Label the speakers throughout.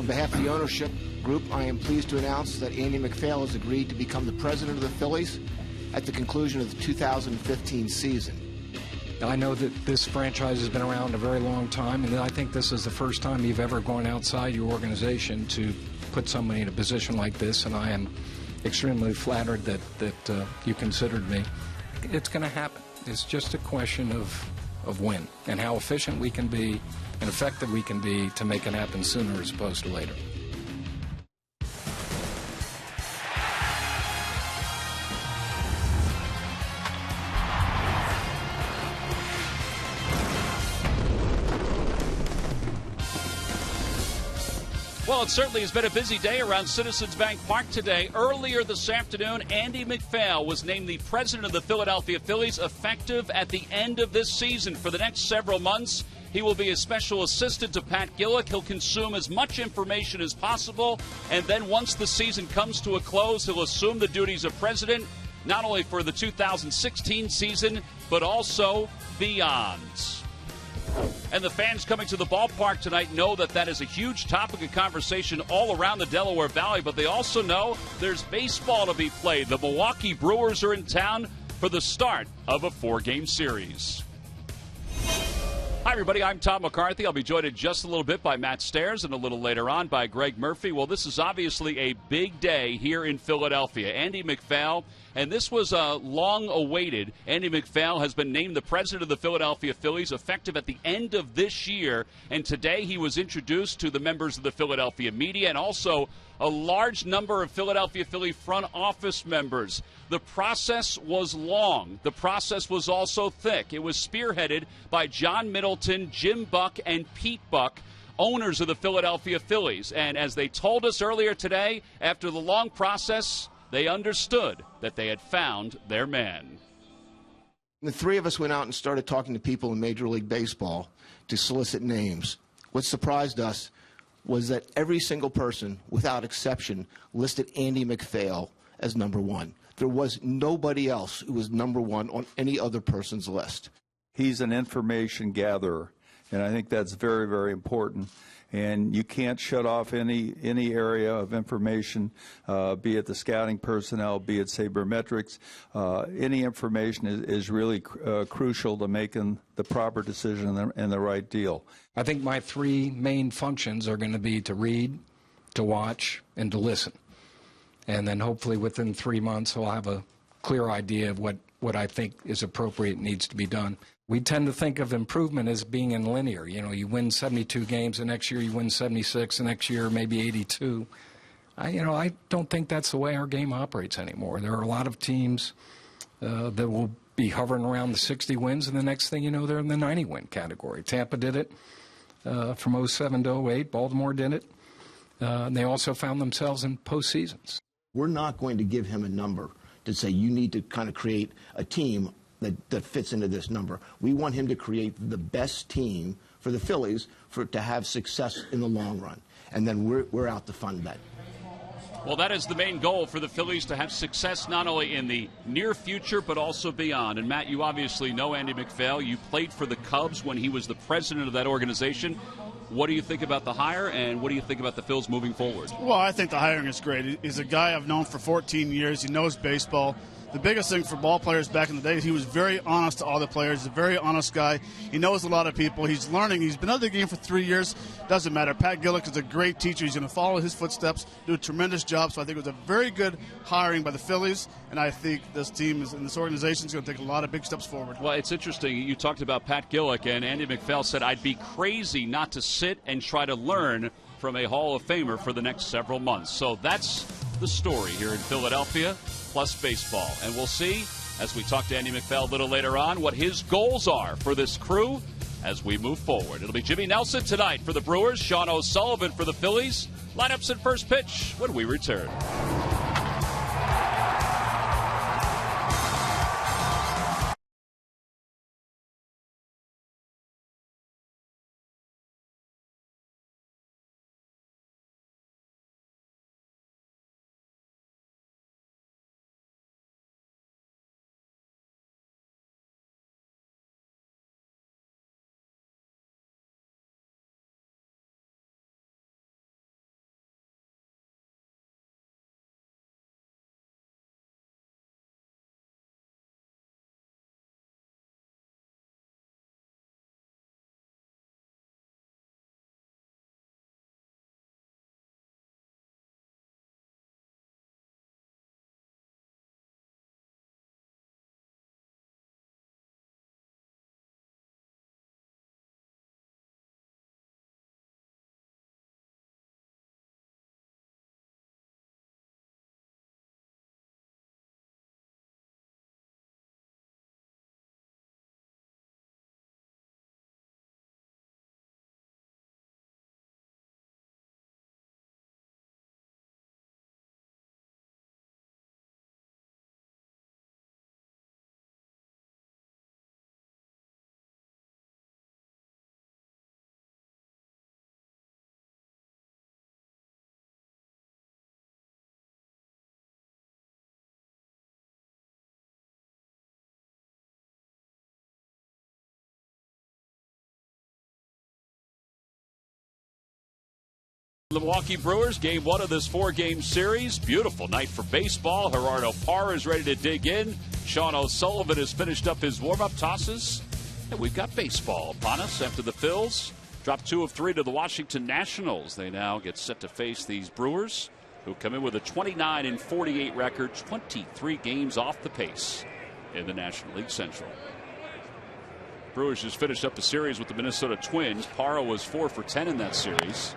Speaker 1: On behalf of the ownership group, I am pleased to announce that Andy MacPhail has agreed to become the president of the Phillies at the conclusion of the 2015 season.
Speaker 2: I know that this franchise has been around a very long time, and I think this is the first time you've ever gone outside your organization to put somebody in a position like this, and I am extremely flattered that you considered me. It's going to happen. It's just a question of when and how efficient we can be and effective we can be to make it happen sooner as opposed to later.
Speaker 3: Well, it certainly has been a busy day around Citizens Bank Park today. Earlier this afternoon, Andy MacPhail was named the president of the Philadelphia Phillies, effective at the end of this season. For the next several months, he will be a special assistant to Pat Gillick. He'll consume as much information as possible, and then once the season comes to a close, he'll assume the duties of president, not only for the 2016 season, but also beyond. And the fans coming to the ballpark tonight know that is a huge topic of conversation all around the Delaware Valley, but they also know there's baseball to be played. The Milwaukee Brewers are in town for the start of a 4-game series. Hi, everybody. I'm Tom McCarthy. I'll be joined in just a little bit by Matt Stairs and a little later on by Greg Murphy. Well, this is obviously a big day here in Philadelphia. Andy MacPhail, and this was long awaited. Andy MacPhail has been named the president of the Philadelphia Phillies effective at the end of this year. And today he was introduced to the members of the Philadelphia media and also a large number of Philadelphia Philly front office members. The process was long. The process was also thick. It was spearheaded by John Middleton, Jim Buck, and Pete Buck, owners of the Philadelphia Phillies. And as they told us earlier today, after the long process, they understood that they had found their man.
Speaker 1: The three of us went out and started talking to people in Major League Baseball to solicit names. What surprised us was that every single person, without exception, listed Andy MacPhail as number one. There was nobody else who was number one on any other person's list.
Speaker 4: He's an information gatherer, and I think that's very, very important. And you can't shut off any area of information, be it the scouting personnel, be it sabermetrics. Any information is really crucial to making the proper decision and the right deal.
Speaker 2: I think my three main functions are going to be to read, to watch, and to listen. And then hopefully within 3 months I'll have a clear idea of what I think is appropriate and needs to be done. We tend to think of improvement as being in linear. You know, you win 72 games, the next year you win 76, the next year maybe 82. I don't think that's the way our game operates anymore. There are a lot of teams that will be hovering around the 60 wins, and the next thing you know, they're in the 90-win category. Tampa did it from 07 to 08. Baltimore did it. And they also found themselves in postseasons.
Speaker 1: We're not going to give him a number to say you need to kind of create a team that fits into this number. We want him to create the best team for the Phillies to have success in the long run. And then we're out to fund that.
Speaker 3: Well, that is the main goal for the Phillies, to have success not only in the near future but also beyond. And, Matt, you obviously know Andy MacPhail. You played for the Cubs when he was the president of that organization. What do you think about the hire, and what do you think about the Phils moving forward?
Speaker 5: Well, I think the hiring is great. He's a guy I've known for 14 years. He knows baseball. The biggest thing for ball players back in the day is he was very honest to all the players. He's a very honest guy. He knows a lot of people. He's learning. He's been out of the game for 3 years. Doesn't matter. Pat Gillick is a great teacher. He's going to follow his footsteps, do a tremendous job. So I think it was a very good hiring by the Phillies, and I think this team and this organization is going to take a lot of big steps forward.
Speaker 3: Well, it's interesting. You talked about Pat Gillick, and Andy MacPhail said, I'd be crazy not to sit and try to learn from a Hall of Famer for the next several months. So that's the story here in Philadelphia, plus baseball. And we'll see, as we talk to Andy MacPhail a little later on, what his goals are for this crew as we move forward. It'll be Jimmy Nelson tonight for the Brewers, Sean O'Sullivan for the Phillies. Lineups at first pitch when we return. Milwaukee Brewers, game 1 of this 4-game series. Beautiful night for baseball. Gerardo Parra is ready to dig in. Sean O'Sullivan has finished up his warm-up tosses. And we've got baseball upon us after the Phils drop 2 of 3 to the Washington Nationals. They now get set to face these Brewers, who come in with a 29-48 record, 23 games off the pace in the National League Central. Brewers just finished up a series with the Minnesota Twins. Parra was 4 for 10 in that series.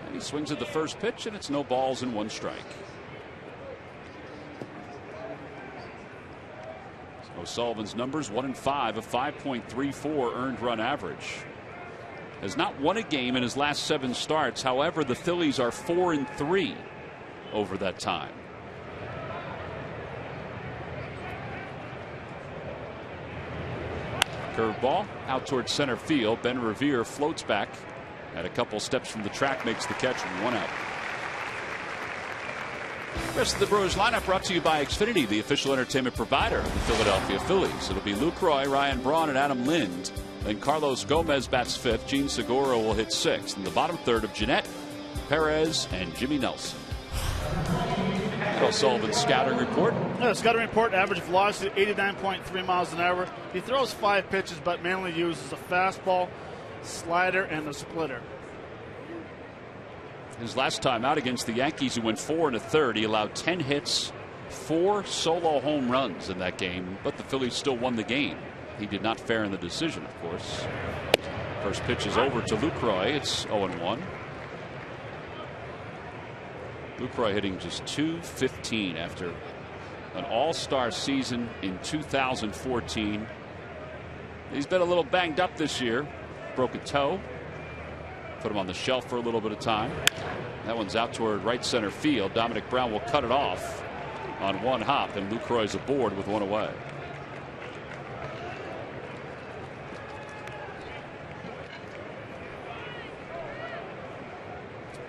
Speaker 3: And he swings at the first pitch, and it's no balls and 1 strike. So O'Sullivan's numbers 1 and 5, a 5.34 earned run average. Has not won a game in his last 7 starts. However, the Phillies are 4 and 3 over that time. Curveball out towards center field. Ben Revere floats back at a couple steps from the track, makes the catch, and 1 out. The rest of the Brewers lineup brought to you by Xfinity, the official entertainment provider of the Philadelphia Phillies. It'll be Lucroy, Ryan Braun, and Adam Lind. Then Carlos Gomez bats 5th. Gene Segura will hit 6th. In the bottom third of Jeanette, Perez, and Jimmy Nelson. O'Sullivan's scouting report.
Speaker 5: Yeah, scouting report, average velocity 89.3 miles an hour. He throws 5 pitches, but mainly uses a fastball, slider, and a splitter.
Speaker 3: His last time out against the Yankees, he went 4 1/3. He allowed 10 hits, 4 solo home runs in that game, but the Phillies still won the game. He did not fare in the decision, of course. First pitch is over to Lucroy. It's 0-1. Lucroy hitting just .215 after an all-star season in 2014. He's been a little banged up this year. Broke a toe. Put him on the shelf for a little bit of time. That one's out toward right center field. Dominic Brown will cut it off on 1 hop, and Lucroy's aboard with 1 away.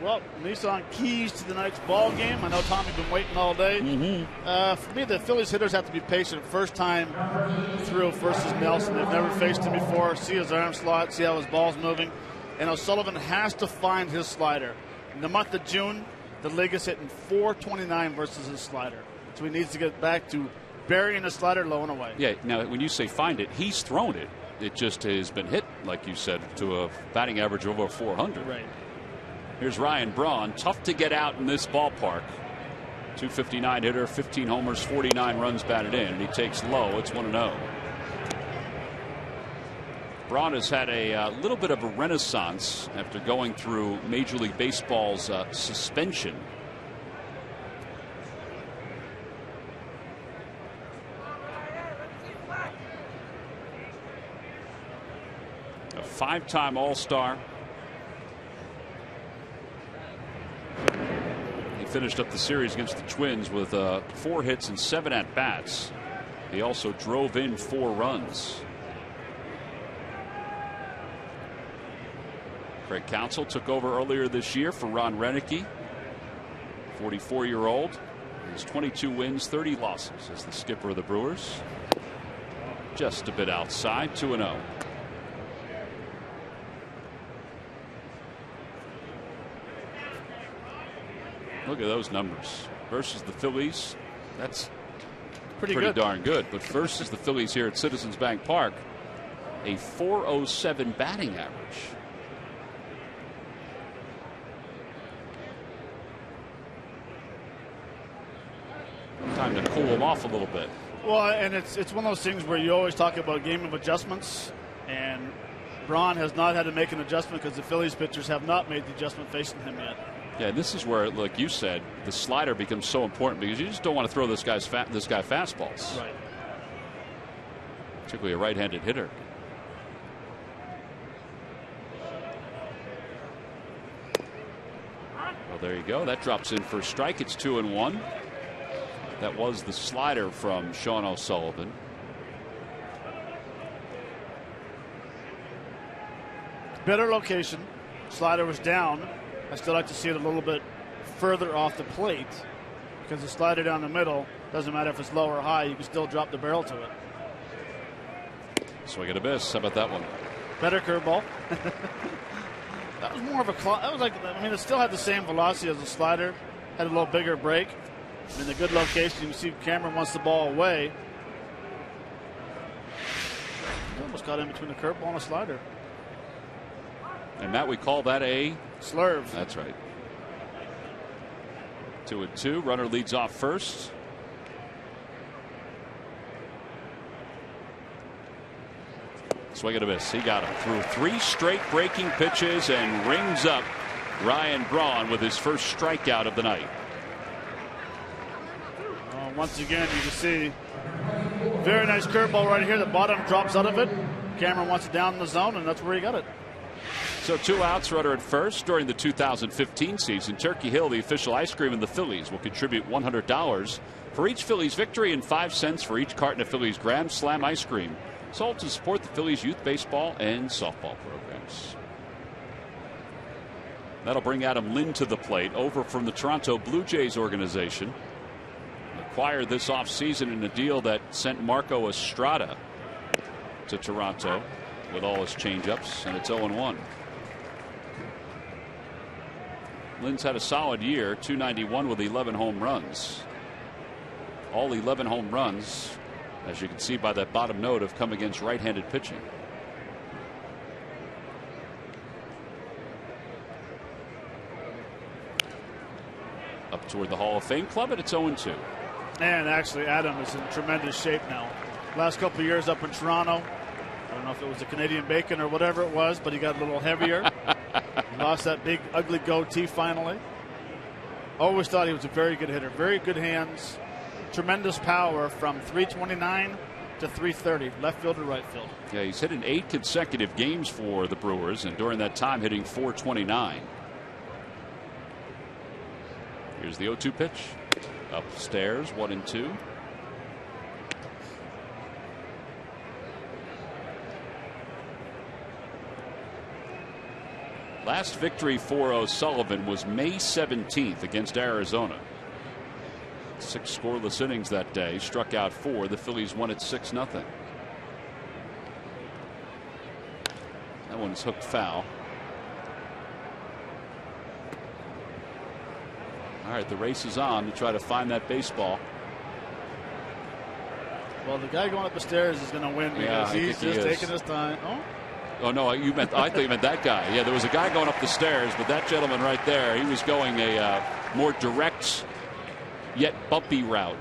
Speaker 5: Well, Nissan keys to the night's ball game. I know Tommy's been waiting all day. For me, the Phillies hitters have to be patient. First time through versus Nelson. They've never faced him before. See his arm slot, see how his ball's moving. And O'Sullivan has to find his slider. In the month of June, the league is hitting .429 versus his slider. So he needs to get back to burying the slider low and away.
Speaker 3: Yeah, now when you say find it, he's thrown it. It just has been hit, like you said, to a batting average of over 400.
Speaker 5: Right.
Speaker 3: Here's Ryan Braun. Tough to get out in this ballpark. .259 hitter, 15 homers, 49 runs batted in, and he takes low. It's 1-0. Braun has had a little bit of a renaissance after going through Major League Baseball's suspension. A 5-time All-Star. He finished up the series against the Twins with 4 hits and 7 at-bats. He also drove in 4 runs. Craig Counsell took over earlier this year for Ron Renicky. 44-year-old. He's 22 wins, 30 losses as the skipper of the Brewers. Just a bit outside, 2-0. Look at those numbers versus the Phillies. That's pretty darn good. But versus the Phillies here at Citizens Bank Park, a .407 batting average. Time to cool him off a little bit.
Speaker 5: Well, and it's one of those things where you always talk about game of adjustments, and Braun has not had to make an adjustment because the Phillies pitchers have not made the adjustment facing him yet.
Speaker 3: Yeah, this is where, like you said, the slider becomes so important because you just don't want to throw this guy fastballs.
Speaker 5: Right.
Speaker 3: Particularly a right-handed hitter. Well, there you go. That drops in for a strike. It's 2-1. That was the slider from Sean O'Sullivan.
Speaker 5: Better location. Slider was down. I still like to see it a little bit further off the plate because the slider down the middle, doesn't matter if it's low or high, you can still drop the barrel to it.
Speaker 3: Swing and a miss. How about that one?
Speaker 5: Better curveball. That was more of a that was like, I mean, it still had the same velocity as the slider, had a little bigger break. In the good location, you can see Cameron wants the ball away. He almost got in between the curveball and a slider.
Speaker 3: And Matt, we call that a
Speaker 5: slurve.
Speaker 3: That's right. 2-2. Runner leads off first. Swing and a miss. He got him through 3 straight breaking pitches and rings up Ryan Braun with his first strikeout of the night.
Speaker 5: Once again, you can see very nice curveball right here. The bottom drops out of it. Cameron wants it down in the zone, and that's where he got it.
Speaker 3: So 2 outs, runner at first. During the 2015 season, Turkey Hill, the official ice cream in the Phillies, will contribute $100 for each Phillies victory and 5 cents for each carton of Phillies Grand Slam ice cream, sold to support the Phillies youth baseball and softball programs. That'll bring Adam Lynn to the plate, over from the Toronto Blue Jays organization. Acquired this offseason in a deal that sent Marco Estrada to Toronto with all his changeups, and it's 0-1. Lynn's had a solid year, .291 with 11 home runs. All 11 home runs, as you can see by that bottom note, have come against right-handed pitching. Up toward the Hall of Fame club, and it's 0-2.
Speaker 5: And actually, Adam is in tremendous shape now. Last couple of years up in Toronto, I don't know if it was the Canadian bacon or whatever it was, but he got a little heavier. He lost that big, ugly goatee finally. Always thought he was a very good hitter. Very good hands. Tremendous power from 329 to 330, left field to right field.
Speaker 3: Yeah, he's hit in 8 consecutive games for the Brewers, and during that time hitting .429. Here's the 0-2 pitch. Upstairs, 1-2. Last victory for O'Sullivan was May 17th against Arizona. 6 scoreless innings that day. Struck out 4. The Phillies won it 6-0. That one's hooked foul. All right, the race is on to try to find that baseball.
Speaker 5: Well, the guy going up the stairs is going to win because he's just taking his time.
Speaker 3: Oh no, I thought you meant that guy. Yeah, there was a guy going up the stairs, but that gentleman right there, he was going a more direct yet bumpy route.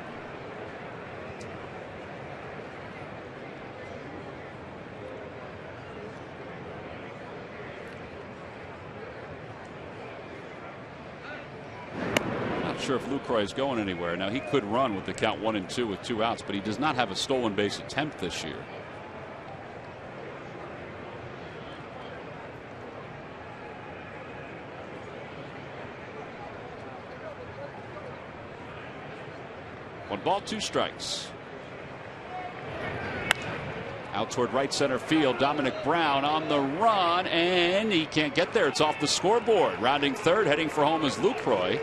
Speaker 3: Sure if Lucroy is going anywhere. Now he could run with the count 1-2 with 2 outs, but he does not have a stolen base attempt this year. One ball, 2 strikes. Out toward right center field, Dominic Brown on the run, and he can't get there. It's off the scoreboard. Rounding third, heading for home is Lucroy.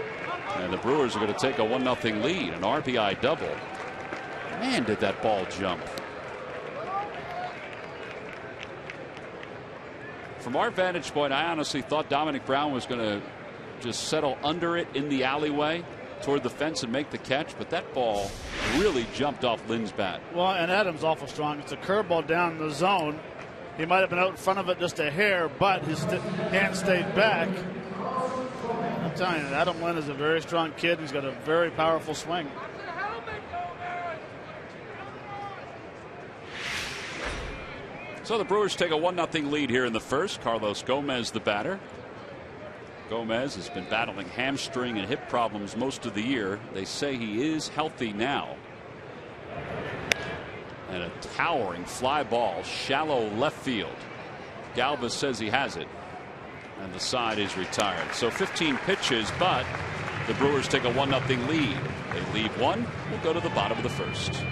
Speaker 3: And the Brewers are going to take a 1-0 lead, an RBI double. Man, did that ball jump. From our vantage point, I honestly thought Dominic Brown was going to just settle under it in the alleyway toward the fence and make the catch, but that ball really jumped off Lynn's bat.
Speaker 5: Well, and Adam's awful strong. It's a curveball down in the zone. He might have been out in front of it just a hair, but his hand stayed back. I'm telling you, Adam Lynn is a very strong kid. He's got a very powerful swing.
Speaker 3: So the Brewers take a 1-0 lead here in the first. Carlos Gomez, the batter. Gomez has been battling hamstring and hip problems most of the year. They say he is healthy now. And a towering fly ball, shallow left field. Galvis says he has it. And the side is retired. So 15 pitches, but the Brewers take a 1-0 lead. They lead 1. We'll go to the bottom of the first.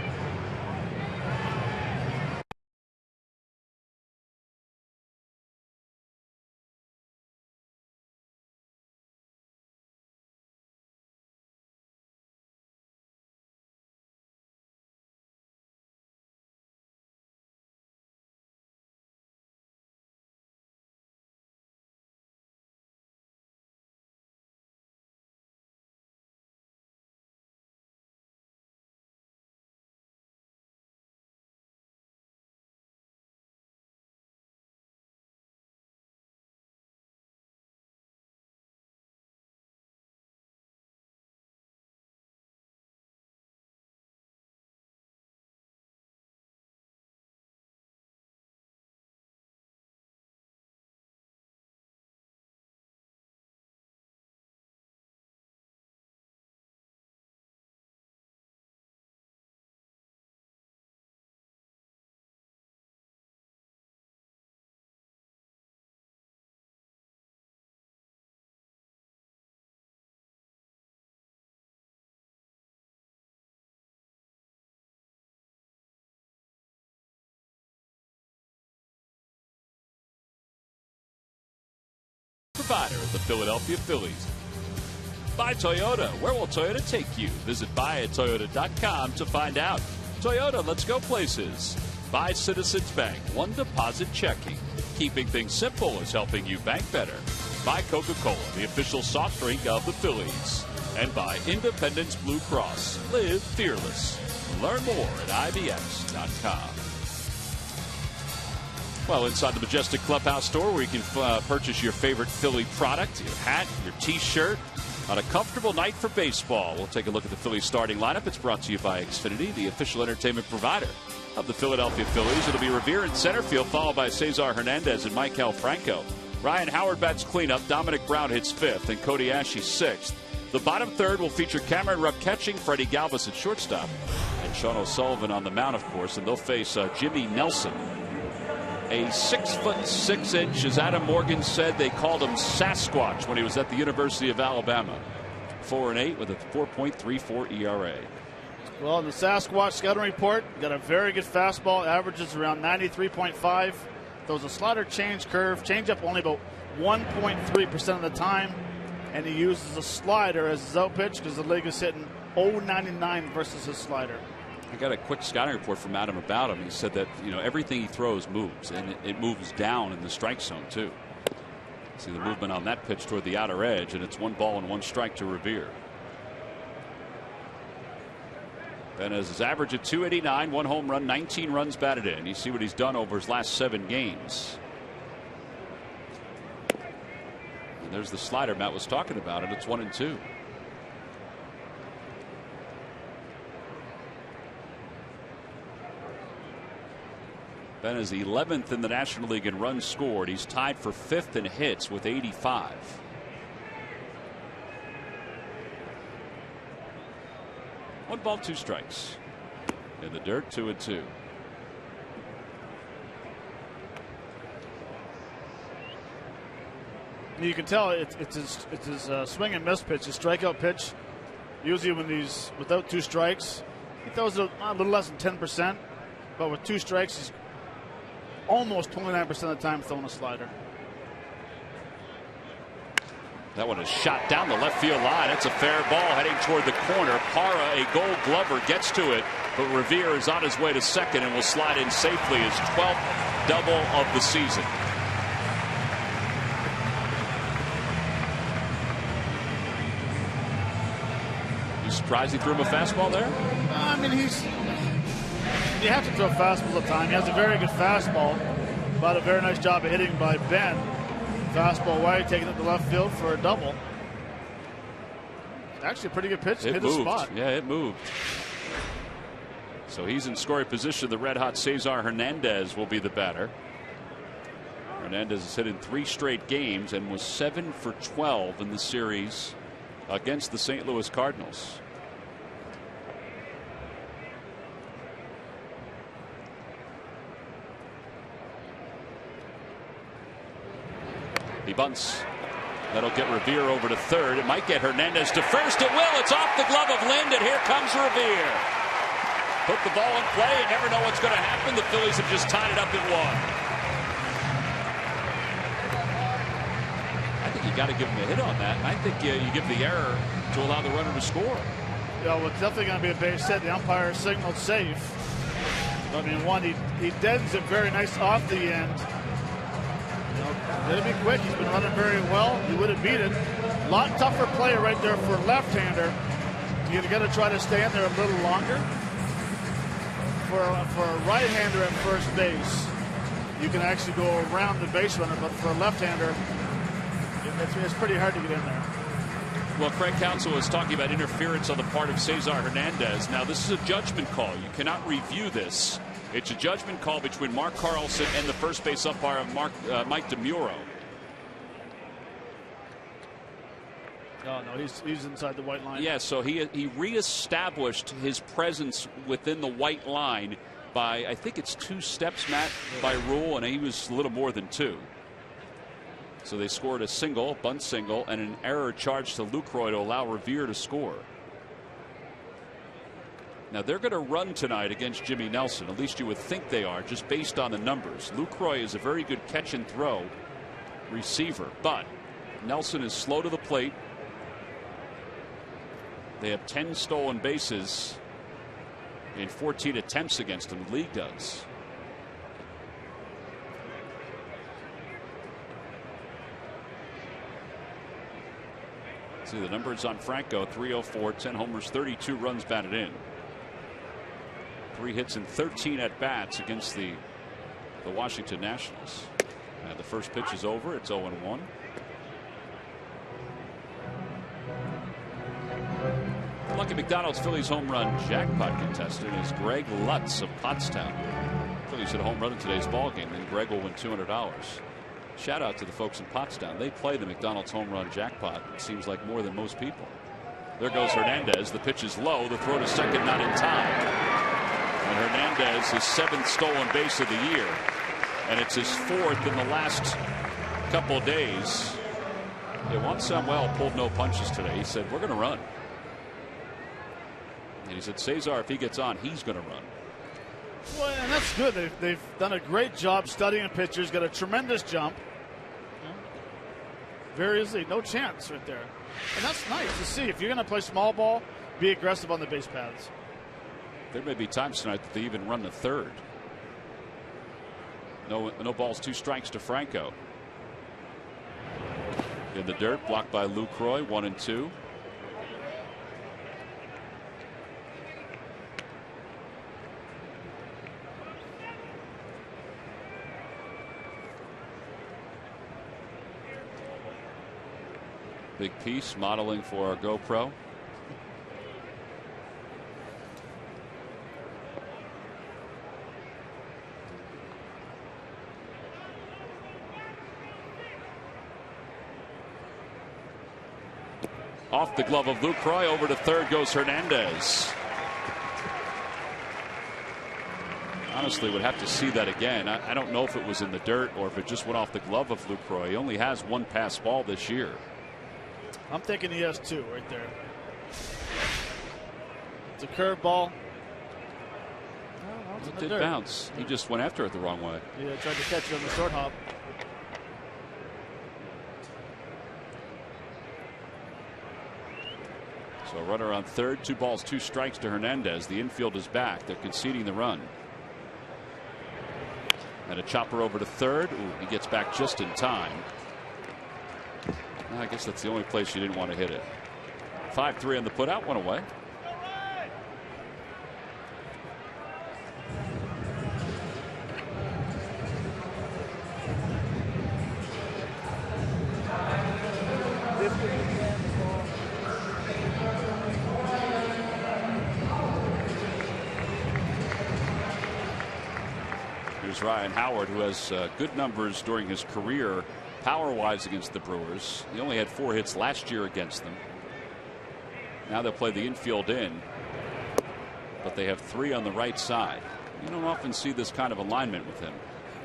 Speaker 3: provider of the Philadelphia Phillies. By Toyota. Where will Toyota take you? Visit buyatoyota.com to find out. Toyota, let's go places. By Citizens Bank. One deposit checking. Keeping things simple is helping you bank better. By Coca-Cola, the official soft drink of the Phillies. And by Independence Blue Cross. Live fearless. Learn more at IBX.com. Well, inside the Majestic Clubhouse store where you can purchase your favorite Philly product, your hat, your T-shirt, on a comfortable night for baseball. We'll take a look at the Phillies starting lineup. It's brought to you by Xfinity, the official entertainment provider of the Philadelphia Phillies. It'll be Revere in center field, followed by Cesar Hernandez and Maikel Franco. Ryan Howard bats cleanup. Dominic Brown hits fifth, and Cody Ashe sixth. The bottom third will feature Cameron Rupp catching, Freddie Galvis at shortstop, and Sean O'Sullivan on the mound, of course. And they'll face Jimmy Nelson, a 6'6", as Adam Morgan said. They called him Sasquatch when he was at the University of Alabama. 4-8 with a 4.34 ERA.
Speaker 5: Well, in the Sasquatch scouting report, got a very good fastball, averages around 93.5. Throws a slider change curve, changeup only about 1.3% of the time, and he uses a slider as his out pitch because the league is hitting 0.99 versus his slider.
Speaker 3: I got a quick scouting report from Adam about him. He said that everything he throws moves, and it moves down in the strike zone too. See the movement on that pitch toward the outer edge, and it's 1 ball and 1 strike to Revere. Benez is average at .289, 1 home run, 19 runs batted in. You see what he's done over his last 7 games. And there's the slider Matt was talking about, and it's 1-2. Ben is 11th in the National League in runs scored. He's tied for 5th in hits with 85. One ball, 2 strikes. In the dirt, 2-2.
Speaker 5: You can tell it's his swing and miss pitch, his strikeout pitch. Usually when he's without 2 strikes, he throws it a little less than 10%. But with 2 strikes, he's almost 29% of the time throwing a slider.
Speaker 3: That one is shot down the left field line. It's a fair ball heading toward the corner. Parra, a Gold Glover, gets to it, but Revere is on his way to second and will slide in safely, his 12th double of the season. You surprised he threw him a fastball there?
Speaker 5: I mean, you have to throw fastballs all the time. He has a very good fastball, but a very nice job of hitting by Ben. Fastball wide, taking it to left field for a double. Actually, a pretty good pitch.
Speaker 3: It
Speaker 5: hit
Speaker 3: moved.
Speaker 5: the spot.
Speaker 3: Yeah, it moved. So he's in scoring position. The red-hot Cesar Hernandez will be the batter. Hernandez has hit in 3 straight games and was 7 for 12 in the series against the St. Louis Cardinals. He bunts. That'll get Revere over to third. It might get Hernandez to first. It will. It's off the glove of Lind, and here comes Revere. Put the ball in play. You never know what's going to happen. The Phillies have just tied it up at 1. I think you got to give him a hit on that. And I think you give the error to allow the runner to score.
Speaker 5: Yeah, well, it's definitely going to be a base hit. The umpire signaled safe. I mean, one, he deadens it very nice off the end. It'll be quick. He's been running very well. He would have beat it. A lot tougher play right there for a left-hander. You're going to try to stay in there a little longer. For a right-hander at first base, you can actually go around the base runner, but for a left-hander, it's pretty hard to get in there.
Speaker 3: Well, Craig Counsell was talking about interference on the part of Cesar Hernandez. Now, this is a judgment call. You cannot review this. It's a judgment call between Mark Carlson and the first base umpire, Mike DeMuro.
Speaker 5: No, he's inside the white line.
Speaker 3: Yeah, so he reestablished his presence within the white line by, I think it's 2 steps, Matt, by rule, and he was a little more than 2. So they scored a single, bunt single, and an error charge to Lucroy to allow Revere to score. Now they're going to run tonight against Jimmy Nelson. At least you would think they are, just based on the numbers. Lucroy is a very good catch and throw receiver, but Nelson is slow to the plate. They have 10 stolen bases in 14 attempts against him. The league does. See the numbers on Franco: 304, 10 homers, 32 runs batted in. 3 hits and 13 at bats against the Washington Nationals. And the first pitch is over. It's 0-1. Lucky McDonald's Phillies home run jackpot contestant is Greg Lutz of Pottstown. Phillies hit a home run in today's ball game, and Greg will win $200. Shout out to the folks in Pottstown. They play the McDonald's home run jackpot. It seems like more than most people. There goes Hernandez. The pitch is low. The throw to second, not in time. And Hernandez, his 7th stolen base of the year, and it's his 4th in the last couple of days. Juan Samuel pulled no punches today. He said, "We're going to run." And he said, Cesar, if he gets on, he's going to run.
Speaker 5: Well, and that's good. They've done a great job studying pitchers. Got a tremendous jump. Very easy, no chance right there. And that's nice to see. If you're going to play small ball, be aggressive on the base paths.
Speaker 3: There may be times tonight that they even run the third. No balls, 2 strikes to Franco. In the dirt, blocked by Lucroy, 1-2. Big piece modeling for our GoPro. Off the glove of Lucroy, over to third goes Hernandez. Honestly, would have to see that again. I don't know if it was in the dirt or if it just went off the glove of Lucroy. He only has 1 pass ball this year.
Speaker 5: I'm thinking he has 2 right there. It's a curveball.
Speaker 3: It did bounce. He just went after it the wrong way.
Speaker 5: Yeah, tried to catch it on the short hop.
Speaker 3: So a runner on third, 2 balls, 2 strikes to Hernandez. The infield is back. They're conceding the run. And a chopper over to third. Ooh, he gets back just in time. I guess that's the only place you didn't want to hit it. 5-3 on the putout, 1 away. Here's Ryan Howard, who has good numbers during his career power-wise against the Brewers. He only had 4 hits last year against them. Now they'll play the infield in, but they have 3 on the right side. You don't often see this kind of alignment with him.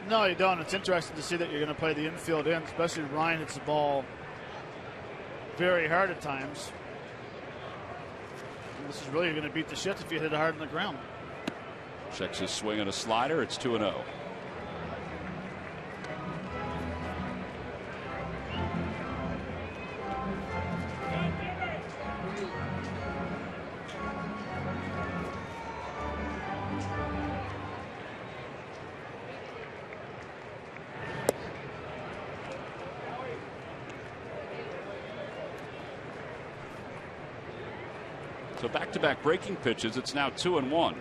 Speaker 5: No, you don't. It's interesting to see that you're going to play the infield in, especially Ryan hits the ball very hard at times. And this is really going to beat the shit if you hit it hard on the ground.
Speaker 3: Checks his swing on a slider. It's 2-0. So back-to-back breaking pitches. It's now 2-1.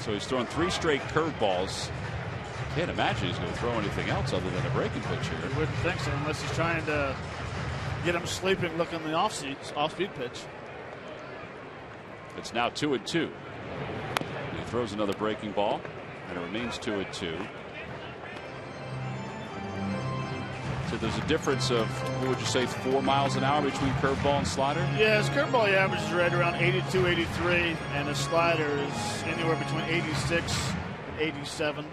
Speaker 3: So he's thrown 3 straight curveballs. Can't imagine he's going to throw anything else other than a breaking pitch here.
Speaker 5: You wouldn't think so unless he's trying to get him sleeping, looking the off-speed pitch.
Speaker 3: It's now 2-2. He throws another breaking ball, and it remains 2-2. So there's a difference of, what would you say, 4 miles an hour between curveball and slider?
Speaker 5: Yeah, his curveball average is right around 82, 83, and his slider is anywhere between 86 and 87.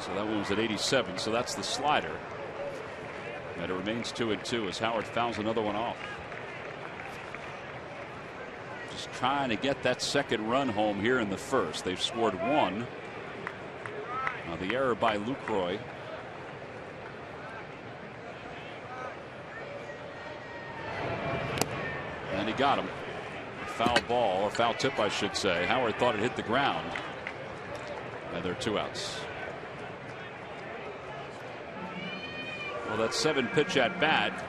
Speaker 3: So that one was at 87. So that's the slider. And it remains 2-2 as Howard fouls another one off. Just trying to get that second run home here in the first. They've scored one. Now the error by Lucroy. And he got him. Foul ball, or foul tip, I should say. Howard thought it hit the ground. And there are 2 outs. Well, that 7-pitch at bat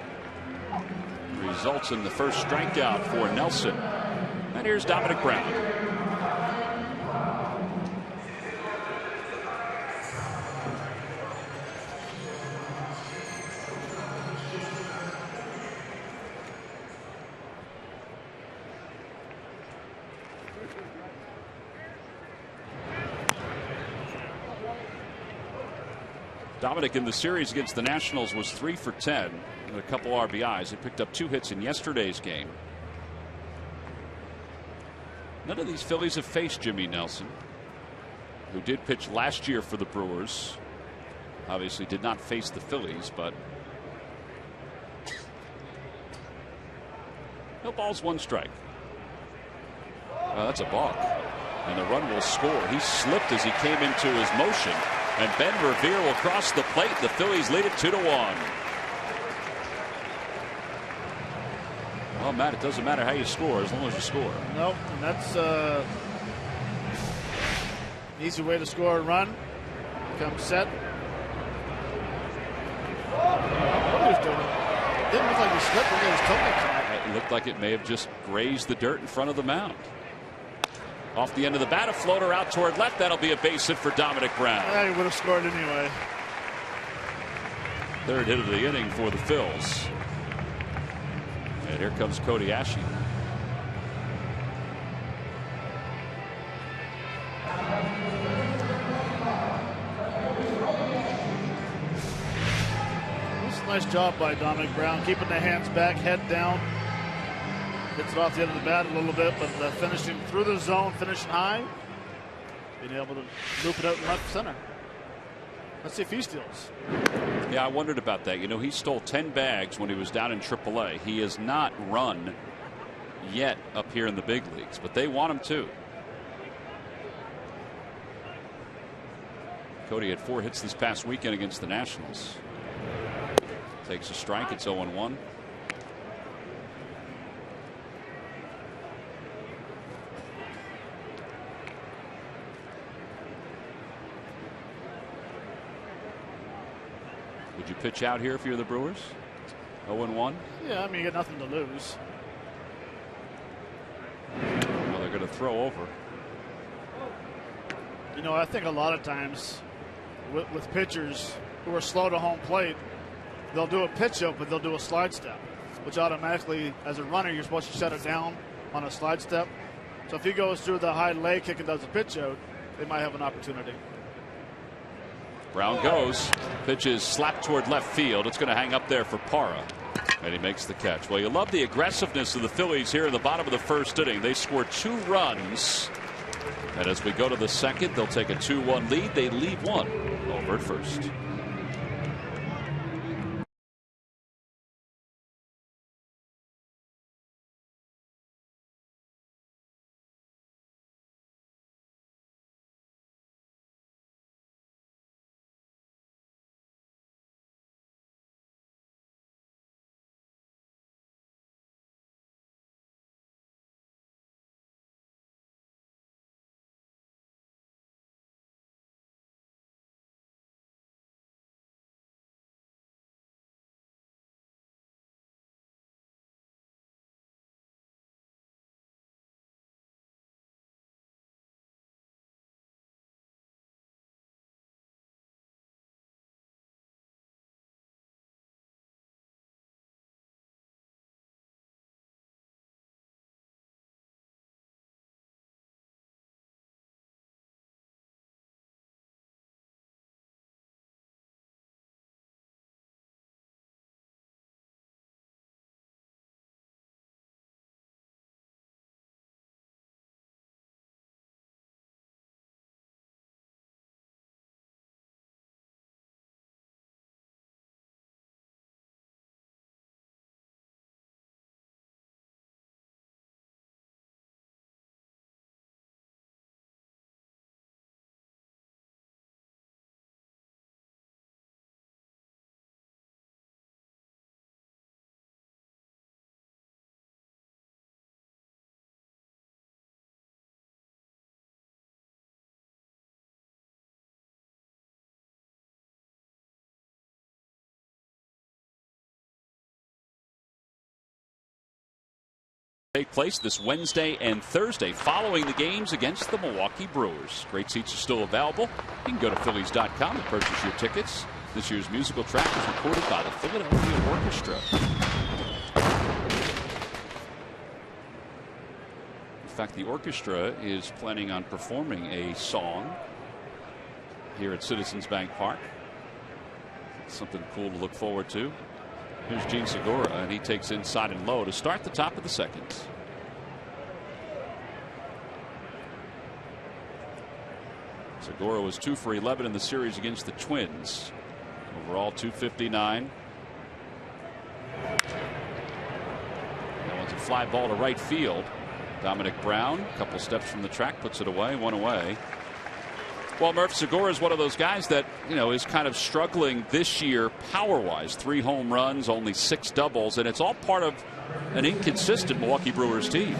Speaker 3: results in the first strikeout for Nelson. And here's Dominic Brown. Dominic in the series against the Nationals was 3 for 10 with a couple RBIs. He picked up 2 hits in yesterday's game. None of these Phillies have faced Jimmy Nelson, who did pitch last year for the Brewers. Obviously did not face the Phillies, but no balls, 1 strike. That's a balk, and the run will score. He slipped as he came into his motion, and Ben Revere will cross the plate. The Phillies lead it 2-1. Well, Matt, it doesn't matter how you score as long as you score.
Speaker 5: Nope, and that's an easy way to score a run. Come set. What he was doing? It didn't look like he slipped when he was tilting.
Speaker 3: It looked like it may have just grazed the dirt in front of the mound. Off the end of the bat, a floater out toward left. That'll be a base hit for Dominic Brown.
Speaker 5: Yeah, he would have scored anyway.
Speaker 3: Third hit of the inning for the Phils. And here comes Cody Ashe.
Speaker 5: It's a nice job by Dominic Brown, keeping the hands back, head down. Gets it off the end of the bat a little bit, but finishing through the zone, finishing high, being able to loop it out in left center. Let's see if he steals.
Speaker 3: Yeah, I wondered about that. You know, he stole 10 bags when he was down in AAA. He has not run yet up here in the big leagues, but they want him to. Cody had 4 hits this past weekend against the Nationals. Takes a strike. It's 0-1. Would you pitch out here if you're the Brewers? 0-1?
Speaker 5: Yeah, I mean, you got nothing to lose.
Speaker 3: Well, they're going to throw over.
Speaker 5: You know, I think a lot of times with pitchers who are slow to home plate, they'll do a pitch up, but they'll do a slide step, which automatically, as a runner, you're supposed to shut it down on a slide step. So if he goes through the high leg kick and does a pitch out, they might have an opportunity.
Speaker 3: Brown goes. Pitch is slapped toward left field. It's going to hang up there for Parra. And he makes the catch. Well, you love the aggressiveness of the Phillies here in the bottom of the first inning. They score 2 runs. And as we go to the second, they'll take a 2-1 lead. They leave 1 over at first. Take place this Wednesday and Thursday following the games against the Milwaukee Brewers. Great seats are still available. You can go to Phillies.com and purchase your tickets. This year's musical track is recorded by the Philadelphia Orchestra. In fact, the orchestra is planning on performing a song here at Citizens Bank Park. Something cool to look forward to. Here's Gene Segura, and he takes inside and low to start the top of the second. Segura was 2 for 11 in the series against the Twins. Overall, 259. That one's a fly ball to right field. Dominic Brown, a couple steps from the track, puts it away, 1 away. Well, Murph, Segura is one of those guys that, is kind of struggling this year power-wise. 3 home runs, only 6 doubles, and it's all part of an inconsistent Milwaukee Brewers team.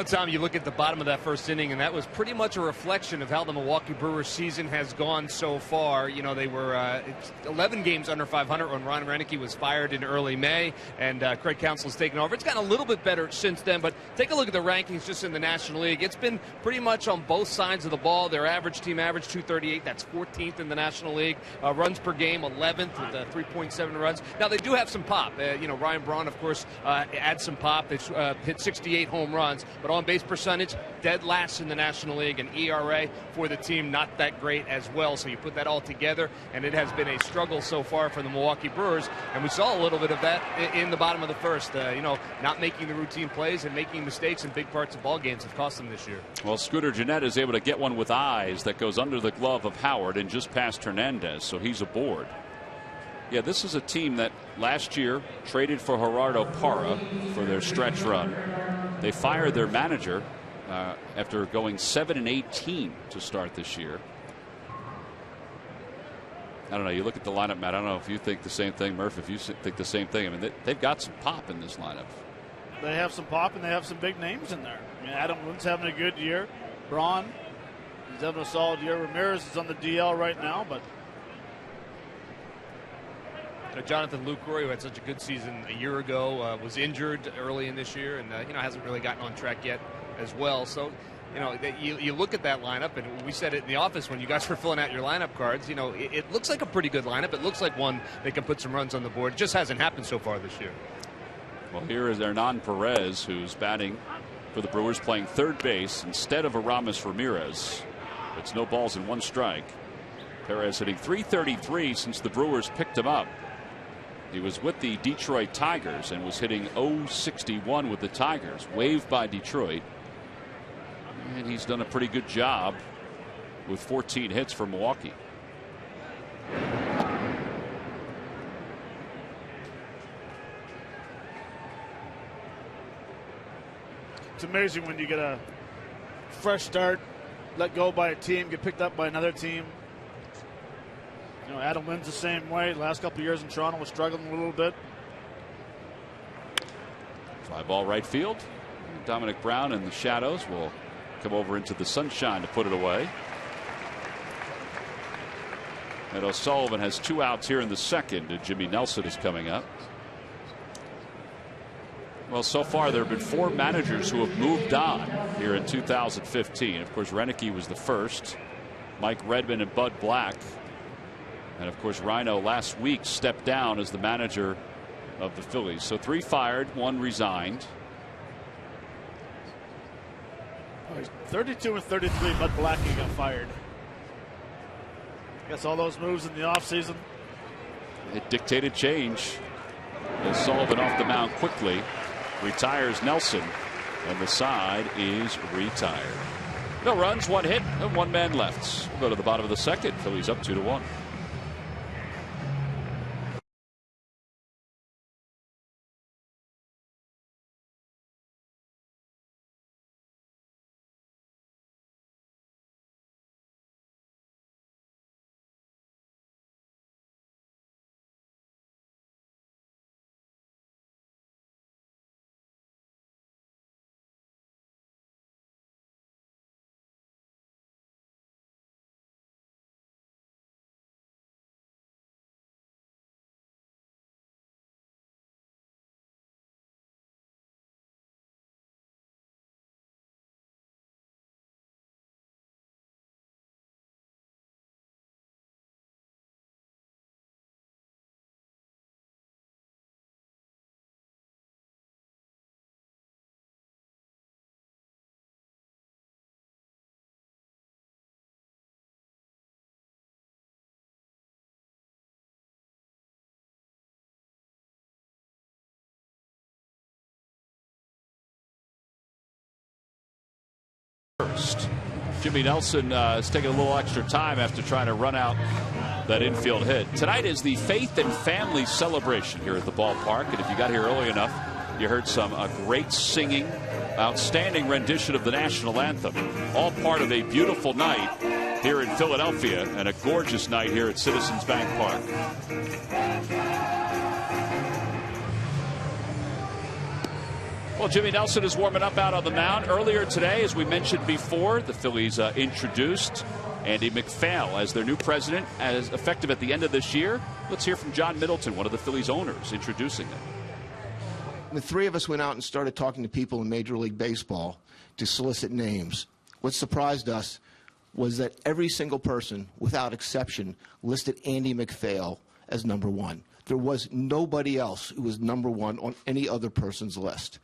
Speaker 6: Tom, you look at the bottom of that first inning, and that was pretty much a reflection of how the Milwaukee Brewers season has gone so far. They were 11 games under 500 when Ron Renicky was fired in early May, and Craig Counsell's taken over. It's gotten a little bit better since then, but take a look at the rankings just in the National League. It's been pretty much on both sides of the ball. Their team average, 238. That's 14th in the National League. Runs per game, 11th with 3.7 runs. Now, they do have some pop. Ryan Braun, of course, adds some pop. They've hit 68 home runs. But on base percentage, dead last in the National League, and ERA for the team not that great as well. So you put that all together, and it has been a struggle so far for the Milwaukee Brewers. And we saw a little bit of that in the bottom of the first. Not making the routine plays and making mistakes in big parts of ball games have cost them this year.
Speaker 3: Well, Scooter Gennett is able to get one with eyes that goes under the glove of Howard and just past Hernandez, so he's aboard. Yeah, this is a team that last year traded for Gerardo Parra for their stretch run. They fired their manager after going 7-18 to start this year. I don't know. You look at the lineup, Matt. I don't know if you think the same thing, Murph. If you think the same thing, I mean, they've got some pop in this lineup.
Speaker 5: They have some pop, and they have some big names in there. I mean, Adam Lynn's having a good year. Braun, he's having a solid year. Ramirez is on the DL right now, but.
Speaker 6: Jonathan Lucroy, who had such a good season a year ago, was injured early in this year, and hasn't really gotten on track yet as well. So, you look at that lineup, and we said it in the office when you guys were filling out your lineup cards. It looks like a pretty good lineup. It looks like one that can put some runs on the board. It just hasn't happened so far this year.
Speaker 3: Well, here is Hernan Perez, who's batting for the Brewers, playing third base instead of Aramis Ramirez. It's no balls and 1 strike. Perez hitting .333 since the Brewers picked him up. He was with the Detroit Tigers and was hitting .061 with the Tigers, waived by Detroit. And he's done a pretty good job with 14 hits for Milwaukee.
Speaker 5: It's amazing when you get a fresh start, let go by a team, get picked up by another team. Adam Lynn's the same way. Last couple of years in Toronto was struggling a little bit.
Speaker 3: Fly ball right field. Dominic Brown in the shadows will come over into the sunshine to put it away. And O'Sullivan has 2 outs here in the second, and Jimmy Nelson is coming up. Well, so far there have been 4 managers who have moved on here in 2015. Of course, Renicky was the first. Mike Redmond and Bud Black. And of course, Rhino last week stepped down as the manager of the Phillies. So 3 fired, 1 resigned.
Speaker 5: 32 and 33, Bud Black got fired. Guess all those moves in the offseason.
Speaker 3: It dictated change. O'Sullivan off the mound quickly. Retires Nelson. And the side is retired. No runs, 1 hit, and 1 man left. We'll go to the bottom of the second. Phillies up 2-1. introduced. Jimmy Nelson is taking a little extra time after trying to run out that infield hit. Tonight is the Faith and Family Celebration here at the ballpark, and if you got here early enough, you heard some great singing, outstanding rendition of the national anthem, all part of a beautiful night here in Philadelphia and a gorgeous night here at Citizens Bank Park. Well, Jimmy Nelson is warming up out on the mound. Earlier today, as we mentioned before, the Phillies introduced Andy MacPhail as their new president, as effective at the end of this year. Let's hear from John Middleton, one of the Phillies owners, introducing him.
Speaker 1: The three of us went out and started talking to people in Major League Baseball to solicit names. What surprised us was that every single person, without exception, listed Andy MacPhail as number one. There was nobody else who was number one on any other person's list.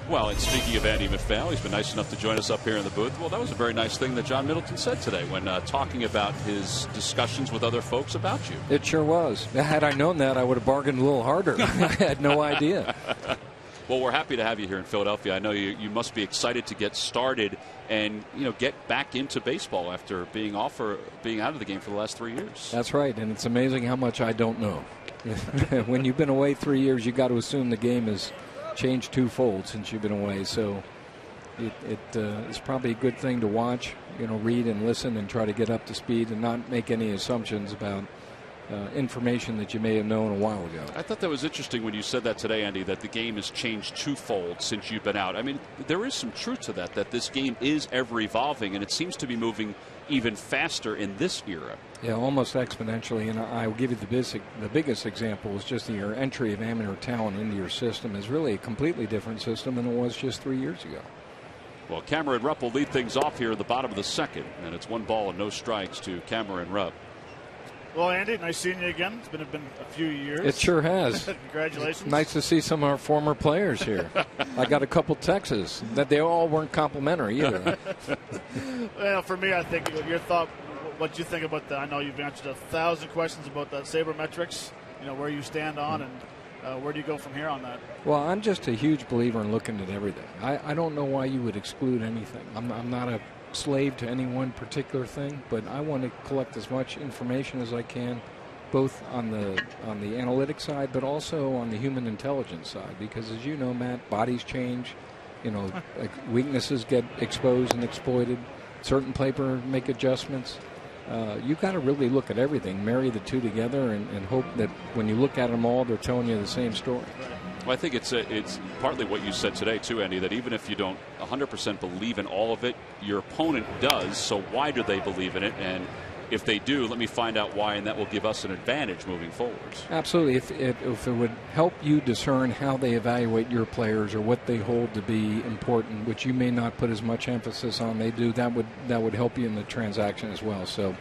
Speaker 3: Well, and speaking of Andy MacPhail, he's been nice enough to join us up here in the booth. Well, that was a very nice thing that John Middleton said today when talking about his discussions with other folks about you.
Speaker 2: It sure was. Had I known that, I would have bargained a little harder. I had no idea.
Speaker 3: Well, we're happy to have you here in Philadelphia. I know you must be excited to get started and get back into baseball after being out of the game for the last 3 years.
Speaker 2: That's right, and it's amazing how much I don't know. When you've been away 3 years, you got to assume the game has changed twofold since you've been away. So it's probably a good thing to watch, read and listen and try to get up to speed and not make any assumptions about information that you may have known a while ago.
Speaker 3: I thought that was interesting when you said that today, Andy, that the game has changed twofold since you've been out. I mean, there is some truth to that this game is ever evolving, and it seems to be moving even faster in this era.
Speaker 2: Yeah, almost exponentially. And I'll give you the biggest example is just your entry of amateur talent into your system is really a completely different system than it was just 3 years ago.
Speaker 3: Well, Cameron Rupp will lead things off here at the bottom of the second, and it's 1 ball and no strikes to Cameron Rupp.
Speaker 5: Well, Andy, nice seeing you again. It's been a few years.
Speaker 2: It sure has.
Speaker 5: Congratulations.
Speaker 2: Nice to see some of our former players here. I got a couple texts that they all weren't complimentary either.
Speaker 5: Well, for me, I think your thought, what you think about that. I know you've answered 1,000 questions about that sabermetrics, where you stand on and where do you go from here on that?
Speaker 2: Well, I'm just a huge believer in looking at everything. I don't know why you would exclude anything. I'm not a slave to any one particular thing, but I want to collect as much information as I can, both on the analytic side, but also on the human intelligence side. Because as you know, Matt, bodies change. Weaknesses get exposed and exploited. Certain players make adjustments. You've got to really look at everything, marry the two together, and hope that when you look at them all, they're telling you the same story.
Speaker 3: Well, I think it's partly what you said today, too, Andy, that even if you don't 100% believe in all of it, your opponent does, so why do they believe in it? And if they do, let me find out why, and that will give us an advantage moving forwards.
Speaker 2: Absolutely. If it would help you discern how they evaluate your players or what they hold to be important, which you may not put as much emphasis on, they do, that would help you in the transaction as well. So,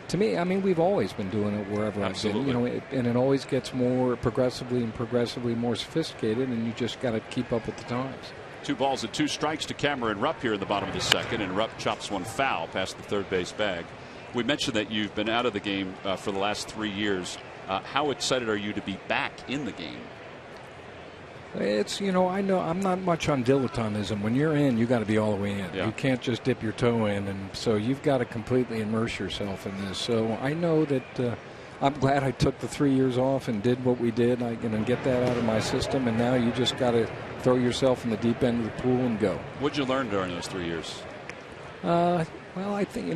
Speaker 2: to me, I mean, we've always been doing it wherever I've been, and it always gets more progressively more sophisticated, and you just got to keep up with the times.
Speaker 3: 2 balls and 2 strikes to Cameron Rupp here in the bottom of the second, and Rupp chops one foul past the third base bag. We mentioned that you've been out of the game for the last 3 years. How excited are you to be back in the game?
Speaker 2: It's, I know I'm not much on dilettantism. When you're in, you got to be all the way in.
Speaker 3: Yeah.
Speaker 2: You can't just dip your toe in, and so you've got to completely immerse yourself in this. So I know that I'm glad I took the 3 years off and did what we did. I get that out of my system, and now you just got to throw yourself in the deep end of the pool and go.
Speaker 3: What'd you learn during those 3 years?
Speaker 2: Well, I think,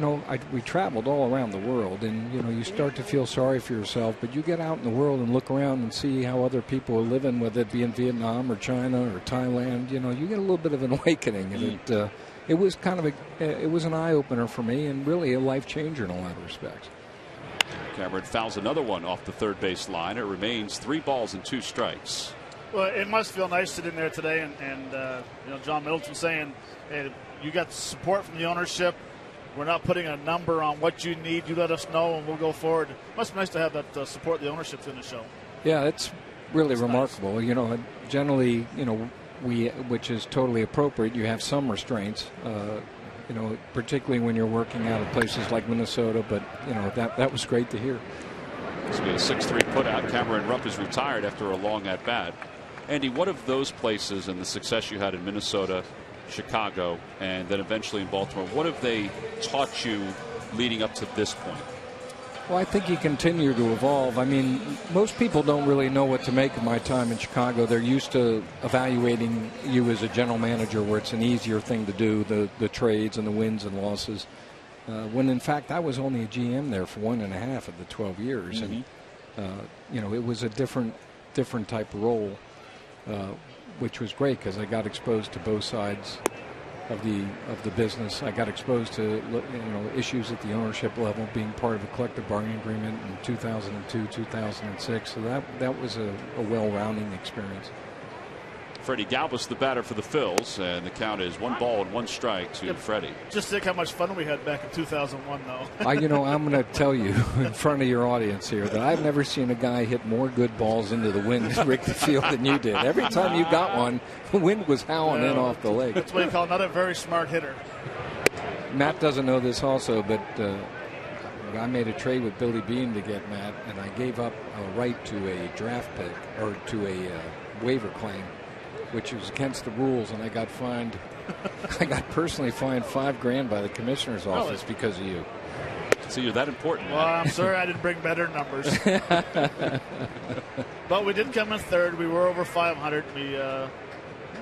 Speaker 2: we traveled all around the world, and, you start to feel sorry for yourself, but you get out in the world and look around and see how other people are living, whether it be in Vietnam or China or Thailand. You get a little bit of an awakening, and it was it was an eye-opener for me and really a life-changer in a lot of respects.
Speaker 3: Cameron fouls another one off the third base line. It remains 3 balls and 2 strikes.
Speaker 5: Well, it must feel nice sitting there today, and John Middleton saying, hey, you got support from the ownership. We're not putting a number on what you need. You let us know, and we'll go forward. It must be nice to have that support the ownership in the show.
Speaker 2: Yeah, it's really remarkable. Nice. Generally, which is totally appropriate, you have some restraints, particularly when you're working out of places like Minnesota. But, that was great to hear.
Speaker 3: This will be a 6-3 putout. Cameron Rupp is retired after a long at-bat. Andy, what of those places and the success you had in Minnesota Chicago, and then eventually in Baltimore. What have they taught you leading up to this point?
Speaker 2: Well, I think you continue to evolve. I mean, most people don't really know what to make of my time in Chicago. They're used to evaluating you as a general manager, where it's an easier thing to do, the trades and the wins and losses. When in fact I was only a GM there for 1.5 of the 12 years, and it was a different type of role, which was great because I got exposed to both sides of the business. I got exposed to issues at the ownership level, being part of a collective bargaining agreement in 2002, 2006. So that was a well-rounding experience.
Speaker 3: Freddie Galvis, the batter for the Phils, and the count is 1-1 to Freddie.
Speaker 5: Just think how much fun we had back in 2001, though.
Speaker 2: I'm going to tell you in front of your audience here that I've never seen a guy hit more good balls into the wind in Wrigley Field than you did. Every time you got one, the wind was howling in off the leg.
Speaker 5: That's what you call not a very smart hitter.
Speaker 2: Matt doesn't know this also, but I made a trade with Billy Beane to get Matt, and I gave up a right to a draft pick or to a waiver claim, which was against the rules, and I got fined. I got personally fined $5,000 by the commissioner's office because of you.
Speaker 3: So you're that important.
Speaker 5: Well, I'm sorry I didn't bring better numbers. But we did come in third. We were over 500. It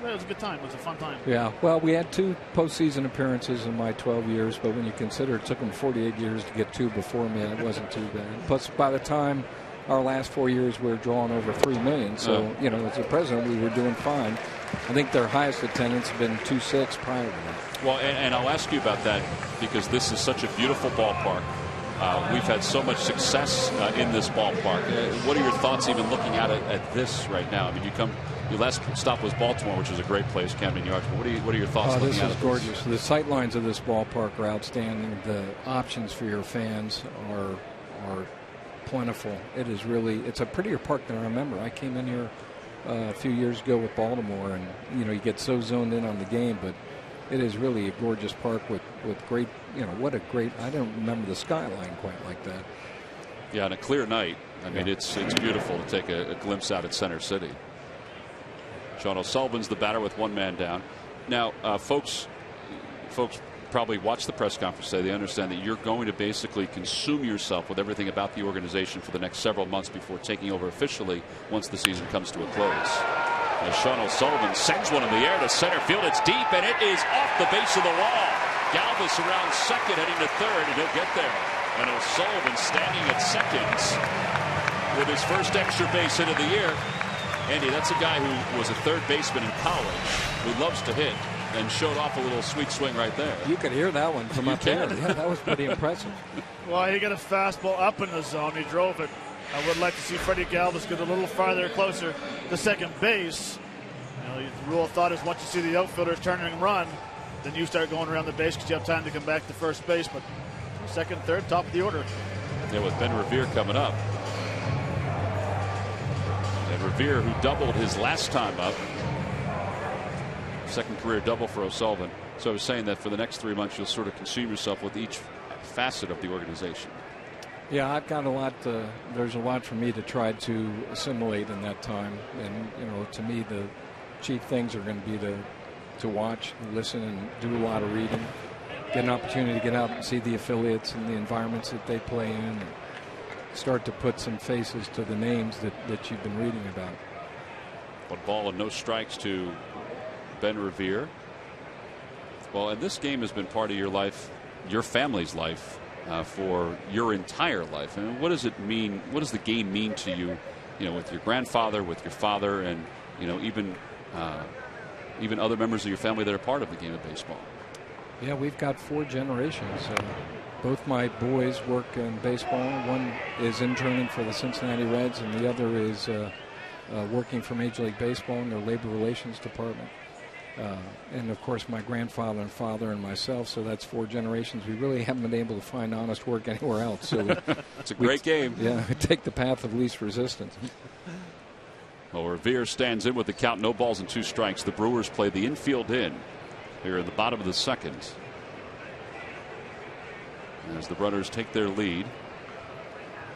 Speaker 5: was a good time. It was a fun time.
Speaker 2: Yeah. Well, we had 2 postseason appearances in my 12 years, but when you consider it took them 48 years to get 2 before me, it wasn't too bad. Plus, by the time our last 4 years, we were drawing over 3 million. So, as a president, we were doing fine. I think their highest attendance had been 2.6 prior to that.
Speaker 3: Well, and I'll ask you about that because this is such a beautiful ballpark. We've had so much success in this ballpark. What are your thoughts even looking at it at this right now? I mean, your last stop was Baltimore, which is a great place, Camden Yards. But what are your thoughts looking
Speaker 2: this
Speaker 3: at it?
Speaker 2: This is gorgeous. The sight lines of this ballpark are outstanding. The options for your fans are plentiful. It's a prettier park than I remember. I came in here a few years ago with Baltimore, and you get so zoned in on the game, but it is really a gorgeous park with great, what a great, I don't remember the skyline quite like that.
Speaker 3: Yeah, on a clear night, I mean, it's beautiful to take a glimpse out at Center City. Sean O'Sullivan's the batter with 1 man down. Now, folks probably watch the press conference today. They understand that you're going to basically consume yourself with everything about the organization for the next several months before taking over officially once the season comes to a close. As Sean O'Sullivan sends one in the air to center field, it's deep and it is off the base of the wall. Galvis around second, heading to third, and he'll get there. And O'Sullivan standing at second with his first extra base hit of the year. Andy, that's a guy who was a third baseman in college who loves to hit, and showed off a little sweet swing right there.
Speaker 2: You could hear that one from up there. Yeah, that was pretty impressive.
Speaker 5: Well, he got a fastball up in the zone. He drove it. I would like to see Freddie Galvis get a little farther, closer to second base. The rule of thought is once you see the outfielders turning and run, then you start going around the base because you have time to come back to first base. But second, third, top of the order.
Speaker 3: Yeah, with Ben Revere coming up. And Revere, who doubled his last time up. Second career double for O'Sullivan. So I was saying that for the next 3 months, you'll sort of consume yourself with each facet of the organization.
Speaker 2: Yeah, I've got a lot. There's a lot for me to try to assimilate in that time. And, to me, the chief things are going to be to watch, listen, and do a lot of reading. Get an opportunity to get out and see the affiliates and the environments that they play in. And start to put some faces to the names that you've been reading about.
Speaker 3: 1 ball and no strikes to Ben Revere. Well, and this game has been part of your life, your family's life, for your entire life. I mean, what does it mean? What does the game mean to you? With your grandfather, with your father, and even other members of your family that are part of the game of baseball.
Speaker 2: Yeah, we've got 4 generations. Both my boys work in baseball. One is interning for the Cincinnati Reds, and the other is working for Major League Baseball in their labor relations department. And of course my grandfather and father and myself, so that's 4 generations. We really haven't been able to find honest work anywhere else. So
Speaker 3: it's a great game.
Speaker 2: Yeah, take the path of least resistance.
Speaker 3: Well, Revere stands in with the count, no balls and 2 strikes. The Brewers play the infield in here in the bottom of the second as the runners take their lead.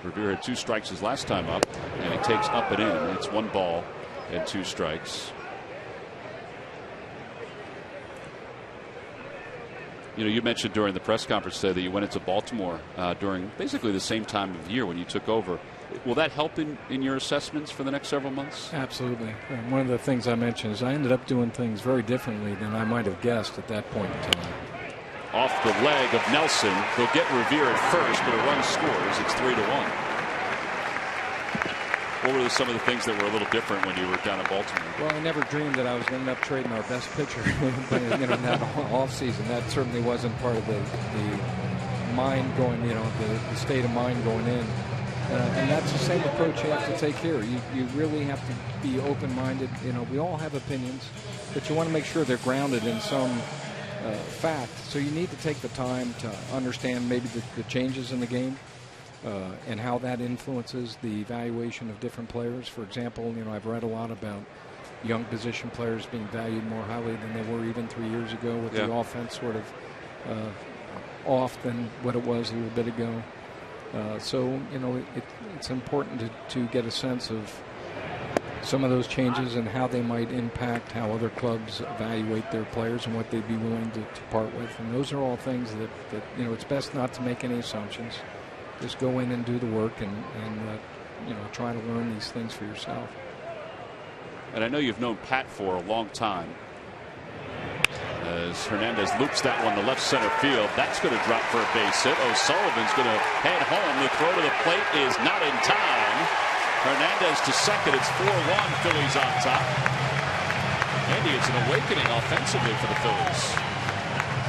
Speaker 3: Revere had 2 strikes his last time up, and he takes up and in. It's 1 ball and 2 strikes. You know, you mentioned during the press conference today that you went into Baltimore during basically the same time of year when you took over. Will that help in your assessments for the next several months?
Speaker 2: Absolutely. One of the things I mentioned is I ended up doing things very differently than I might have guessed at that point in time.
Speaker 3: Off the leg of Nelson. They'll get Revere at first, but a run scores. It's 3-1. What were some of the things that were a little different when you were down in Baltimore?
Speaker 2: Well, I never dreamed that I was going to end up trading our best pitcher in that offseason. That certainly wasn't part of the mind going, the state of mind going in. And that's the same approach you have to take here. You really have to be open-minded. We all have opinions, but you want to make sure they're grounded in some fact. So you need to take the time to understand maybe the changes in the game. And how that influences the evaluation of different players. For example, I've read a lot about young position players being valued more highly than they were even 3 years ago, with the offense sort of off than what it was a little bit ago. So it's important to get a sense of some of those changes and how they might impact how other clubs evaluate their players and what they'd be willing to part with. And those are all things that it's best not to make any assumptions. Just go in and do the work and try to learn these things for yourself.
Speaker 3: And I know you've known Pat for a long time. As Hernandez loops that one to left center field, that's going to drop for a base hit. O'Sullivan's going to head home. The throw to the plate is not in time. Hernandez to second. It's 4-1. Phillies on top. Andy, it's an awakening offensively for the Phillies.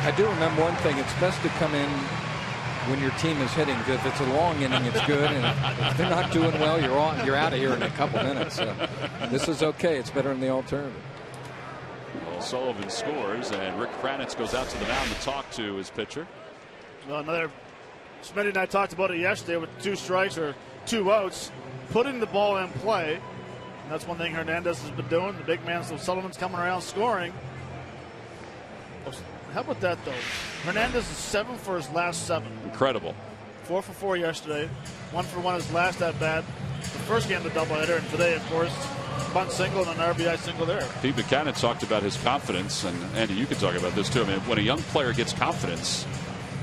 Speaker 2: I do remember one thing. It's best to come in when your team is hitting, because if it's a long inning, it's good, and if they're not doing well, you're out of here in a couple minutes. So this is okay. It's better than the alternative.
Speaker 3: Well, Sullivan scores, and Rick Kranitz goes out to the mound to talk to his pitcher.
Speaker 5: Well, Smitty and I talked about it yesterday with 2 strikes or 2 outs, putting the ball in play. And that's one thing Hernandez has been doing. The big man, so Sullivan's coming around scoring. How about that, though? Hernandez is 7 for his last 7.
Speaker 3: Incredible.
Speaker 5: 4 for 4 yesterday. 1 for 1 his last at bat. The first game, the doubleheader, and today, of course, bunt single and an RBI single there.
Speaker 3: Pete Buchanan talked about his confidence, and Andy, you can talk about this too. I mean, when a young player gets confidence,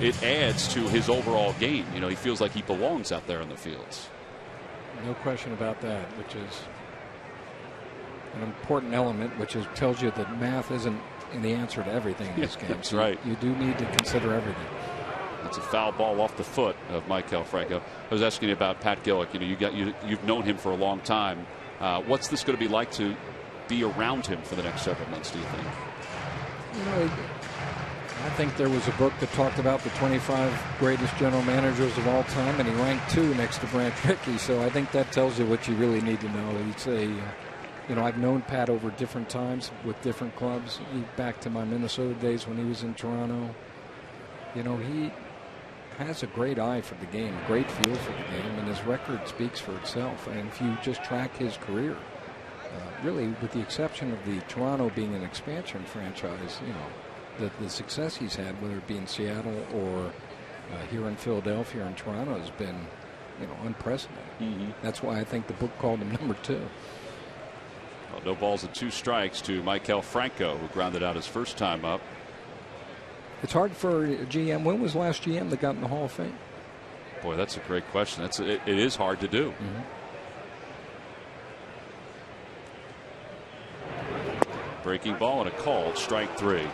Speaker 3: it adds to his overall game. He feels like he belongs out there in the fields.
Speaker 2: No question about that, which is an important element, which tells you that math isn't the answer to everything in this game.
Speaker 3: That's
Speaker 2: so
Speaker 3: right.
Speaker 2: You do need to consider everything.
Speaker 3: That's a foul ball off the foot of Maikel Franco. I was asking you about Pat Gillick. You've known him for a long time. What's this going to be like to be around him for the next several months, do you think?
Speaker 2: I think there was a book that talked about the 25 greatest general managers of all time, and he ranked 2 next to Branch Rickey. So I think that tells you what you really need to know. I've known Pat over different times with different clubs. Back to my Minnesota days when he was in Toronto. He has a great eye for the game, a great feel for the game, and his record speaks for itself. And if you just track his career, really, with the exception of the Toronto being an expansion franchise, the success he's had, whether it be in Seattle or here in Philadelphia or in Toronto, has been, unprecedented.
Speaker 3: Mm-hmm.
Speaker 2: That's why I think the book called him number 2.
Speaker 3: Well, no balls and 2 strikes to Maikel Franco, who grounded out his first time up.
Speaker 2: It's hard for a GM. When was the last GM that got in the Hall of Fame?
Speaker 3: Boy, that's a great question. It is hard to do.
Speaker 2: Mm-hmm.
Speaker 3: Breaking ball and a call, strike 3.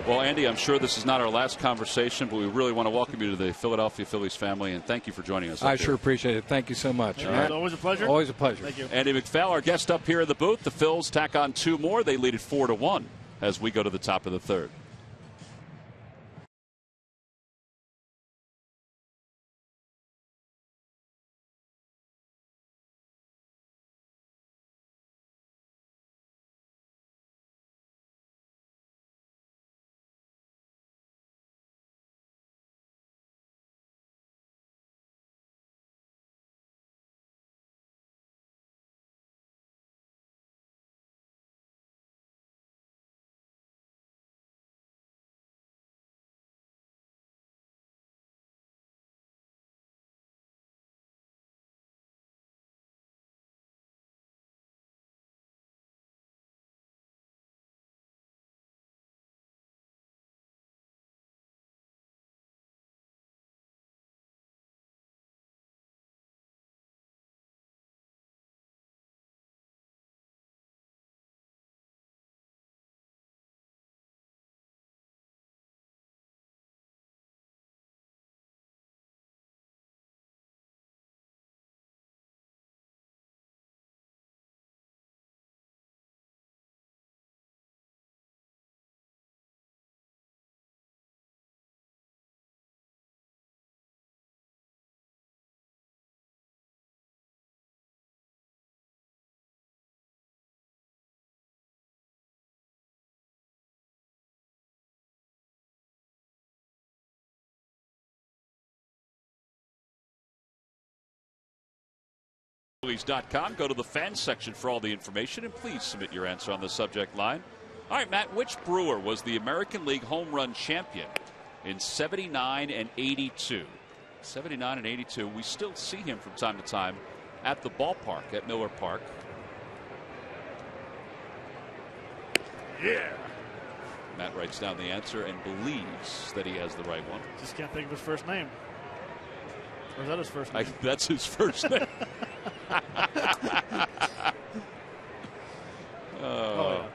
Speaker 3: Well, Andy, I'm sure this is not our last conversation, but we really want to welcome you to the Philadelphia Phillies family, and thank you for joining us.
Speaker 2: I sure appreciate it. Thank you so much.
Speaker 5: Right. Always a pleasure.
Speaker 2: Always a pleasure.
Speaker 5: Thank you.
Speaker 3: Andy McPhail, our guest up here in the booth. The Phils tack on 2 more. They lead it 4-1 as we go to the top of the 3rd. Phillies.com. Go to the fans section for all the information, and please submit your answer on the subject line. All right, Matt, which Brewer was the American League home run champion in 79 and 82? 79 and 82. We still see him from time to time at the ballpark at Miller Park.
Speaker 5: Yeah.
Speaker 3: Matt writes down the answer and believes that he has the right one.
Speaker 5: Just can't think of his first name. Or is that his first name?
Speaker 3: That's his first name.
Speaker 5: Oh, yeah.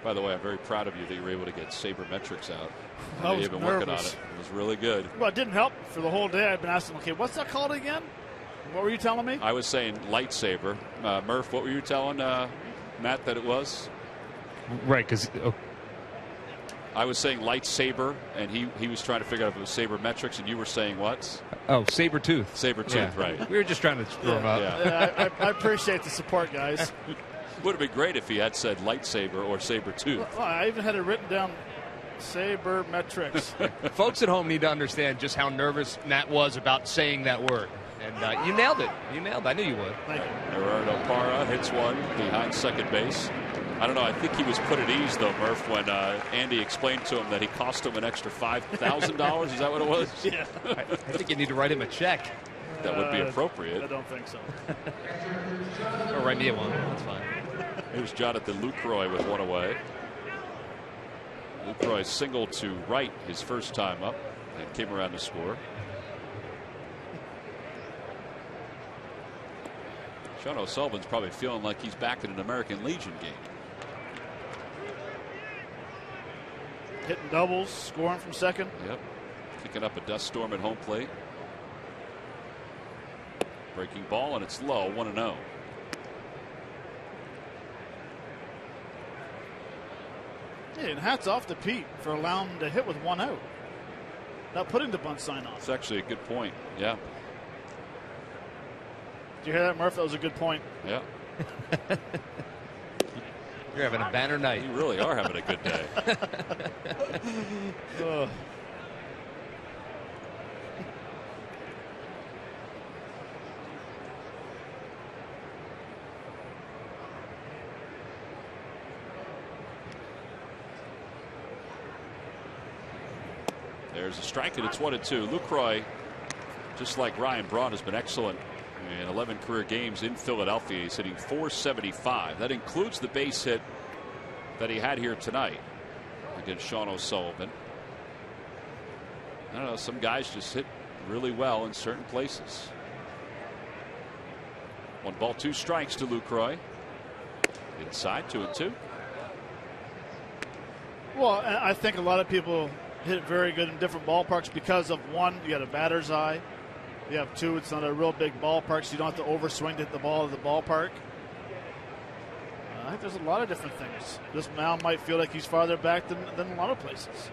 Speaker 3: By the way, I'm very proud of you that you were able to get sabermetrics out.
Speaker 5: I was
Speaker 3: You've been
Speaker 5: nervous.
Speaker 3: working on it. It was really good.
Speaker 5: Well, it didn't help for the whole day. I've been asking, okay, what's that called again? What were you telling me?
Speaker 3: I was saying lightsaber. Murph, what were you telling Matt that it was?
Speaker 6: Right, because
Speaker 3: I was saying lightsaber, and he was trying to figure out if it was sabermetrics, and you were saying what?
Speaker 6: saber tooth.
Speaker 3: Saber tooth,
Speaker 6: Yeah.
Speaker 3: right.
Speaker 6: We were just trying to screw him up.
Speaker 3: Yeah.
Speaker 5: Yeah, I appreciate the support, guys.
Speaker 3: Would have been great if he had said lightsaber or saber tooth.
Speaker 5: Well, I even had it written down, sabermetrics.
Speaker 6: Folks at home need to understand just how nervous Matt was about saying that word. And you nailed it. You nailed it. I knew you would.
Speaker 5: Thank you.
Speaker 3: Gerardo Parra hits one behind second base. I don't know. I think he was put at ease, though, Murph, when Andy explained to him that he cost him an extra $5,000. Is that what it was?
Speaker 5: Yeah.
Speaker 6: I think you need to write him a check.
Speaker 3: That would be appropriate.
Speaker 5: I don't think so.
Speaker 6: Or write me a one. That's fine.
Speaker 3: Here's Jonathan Lucroy with one away. Lucroy singled to right his first time up and came around to score. Sean O'Sullivan's probably feeling like he's back in an American Legion game.
Speaker 5: Hitting doubles, scoring from second.
Speaker 3: Yep. Kicking up a dust storm at home plate. Breaking ball, and it's low, 1-0.
Speaker 5: Yeah, and hats off to Pete for allowing him to hit with one out. Not putting the bunt sign on.
Speaker 3: It's actually a good point. Yeah.
Speaker 5: Did you hear that, Murph? That was a good point.
Speaker 3: Yeah.
Speaker 6: You're having a banner night.
Speaker 3: You really are having a good day. There's a strike, and it's 1-2. Lucroy, just like Ryan Braun, has been excellent in 11 career games in Philadelphia. He's hitting .475. That includes the base hit that he had here tonight against Sean O'Sullivan. I don't know, some guys just hit really well in certain places. 1 ball, 2 strikes to Lucroy. Inside, 2-2.
Speaker 5: Well, I think a lot of people hit it very good in different ballparks because of, one, you got a batter's eye. You have 2, it's not a real big ballpark, so you don't have to overswing to hit the ball at the ballpark. I think there's a lot of different things. This mound might feel like he's farther back than a lot of places.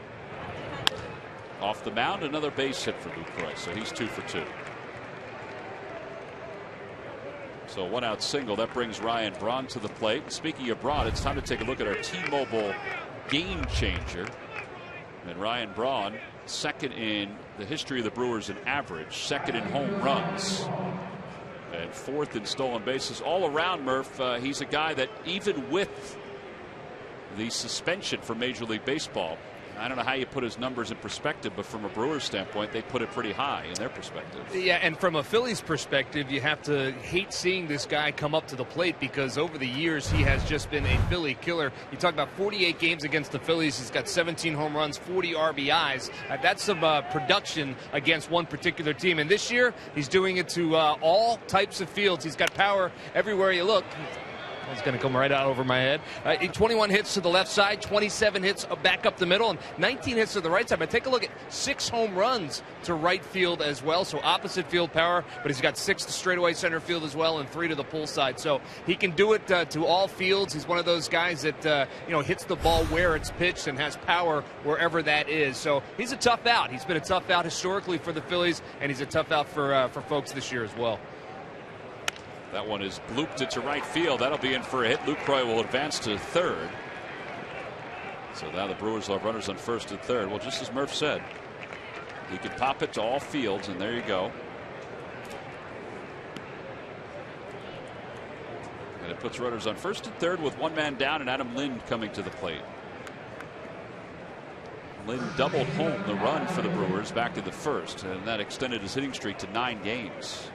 Speaker 3: Off the mound, another base hit for Lucroy, so he's 2 for 2. So 1 out single. That brings Ryan Braun to the plate. Speaking of Braun, it's time to take a look at our T-Mobile game changer. And Ryan Braun, second in the history of the Brewers in average, second in home runs, and 4th in stolen bases. All around, Murph, he's a guy that even with the suspension from Major League Baseball, I don't know how you put his numbers in perspective, but from a Brewers standpoint, they put it pretty high in their perspective.
Speaker 6: Yeah, and from a Phillies perspective, you have to hate seeing this guy come up to the plate because over the years he has just been a Philly killer. You talk about 48 games against the Phillies. He's got 17 home runs, 40 RBIs. That's some production against one particular team. And this year, he's doing it to all types of fields. He's got power everywhere you look. It's going to come right out over my head. 21 hits to the left side, 27 hits back up the middle, and 19 hits to the right side. But take a look at 6 home runs to right field as well, so opposite field power. But he's got 6 to straightaway center field as well, and 3 to the pull side. So he can do it to all fields. He's one of those guys that hits the ball where it's pitched and has power wherever that is. So he's a tough out. He's been a tough out historically for the Phillies, and he's a tough out for folks this year as well.
Speaker 3: That one is blooped it to right field. That'll be in for a hit. Lucroy will advance to third. So now the Brewers will have runners on first and third. Well, just as Murph said, he could pop it to all fields, and there you go. And it puts runners on first and third with one man down, and Adam Lind coming to the plate. Lind doubled home the run for the Brewers back to the first, and that extended his hitting streak to 9 games.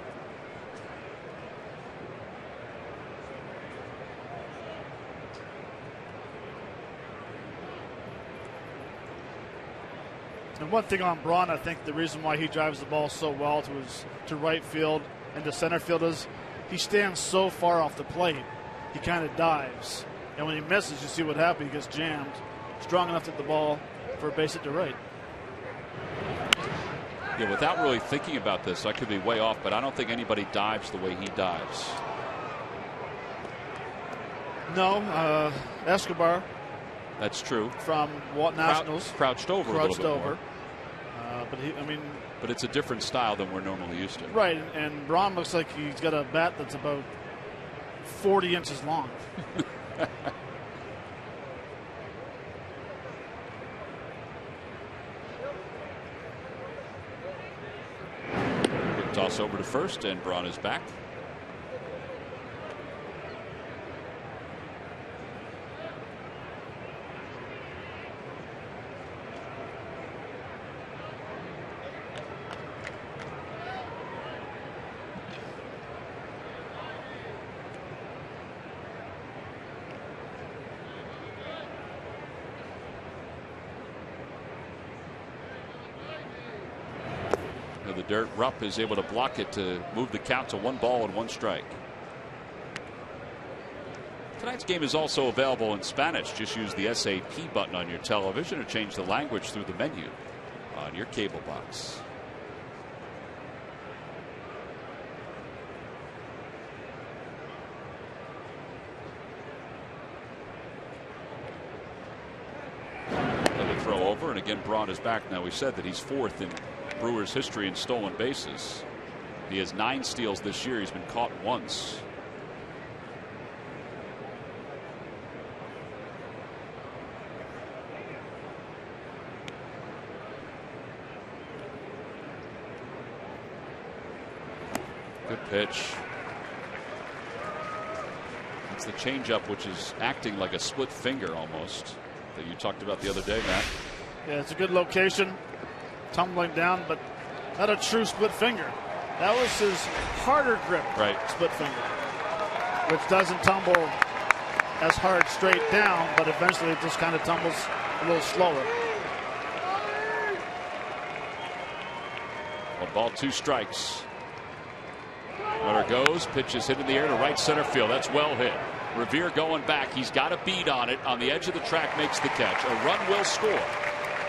Speaker 5: And one thing on Braun, I think the reason why he drives the ball so well to right field and to center field is he stands so far off the plate, he kind of dives. And when he misses, you see what happens. He gets jammed. Strong enough to hit the ball for a base hit to right.
Speaker 3: Yeah, without really thinking about this, I could be way off, but I don't think anybody dives the way he dives.
Speaker 5: No, Escobar.
Speaker 3: That's true.
Speaker 5: From Walt Nationals.
Speaker 3: Crouched over a little bit more.
Speaker 5: But
Speaker 3: it's a different style than we're normally used to.
Speaker 5: Right, and Braun looks like he's got a bat that's about 40 inches long.
Speaker 3: Quick toss over to first, and Braun is back. The dirt, Rupp is able to block it to move the count to 1 ball and 1 strike. Tonight's game is also available in Spanish. Just use the SAP button on your television or change the language through the menu on your cable box. Another throw over, and again Braun is back. Now we said that he's 4th in Brewers history in stolen bases. He has 9 steals this year. He's been caught once. Good pitch. It's the changeup, which is acting like a split finger almost, that you talked about the other day, Matt.
Speaker 5: Yeah, it's a good location. Tumbling down, but not a true split finger. That was his harder grip split finger, which doesn't tumble as hard straight down, but eventually it just kind of tumbles a little slower.
Speaker 3: 1 ball, 2 strikes. Runner goes, pitch is hit in the air to right center field. That's well hit. Revere going back. He's got a bead on it. On the edge of the track, makes the catch. A run will score.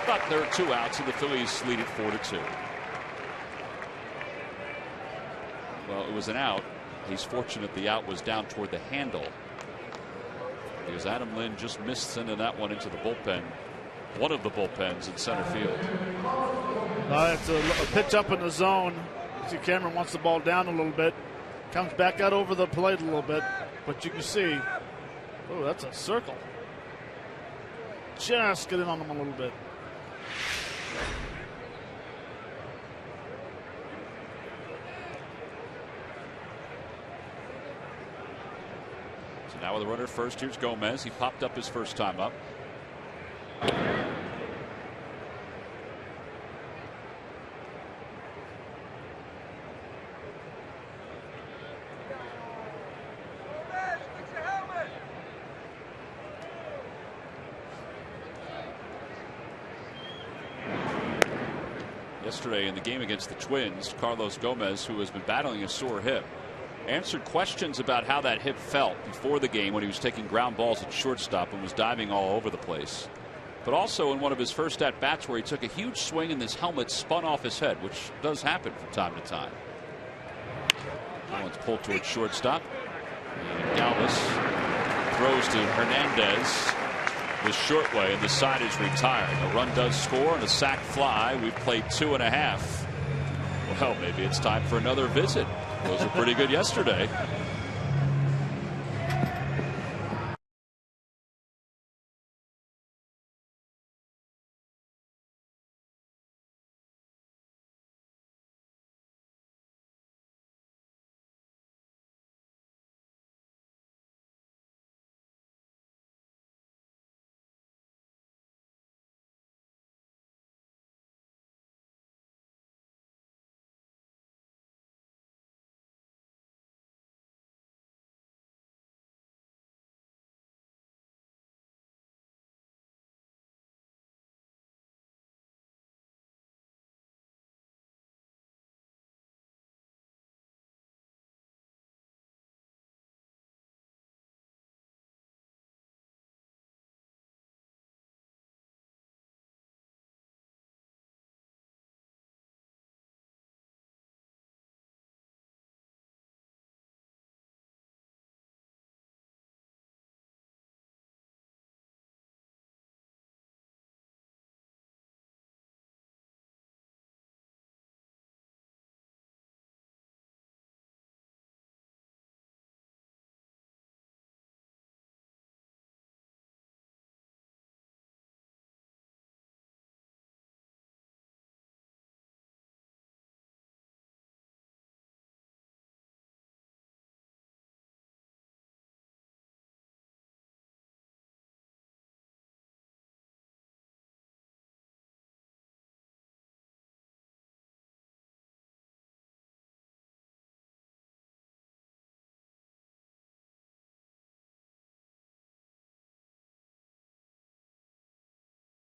Speaker 3: But there are 2 outs, and the Phillies lead it 4-2. Well, it was an out. He's fortunate the out was down toward the handle, because Adam Lind just missed sending that one into the bullpen. One of the bullpens in center field.
Speaker 5: It's a pitch up in the zone. See, Cameron wants the ball down a little bit. Comes back out over the plate a little bit. But you can see, oh, that's a circle. Just get in on him a little bit.
Speaker 3: So now with a runner first, here's Gomez. He popped up his first time up. Yesterday in the game against the Twins, Carlos Gomez, who has been battling a sore hip, answered questions about how that hip felt before the game when he was taking ground balls at shortstop and was diving all over the place. But also in one of his first at-bats where he took a huge swing and this helmet spun off his head, which does happen from time to time. That one's pulled towards shortstop. And Galvis throws to Hernandez the short way, and the side is retired. A run does score and a sac fly. We've played 2.5. Well, maybe it's time for another visit. Those were pretty good yesterday.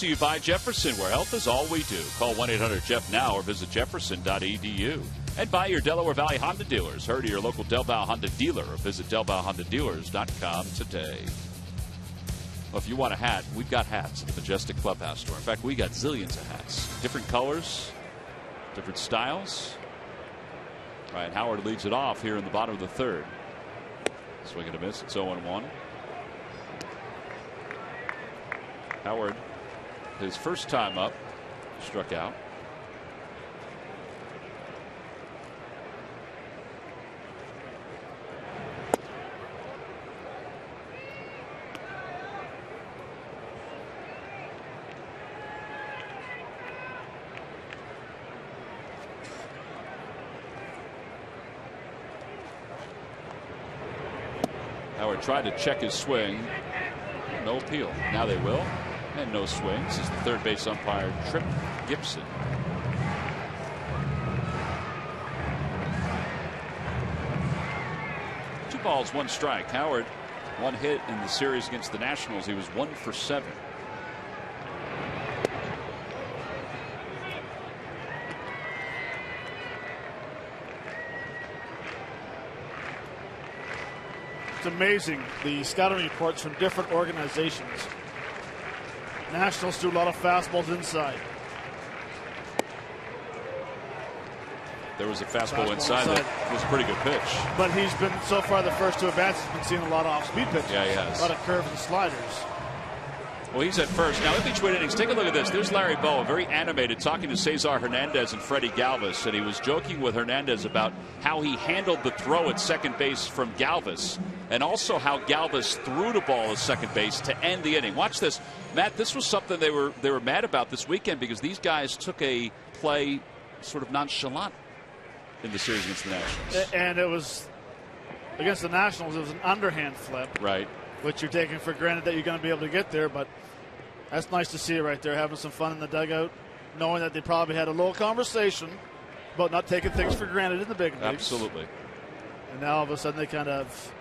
Speaker 3: To you by Jefferson, where health is all we do. Call 1-800-JEFF now or visit jefferson.edu. And by your Delaware Valley Honda dealers. Hurry to your local Del Valle Honda dealer or visit DelValleHondaDealers.com today. Well, if you want a hat, we've got hats at the Majestic Clubhouse store. In fact, we got zillions of hats. Different colors, different styles. Ryan Howard leads it off here in the bottom of the third. Swing and a miss. It's 0-1. Howard, his first time up, struck out. Howard tried to check his swing. No appeal. Now they will. And no swing. This is the third base umpire, Trip Gibson. Two balls, one strike. Howard, one hit in the series against the Nationals. He was 1 for 7.
Speaker 5: It's amazing, the scouting reports from different organizations. Nationals do a lot of fastballs inside.
Speaker 3: There was a fastball inside that was a pretty good pitch.
Speaker 5: But he's been, so far, the first two at-bats, he's been seeing a lot of off-speed pitches.
Speaker 3: Yeah, he has.
Speaker 5: A lot of curves and sliders.
Speaker 3: Well, he's at first. Now, in between innings, take a look at this. There's Larry Bowa, very animated, talking to Cesar Hernandez and Freddie Galvis. And he was joking with Hernandez about how he handled the throw at second base from Galvis. And also how Galvis threw the ball at second base to end the inning. Watch this. Matt, this was something they were mad about this weekend because these guys took a play sort of nonchalant in the series against the Nationals.
Speaker 5: And it was, against the Nationals, it was an underhand flip.
Speaker 3: Right.
Speaker 5: Which you're taking for granted that you're going to be able to get there. But that's nice to see right there, having some fun in the dugout, knowing that they probably had a little conversation about not taking things for granted in the big leagues.
Speaker 3: Absolutely.
Speaker 5: And now all of a sudden they kind of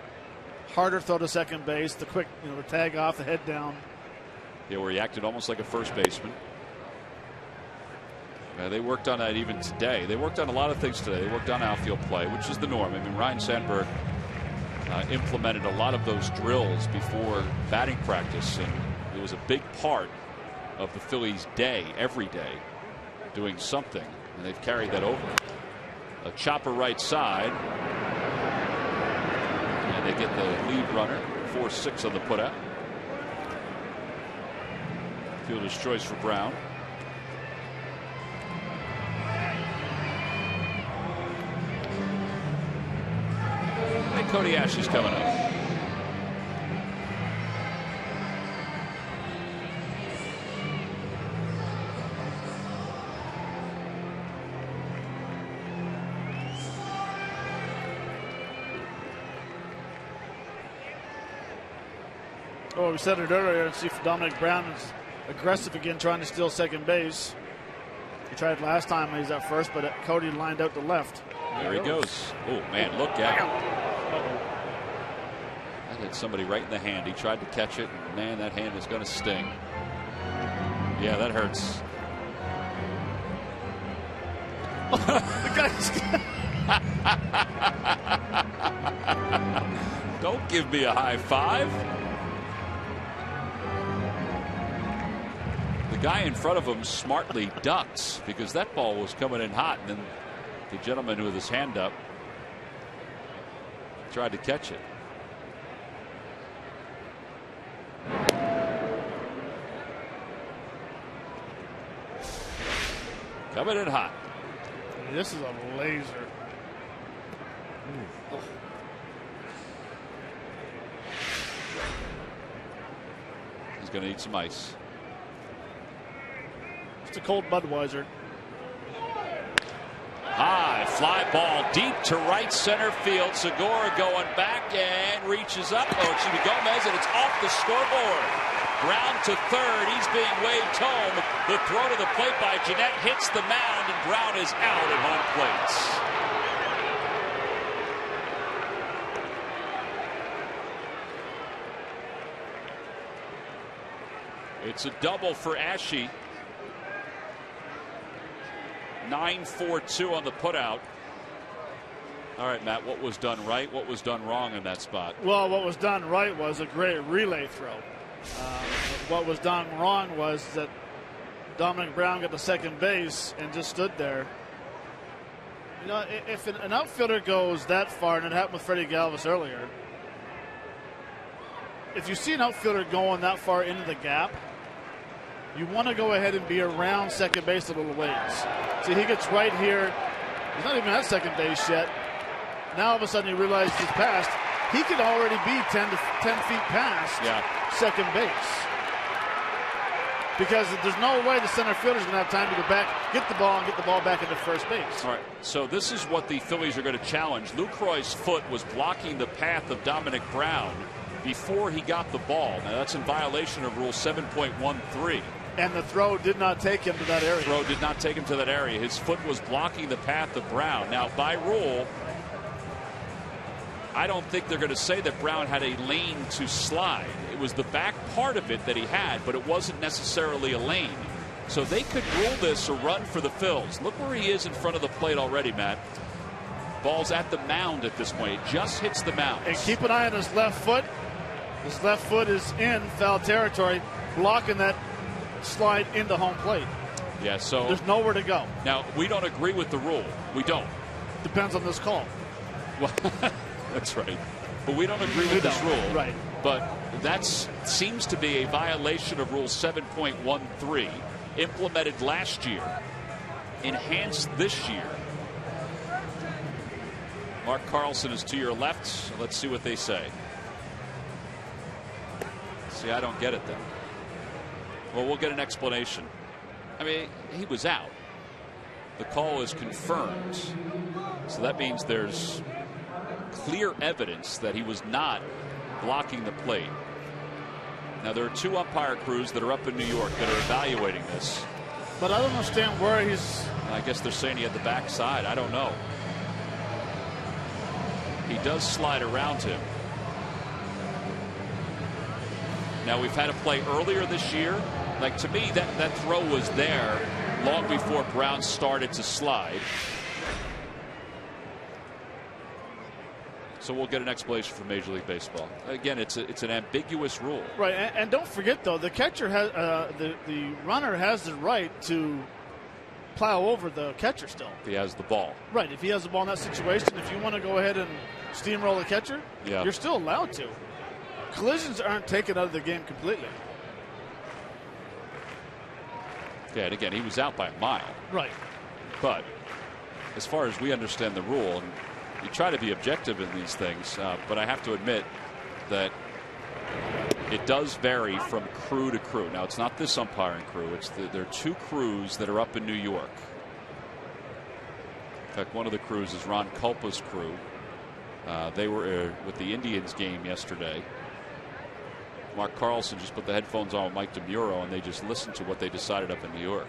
Speaker 5: harder throw to second base, the quick, the tag off, the head down.
Speaker 3: Yeah, where he acted almost like a first baseman. They worked on that even today. They worked on a lot of things today. They worked on outfield play, which is the norm. I mean, Ryan Sandberg implemented a lot of those drills before batting practice, and it was a big part of the Phillies' day, every day, doing something, and they've carried that over. A chopper right side, and they get the lead runner, 4-6 on the putout. Fielder's choice for Brown. And Cody Ashley's coming up.
Speaker 5: Oh, we said it earlier, and see if Dominic Brown is aggressive again, trying to steal second base. He tried last time when he was at first, but Cody lined out to left.
Speaker 3: There he goes. Oh, man, look out. That hit somebody right in the hand. He tried to catch it. Man, that hand is going to sting. Yeah, that hurts.
Speaker 5: The guy's...
Speaker 3: Don't give me a high five. The guy in front of him smartly ducks because that ball was coming in hot, and then the gentleman with his hand up tried to catch it. Coming in hot.
Speaker 5: This is a laser. Oh.
Speaker 3: He's going to eat some ice.
Speaker 5: It's a cold Budweiser.
Speaker 3: High fly ball deep to right center field. Segura going back and reaches up. Oh, excuse me, Gomez, and it's off the scoreboard. Brown to third. He's being waved home. The throw to the plate by Jeanette hits the mound, and Brown is out at home plate. It's a double for Ashe. 9-4-2 on the putout. All right, Matt, what was done right? What was done wrong in that spot?
Speaker 5: Well, what was done right was a great relay throw. What was done wrong was that Dominic Brown got to second base and just stood there. You know, if an outfielder goes that far, and it happened with Freddie Galvis earlier, if you see an outfielder going that far into the gap, you want to go ahead and be around second base a little ways. See, he gets right here. He's not even at second base yet. Now all of a sudden he realizes he's passed. He could already be 10 feet past second base. Because there's no way the center fielder's going to have time to go back, get the ball, and get the ball back into first base.
Speaker 3: All right, so this is what the Phillies are going to challenge. Lucroy's foot was blocking the path of Dominic Brown before he got the ball. Now that's in violation of Rule 7.13.
Speaker 5: And the throw did not take him to that area.
Speaker 3: Throw did not take him to that area. His foot was blocking the path of Brown. Now, by rule, I don't think they're going to say that Brown had a lane to slide. It was the back part of it that he had, but it wasn't necessarily a lane. So they could rule this a run for the Phils. Look where he is in front of the plate already, Matt. Ball's at the mound at this point. It just hits the mound.
Speaker 5: And keep an eye on his left foot. His left foot is in foul territory, blocking that slide into home plate.
Speaker 3: Yeah, so
Speaker 5: there's nowhere to go.
Speaker 3: Now, we don't agree with the rule. We don't.
Speaker 5: Depends on this call.
Speaker 3: Well, that's right. But we don't agree with this rule.
Speaker 5: Right.
Speaker 3: But that seems to be a violation of Rule 7.13, implemented last year, enhanced this year. Mark Carlson is to your left. So let's see what they say. See, I don't get it then. Well, we'll get an explanation. I mean, he was out. The call is confirmed. So that means there's clear evidence that he was not blocking the plate. Now, there are two umpire crews that are up in New York that are evaluating this.
Speaker 5: But I don't understand where he's...
Speaker 3: I guess they're saying he had the backside. I don't know. He does slide around him. Now, we've had a play earlier this year. Like, to me, that throw was there long before Brown started to slide. So we'll get an explanation from Major League Baseball. Again, it's an ambiguous rule.
Speaker 5: Right, and don't forget, though, the catcher has the runner has the right to plow over the catcher still.
Speaker 3: If he has the ball.
Speaker 5: Right, if he has the ball in that situation, if you want to go ahead and steamroll the catcher, you're still allowed to. Collisions aren't taken out of the game completely.
Speaker 3: Yeah, and again, he was out by a mile.
Speaker 5: Right.
Speaker 3: But as far as we understand the rule, and you try to be objective in these things, but I have to admit that it does vary from crew to crew. Now, it's not this umpiring crew. There are two crews that are up in New York. In fact, one of the crews is Ron Culpa's crew. They were with the Indians game yesterday. Mark Carlson just put the headphones on with Mike DeMuro, and they just listened to what they decided up in New York.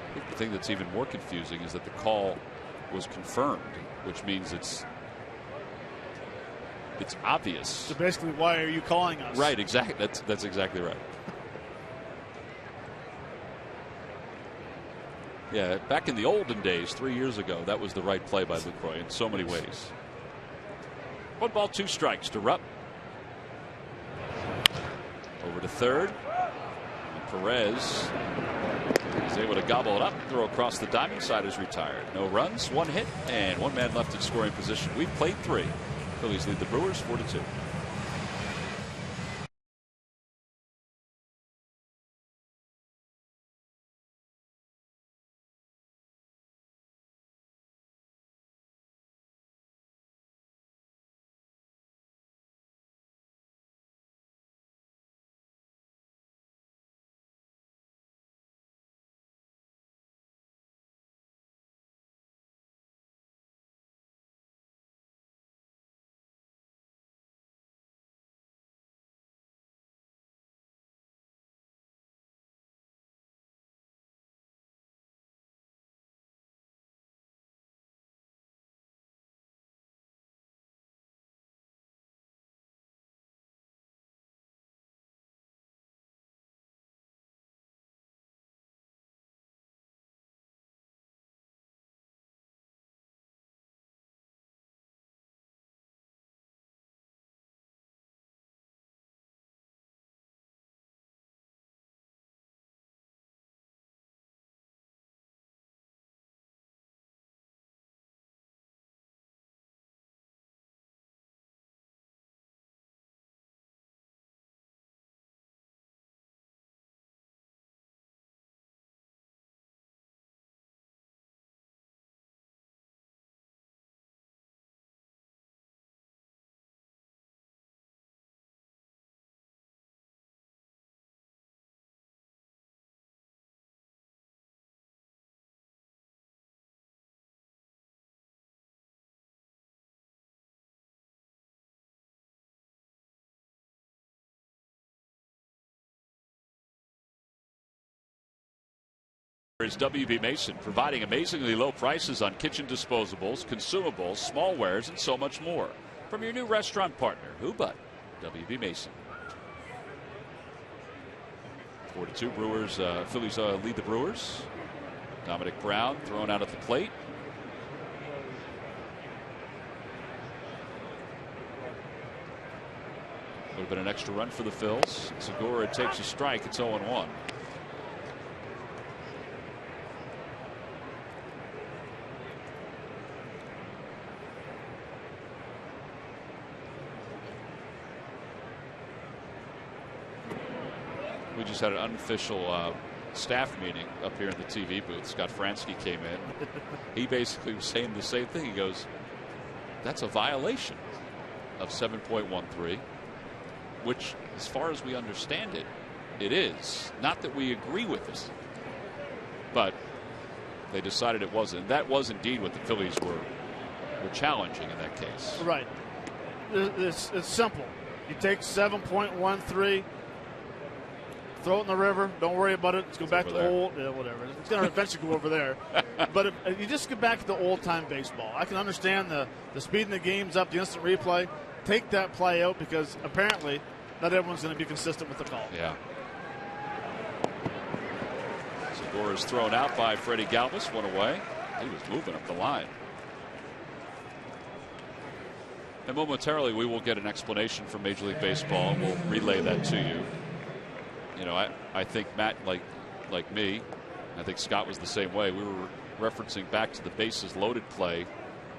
Speaker 3: I think the thing that's even more confusing is that the call was confirmed, which means it's obvious.
Speaker 5: So basically, why are you calling us?
Speaker 3: Right, exactly. That's exactly right. Yeah, back in the olden days, 3 years ago, that was the right play by Lucroy in so many ways. 1 ball, 2 strikes to Rupp. Over to third. And Perez is able to gobble it up. Throw across the diamond side is retired. No runs, 1 hit, and 1 man left in scoring position. We've played 3. Phillies lead the Brewers 4-2. Is WB Mason, providing amazingly low prices on kitchen disposables, consumables, smallwares, and so much more. From your new restaurant partner, who but WB Mason. 4-2 Brewers. Phillies lead the Brewers. Dominic Brown thrown out at the plate. Would have been an extra run for the Phils. Segura takes a strike. It's 0-1. We just had an unofficial staff meeting up here in the TV booth. Scott Fransky came in. He basically was saying the same thing. He goes, that's a violation of 7.13, which, as far as we understand it, it is. Not that we agree with it, but they decided it wasn't. And that was indeed what the Phillies were challenging in that case.
Speaker 5: Right. It's simple. You take 7.13. Throw it in the river. Don't worry about it. Let's go back to old. Yeah, whatever. It's going to eventually go over there. But if you just get back to the old-time baseball, I can understand the speeding the games up, the instant replay. Take that play out because apparently not everyone's going to be consistent with the call.
Speaker 3: Yeah. Segura is thrown out by Freddie Galvis. One away. He was moving up the line. And momentarily we will get an explanation from Major League Baseball, and we'll relay that to you. You know, I think Matt, like me, I think Scott was the same way. We were referencing back to the bases loaded play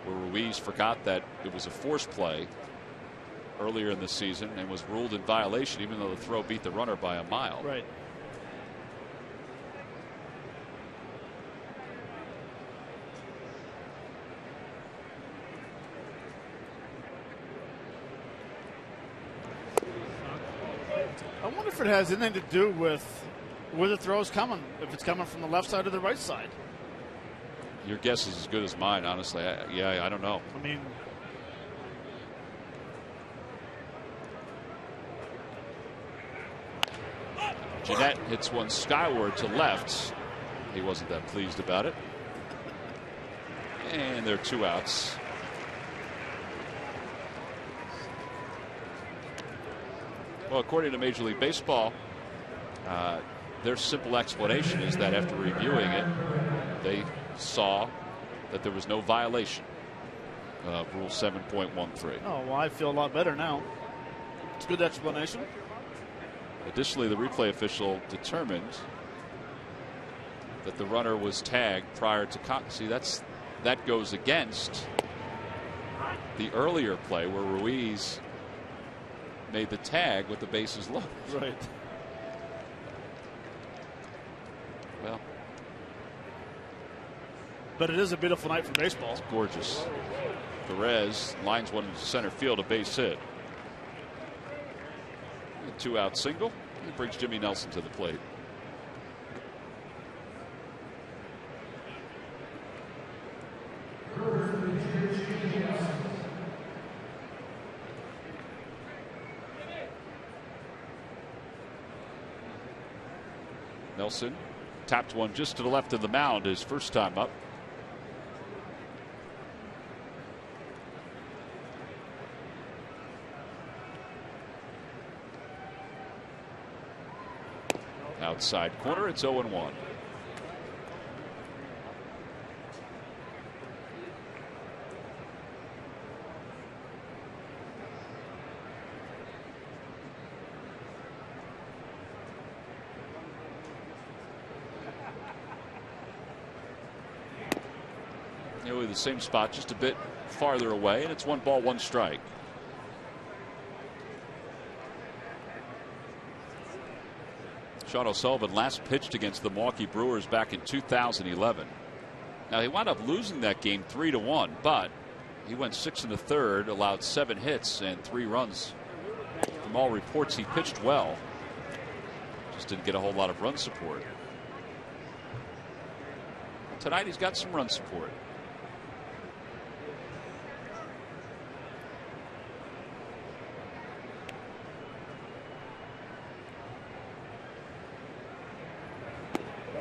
Speaker 3: where Ruiz forgot that it was a force play earlier in the season and was ruled in violation even though the throw beat the runner by a mile.
Speaker 5: Right. I wonder if it has anything to do with where the throw's coming, if it's coming from the left side or the right side.
Speaker 3: Your guess is as good as mine, honestly. I don't know.
Speaker 5: I mean,
Speaker 3: Jeanette hits one skyward to left. He wasn't that pleased about it. And there are 2 outs. Well, according to Major League Baseball, their simple explanation is that after reviewing it, they saw that there was no violation of Rule 7.13.
Speaker 5: Oh, well, I feel a lot better now. It's a good explanation.
Speaker 3: Additionally, the replay official determined that the runner was tagged prior to see, that goes against the earlier play where Ruiz made the tag with the bases loaded.
Speaker 5: Right.
Speaker 3: Well,
Speaker 5: but it is a beautiful night for baseball.
Speaker 3: It's gorgeous. Perez lines one into center field, a base hit. A 2-out single. It brings Jimmy Nelson to the plate. Nelson tapped one just to the left of the mound his first time up. Outside corner, it's 0-1. Nearly the same spot, just a bit farther away, and it's 1 ball, 1 strike. Sean O'Sullivan last pitched against the Milwaukee Brewers back in 2011. Now he wound up losing that game 3-1, but he went 6 1/3, allowed 7 hits and 3 runs. From all reports, he pitched well. Just didn't get a whole lot of run support. Tonight he's got some run support.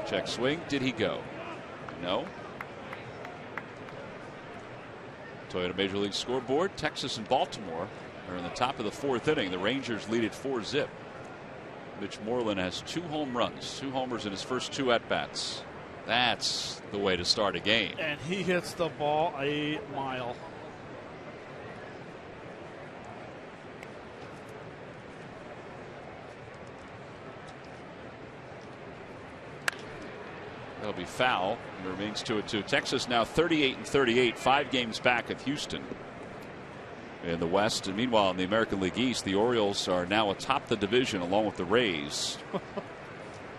Speaker 3: Check swing. Did he go? No. Toyota Major League Scoreboard. Texas and Baltimore are in the top of the 4th inning. The Rangers lead it 4-0. Mitch Moreland has 2 home runs, 2 homers in his first 2 at-bats. That's the way to start a game.
Speaker 5: And he hits the ball a mile.
Speaker 3: That'll be foul. It remains 2-2. Texas now 38-38, 5 games back of Houston in the West. And meanwhile, in the American League East, the Orioles are now atop the division along with the Rays.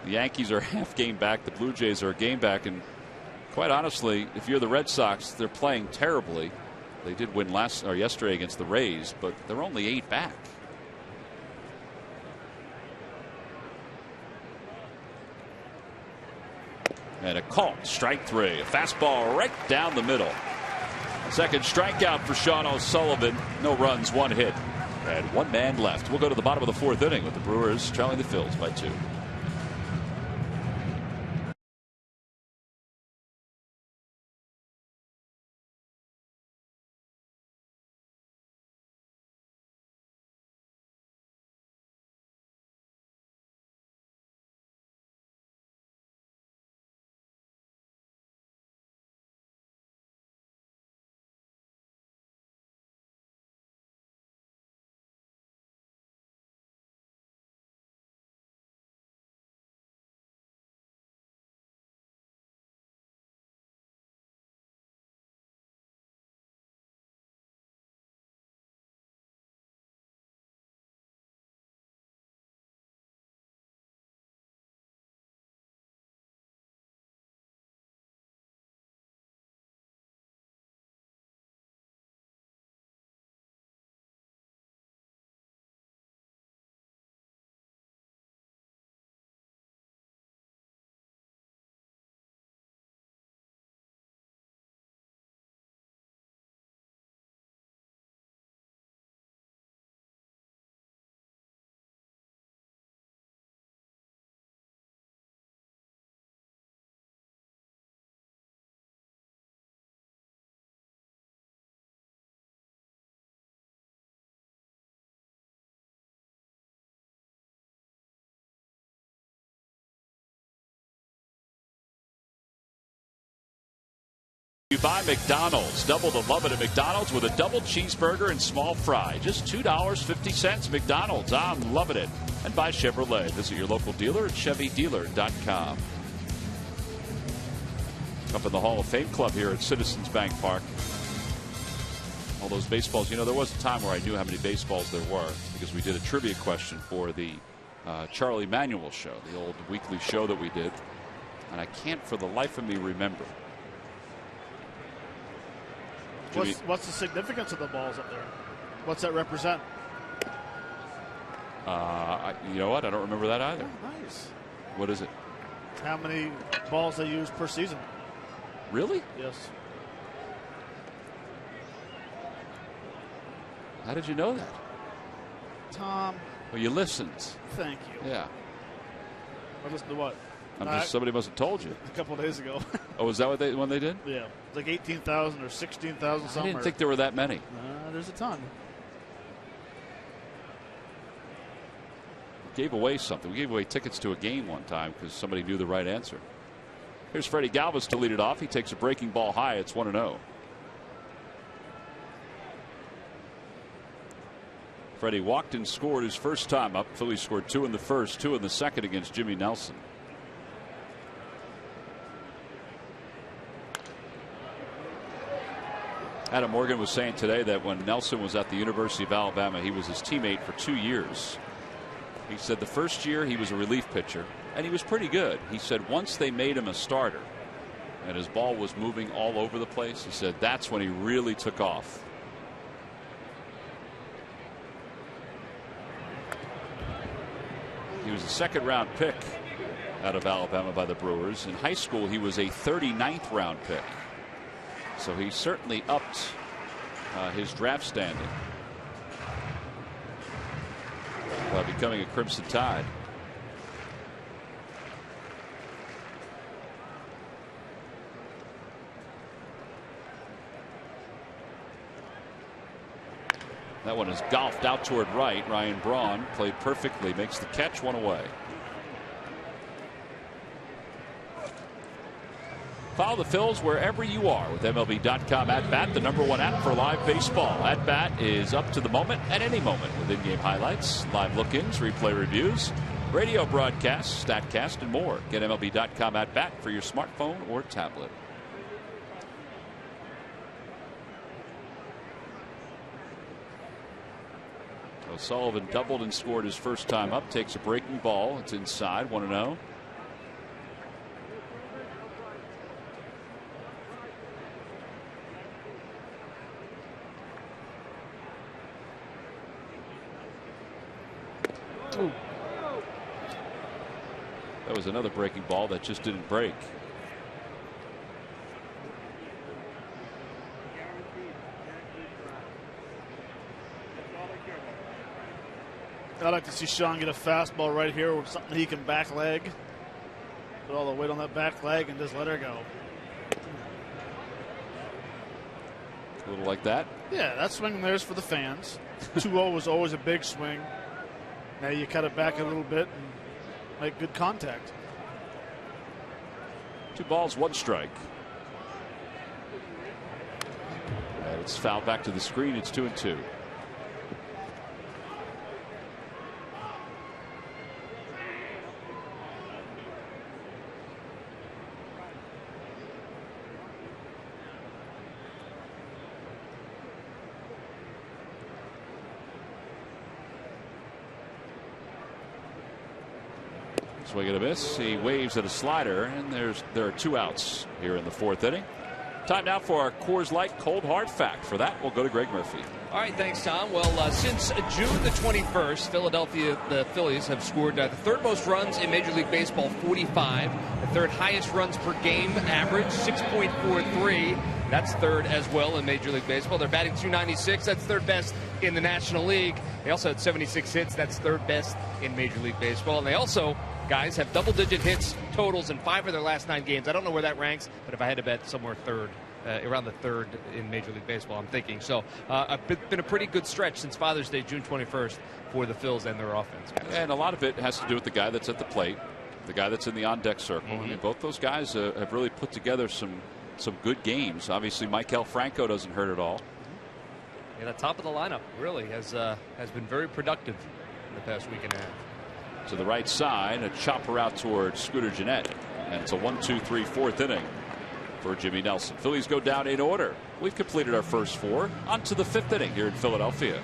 Speaker 3: The Yankees are half game back. The Blue Jays are a game back. And quite honestly, if you're the Red Sox, they're playing terribly. They did win yesterday against the Rays, but they're only 8 back. And a call, strike 3. A fastball right down the middle. Second strikeout for Sean O'Sullivan. No runs, 1 hit, and 1 man left. We'll go to the bottom of the 4th inning with the Brewers trailing the Phillies by 2. You buy McDonald's. Double the love it at McDonald's with a double cheeseburger and small fry. Just $2.50. McDonald's. I'm loving it. And buy Chevrolet. Visit your local dealer at ChevyDealer.com. Up in the Hall of Fame Club here at Citizens Bank Park. All those baseballs. You know, there was a time where I knew how many baseballs there were because we did a trivia question for the Charlie Manuel show, the old weekly show that we did. And I can't for the life of me remember.
Speaker 5: What's the significance of the balls up there? What's that represent?
Speaker 3: You know what? I don't remember that either.
Speaker 5: Oh, nice.
Speaker 3: What is it?
Speaker 5: How many balls they use per season?
Speaker 3: Really?
Speaker 5: Yes.
Speaker 3: How did you know that?
Speaker 5: Tom.
Speaker 3: Well, you listened.
Speaker 5: Thank you.
Speaker 3: Yeah.
Speaker 5: I listened to what?
Speaker 3: Somebody must have told you.
Speaker 5: A couple of days ago.
Speaker 3: Oh, was that when they did?
Speaker 5: Yeah. Like 18,000 or 16,000 somewhere.
Speaker 3: I didn't think there were that many.
Speaker 5: There's a ton.
Speaker 3: We gave away something. We gave away tickets to a game one time because somebody knew the right answer. Here's Freddie Galvis to lead it off. He takes a breaking ball high. It's 1-0. Freddie walked and scored his first time up. Phillies scored 2 in the first, 2 in the second against Jimmy Nelson. Adam Morgan was saying today that when Nelson was at the University of Alabama, he was his teammate for 2 years. He said the first year he was a relief pitcher, and he was pretty good. He said once they made him a starter, and his ball was moving all over the place, he said that's when he really took off. He was a second-round pick out of Alabama by the Brewers. In high school, he was a 39th round pick. So he certainly upped his draft standing by becoming a Crimson Tide. That one is golfed out toward right. Ryan Braun played perfectly, makes the catch, one away. Follow the Phils wherever you are with MLB.com At Bat, the #1 app for live baseball. At Bat is up to the moment at any moment with in-game highlights, live look-ins, replay reviews, radio broadcasts, StatCast, and more. Get MLB.com At Bat for your smartphone or tablet. O'Sullivan doubled and scored his first time up. Takes a breaking ball. It's inside, 1-0.
Speaker 6: Ooh.
Speaker 3: That was another breaking ball that just didn't break.
Speaker 5: I'd like to see Sean get a fastball right here with something he can back leg. Put all the weight on that back leg and just let her go.
Speaker 3: A little like that.
Speaker 5: Yeah, that swing there's for the fans. 2-0 was always a big swing. Now you cut it back a little bit and make good contact.
Speaker 3: 2 balls, 1 strike. And it's fouled back to the screen. It's 2-2. Swing and a miss. He waves at a slider, and there are 2 outs here in the 4th inning. Time now for our Coors Light Cold Hard Fact. For that, we'll go to Greg Murphy.
Speaker 6: All right, thanks, Tom. Well, since June the 21st, the Phillies have scored the 3rd most runs in Major League Baseball, 45. The 3rd highest runs per game average, 6.43. That's 3rd as well in Major League Baseball. They're batting .296. That's 3rd best in the National League. They also had 76 hits. That's 3rd best in Major League Baseball. And they also, guys, have double-digit hits totals in 5 of their last 9 games. I don't know where that ranks, but if I had to bet, somewhere 3rd. Around the 3rd in Major League Baseball, I'm thinking. So been a pretty good stretch since Father's Day, June 21st, for the Phils and their offense.
Speaker 3: And a lot of it has to do with the guy that's at the plate, the guy that's in the on-deck circle. I mean, both those guys have really put together some good games. Obviously, Maikel Franco doesn't hurt at all.
Speaker 6: Yeah, the top of the lineup really has been very productive in the past week and a half.
Speaker 3: To the right side, a chopper out towards Scooter Gennett. And it's a 1-2-3 4th inning for Jimmy Nelson. Phillies go down in order. We've completed our first 4. On to the 5th inning here in Philadelphia.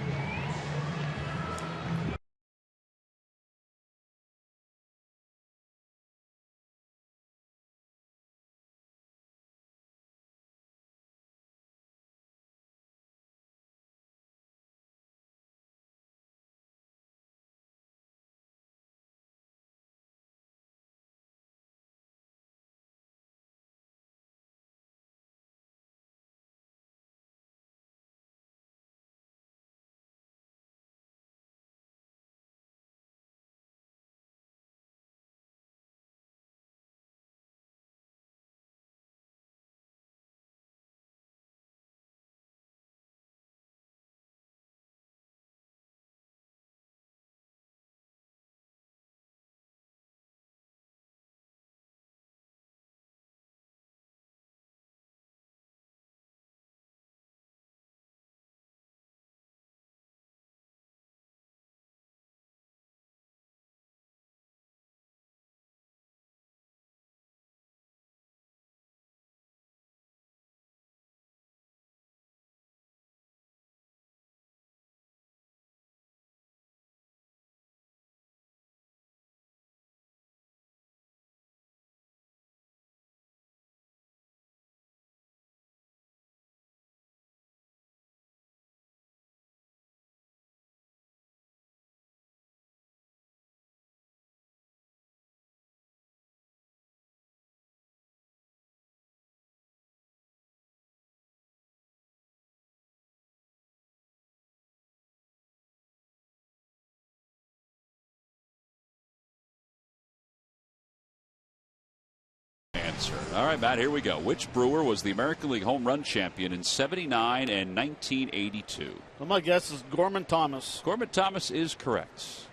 Speaker 3: answer. All right, Matt, here we go. Which Brewer was the American League home run champion in '79 and 1982?
Speaker 5: Well, my guess is Gorman Thomas.
Speaker 3: Gorman Thomas is correct.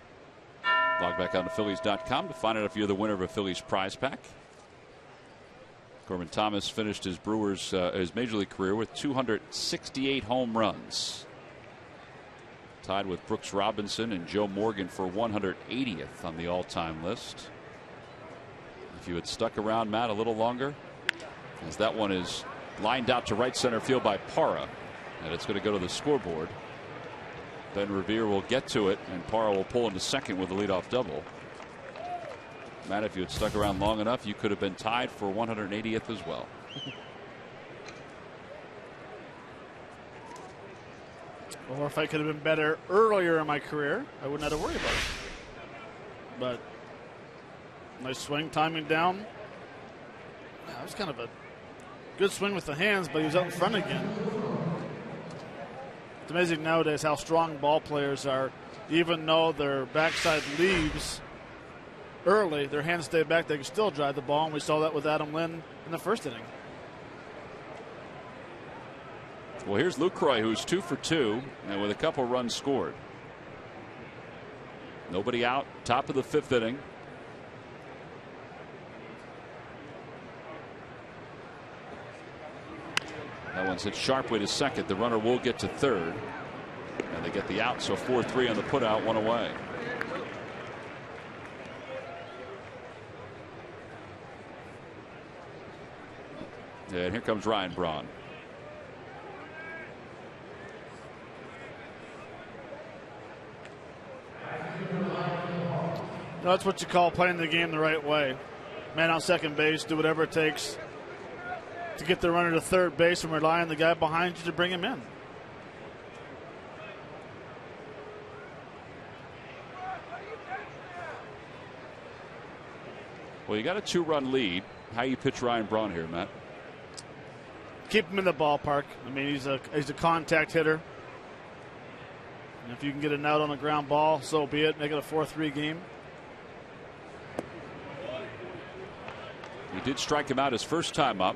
Speaker 3: Log back on to Phillies.com to find out if you're the winner of a Phillies prize pack. Gorman Thomas finished his his Major League career with 268 home runs. Tied with Brooks Robinson and Joe Morgan for 180th on the all-time list. If you had stuck around, Matt, a little longer, as that one is lined out to right center field by Parra, and it's going to go to the scoreboard. Ben Revere will get to it, and Parra will pull into second with a leadoff double. Matt, if you had stuck around long enough, you could have been tied for 180th as well.
Speaker 5: Or if I could have been better earlier in my career, I wouldn't have to worry about it. But nice swing, timing down. That was kind of a good swing with the hands, but he was out in front again. It's amazing nowadays how strong ball players are. Even though their backside leaves early, their hands stay back, they can still drive the ball, and we saw that with Adam Lynn in the first inning.
Speaker 3: Well, here's Lucroy, who's 2 for 2, and with a couple runs scored. Nobody out, top of the 5th inning. That one's hit sharply to second. The runner will get to third, and they get the out, so 4-3 on the putout, 1 away. And here comes Ryan Braun.
Speaker 5: That's what you call playing the game the right way. Man on second base, do whatever it takes to get the runner to third base and rely on the guy behind you to bring him in.
Speaker 3: Well, you got a 2-run lead. How you pitch Ryan Braun here, Matt?
Speaker 5: Keep him in the ballpark. I mean, he's a contact hitter. And if you can get an out on a ground ball, so be it. Make it a 4-3 game.
Speaker 3: He did strike him out his first time up,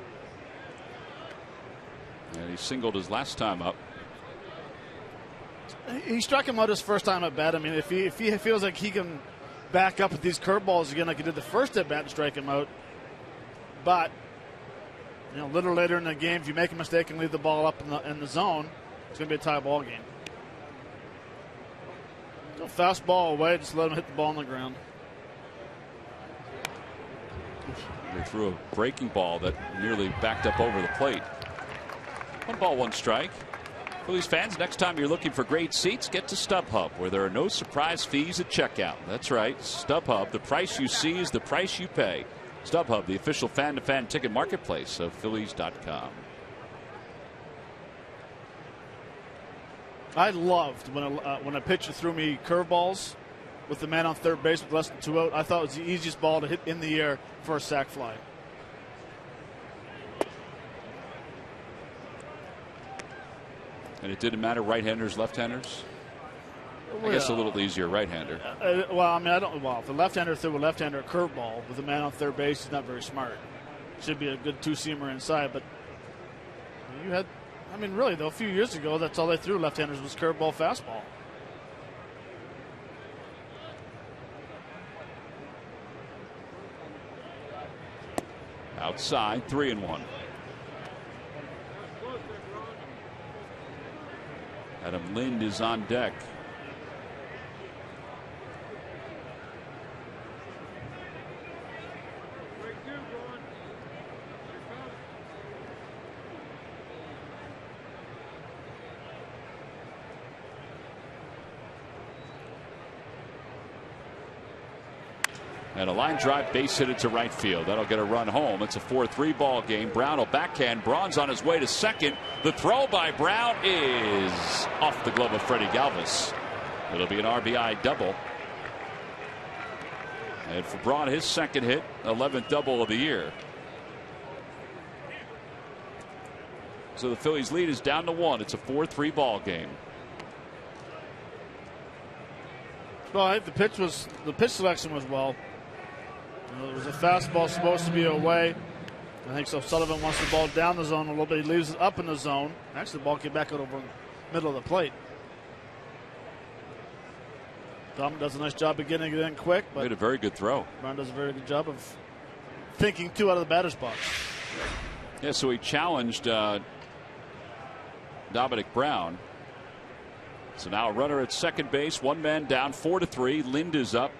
Speaker 3: and he singled his last time up.
Speaker 5: He struck him out his first time at bat. I mean, if he feels like he can back up with these curveballs again like he did the first at bat and strike him out, but you know, a little later in the game, if you make a mistake and leave the ball up in the zone, it's going to be a tie ball game. Go fastball away, just let him hit the ball on the ground.
Speaker 3: They threw a breaking ball that nearly backed up over the plate. 1 ball, 1 strike. Phillies fans, next time you're looking for great seats, get to StubHub, where there are no surprise fees at checkout. That's right, StubHub. The price you see is the price you pay. StubHub, the official fan-to-fan ticket marketplace of Phillies.com.
Speaker 5: I loved when a pitcher threw me curveballs with the man on third base with less than 2 out. I thought it was the easiest ball to hit in the air for a sac fly.
Speaker 3: And it didn't matter right-handers, left-handers? I guess a little easier right-hander.
Speaker 5: Well, I mean, if a left-hander threw a left-hander curveball with a man on third base, he's not very smart. Should be a good 2-seamer inside, but you had, I mean, really, though, a few years ago, that's all they threw left-handers was curveball, fastball.
Speaker 3: Outside, 3-1. Adam Lind is on deck. And a line drive base hit it to right field. That'll get a run home. It's a 4-3 ball game. Brown will backhand. Braun's on his way to second. The throw by Brown is off the glove of Freddie Galvis. It'll be an RBI double. And for Braun, his second hit, 11th double of the year. So the Phillies lead is down to 1. It's a 4-3 ball game.
Speaker 5: Well, I think the pitch selection was well. There was a fastball supposed to be away. I think so. Sullivan wants the ball down the zone a little bit. He leaves it up in the zone. Actually, the ball came back out over the middle of the plate. Tom does a nice job of getting it in quick. But
Speaker 3: made a very good throw.
Speaker 5: Brown does a very good job of thinking 2 out of the batter's box.
Speaker 3: Yeah, so he challenged Dominic Brown. So now a runner at second base, 1 man down, 4-3. Lind is up.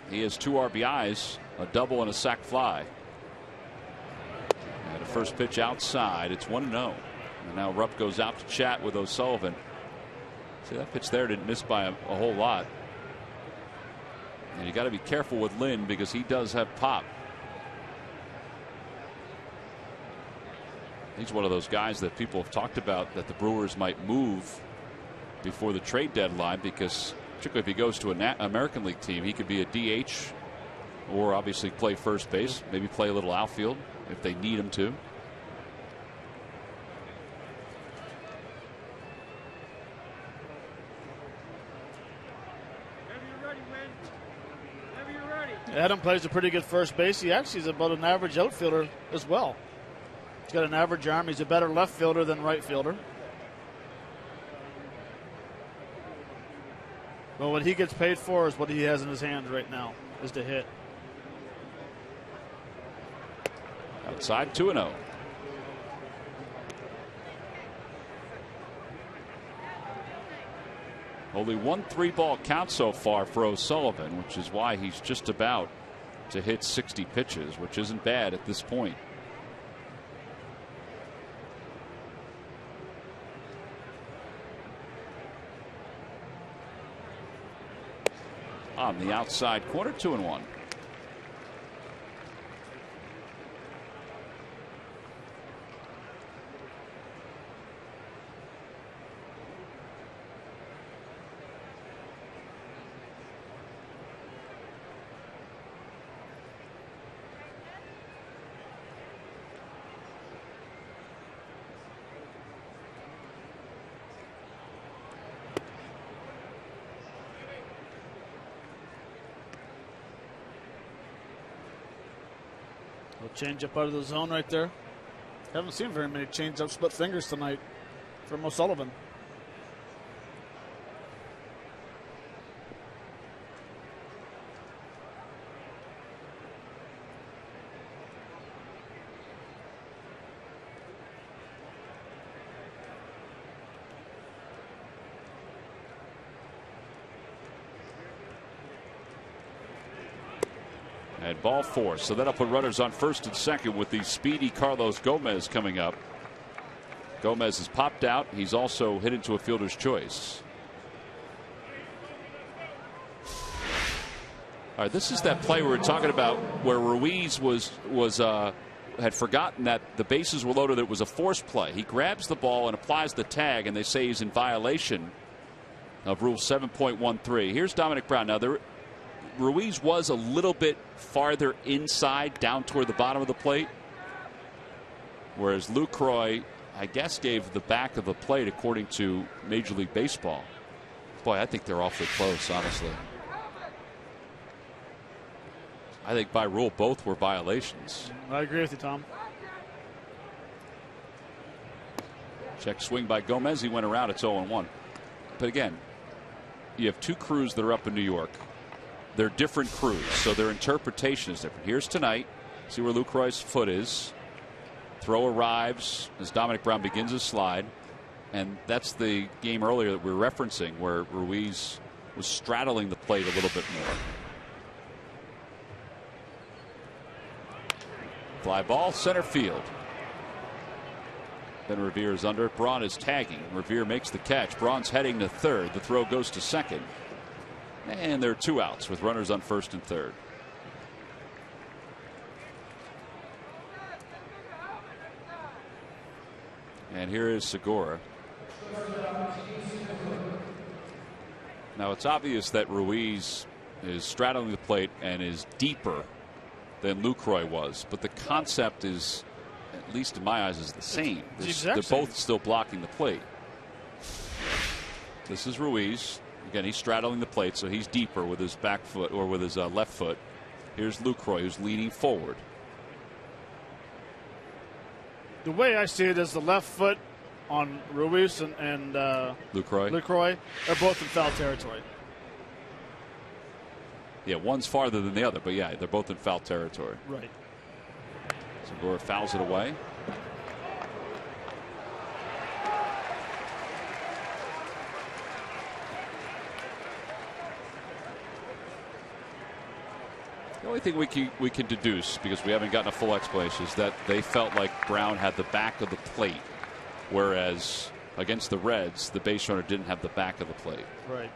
Speaker 3: He has 2 RBIs, a double and a sac fly. And a first pitch outside. It's 1-0. And now Rupp goes out to chat with O'Sullivan. See, that pitch there didn't miss by a whole lot. And you got to be careful with Lind because he does have pop. He's one of those guys that people have talked about that the Brewers might move before the trade deadline, because particularly if he goes to an American League team, he could be a DH or obviously play first base, maybe play a little outfield if they need him to.
Speaker 5: Adam plays a pretty good first base. He actually is about an average outfielder as well. He's got an average arm. He's a better left fielder than right fielder. But what he gets paid for is what he has in his hands right now, is to hit.
Speaker 3: Outside, 2-0. Only 1 3-ball count so far for O'Sullivan, which is why he's just about to hit 60 pitches, which isn't bad at this point. On the outside corner, 2-1.
Speaker 5: Change up out of the zone right there. Haven't seen very many change up split fingers tonight from O'Sullivan.
Speaker 3: And ball 4. So that'll put runners on first and second with the speedy Carlos Gomez coming up. Gomez has popped out. He's also hit into a fielder's choice. All right, this is that play we were talking about where Ruiz had forgotten that the bases were loaded. It was a force play. He grabs the ball and applies the tag, and they say he's in violation of Rule 7.13. Here's Dominic Brown. Now, Ruiz was a little bit farther inside, down toward the bottom of the plate, whereas Lucroy, I guess, gave the back of the plate according to Major League Baseball. Boy, I think they're awfully close, honestly. I think by rule both were violations.
Speaker 5: I agree with you, Tom.
Speaker 3: Check swing by Gomez. He went around. It's 0-1. But again, you have 2 crews that are up in New York. They're different crews, so their interpretation is different. Here's tonight. See where Lucroy's foot is. Throw arrives as Dominic Brown begins his slide. And that's the game earlier that we're referencing where Ruiz was straddling the plate a little bit more. Fly ball, center field. Then Revere is under it. Braun is tagging. Revere makes the catch. Braun's heading to third. The throw goes to second. And there are 2 outs with runners on first and third. And here is Segura. Now it's obvious that Ruiz is straddling the plate and is deeper than Lucroy was, but the concept is, at least in my eyes, is the same. They're both still blocking the plate. This is Ruiz. Again, he's straddling the plate, so he's deeper with his back foot or with his left foot. Here's Lucroy, who's leaning forward.
Speaker 5: The way I see it is the left foot on Ruiz and Lucroy are both in foul territory.
Speaker 3: Yeah, one's farther than the other, but yeah, they're both in foul territory.
Speaker 5: Right.
Speaker 3: Segura fouls it away. The only thing we can deduce, because we haven't gotten a full explanation, is that they felt like Brown had the back of the plate, whereas against the Reds, the base runner didn't have the back of the plate.
Speaker 5: Right.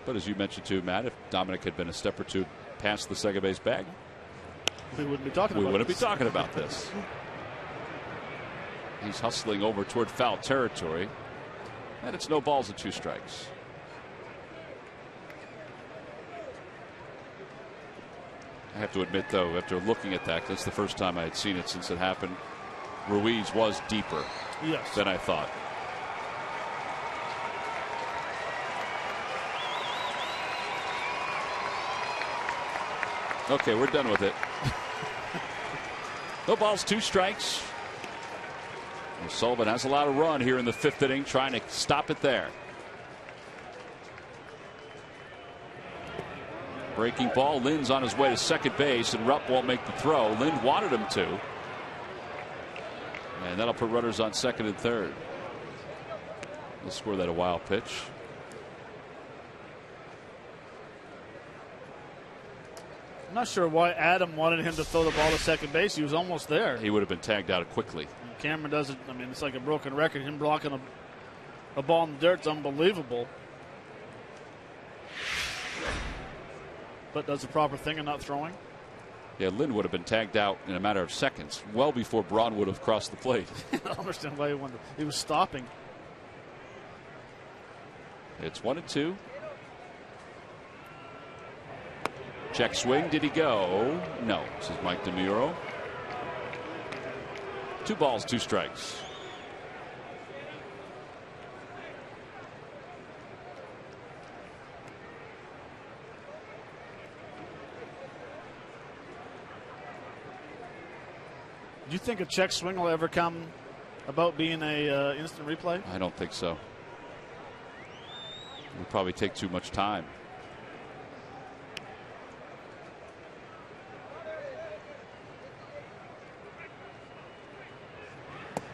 Speaker 3: But as you mentioned too, Matt, if Dominic had been a step or two past the second base bag,
Speaker 5: we wouldn't be talking
Speaker 3: about this. He's hustling over toward foul territory. And it's no balls and 2 strikes. I have to admit, though, after looking at that, that's the first time I had seen it since it happened. Ruiz was deeper than I thought. Okay, we're done with it. No balls, 2 strikes. Sullivan has a lot of run here in the 5th inning, trying to stop it there. Breaking ball. Lynn's on his way to second base, and Rupp won't make the throw. Lynn wanted him to. And that'll put runners on second and third. He'll score that a wild pitch.
Speaker 5: I'm not sure why Adam wanted him to throw the ball to second base. He was almost there.
Speaker 3: He would have been tagged out quickly.
Speaker 5: And Cameron does it. I mean, it's like a broken record. Him blocking a ball in the dirt's unbelievable. But does the proper thing and not throwing.
Speaker 3: Yeah, Lynn would have been tagged out in a matter of seconds, well before Braun would have crossed the plate.
Speaker 5: I don't understand why he was stopping.
Speaker 3: It's 1-2. Check swing. Did he go? No. This is Mike DeMuro. 2 balls, 2 strikes.
Speaker 5: Do you think a check swing will ever come about being a instant replay?
Speaker 3: I don't think so. It would probably take too much time.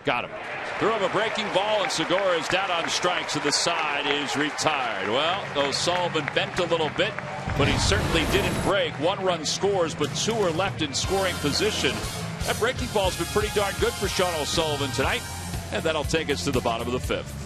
Speaker 3: Got him. Threw him a breaking ball, and Segura is down on strikes, and the side is retired. Well, O'Sullivan bent a little bit, but he certainly didn't break. 1 run scores, but 2 are left in scoring position. That breaking ball's been pretty darn good for Sean O'Sullivan tonight, and that'll take us to the bottom of the 5th.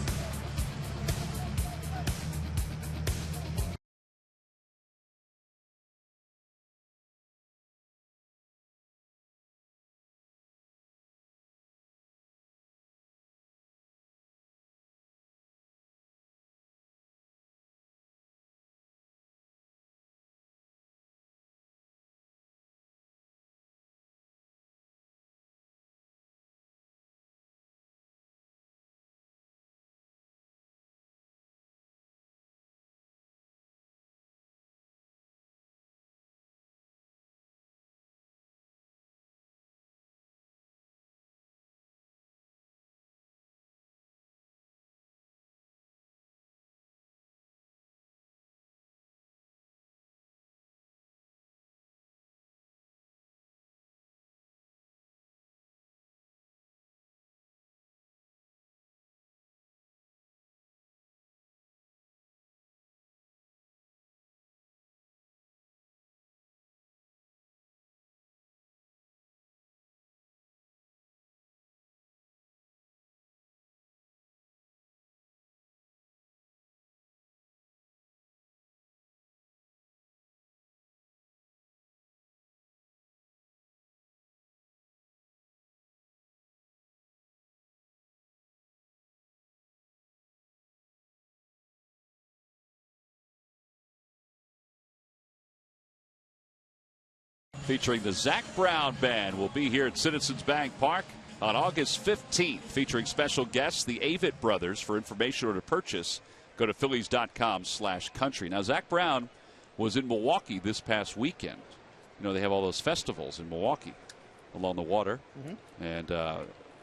Speaker 3: Featuring the Zach Brown Band will be here at Citizens Bank Park on August 15th, featuring special guests, the Avett Brothers. For information or to purchase, go to Phillies.com/country. Now, Zach Brown was in Milwaukee this past weekend. You know, they have all those festivals in Milwaukee along the water. And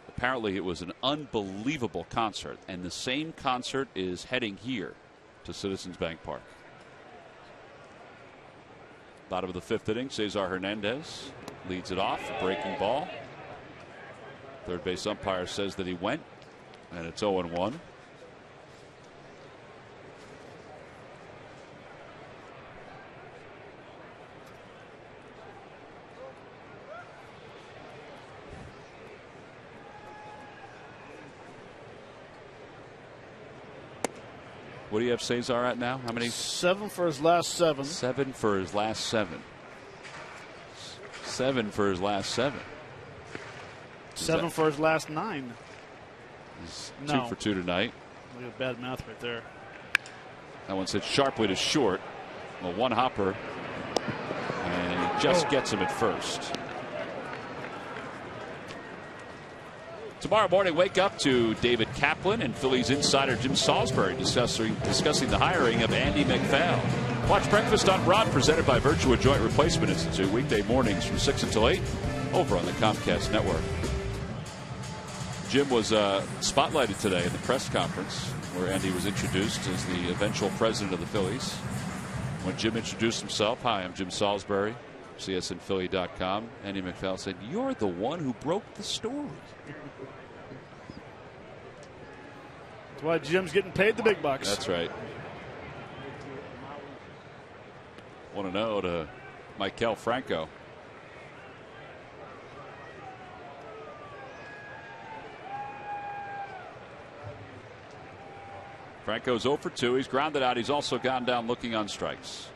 Speaker 3: apparently it was an unbelievable concert. And the same concert is heading here to Citizens Bank Park. Bottom of the fifth inning, Cesar Hernandez leads it off. Breaking ball. Third base umpire says that he went, and it's 0-1. What do you have Cesar at now? How many?
Speaker 5: 7 for his last 7.
Speaker 3: 7 for his last 7. 7 for his last 7.
Speaker 5: 7 for his last 9.
Speaker 3: He's
Speaker 5: No.
Speaker 3: 2 for 2 tonight.
Speaker 5: Look at bad math right there.
Speaker 3: That one hit sharply to short. A one hopper. And he just gets him at first. Tomorrow morning, wake up to David Kaplan and Phillies insider Jim Salisbury discussing the hiring of Andy McPhail. Watch Breakfast on Broad, presented by Virtua Joint Replacement Institute, weekday mornings from 6 until 8 over on the Comcast Network. Jim was spotlighted today in the press conference where Andy was introduced as the eventual president of the Phillies. When Jim introduced himself, "Hi, I'm Jim Salisbury, CSNPhilly.com," Andy McPhail said, "You're the one who broke the story."
Speaker 5: That's why Jim's getting paid the big bucks.
Speaker 3: That's right. 1-0 to Maikel Franco. Franco's 0 for 2. He's grounded out. He's also gone down looking on strikes.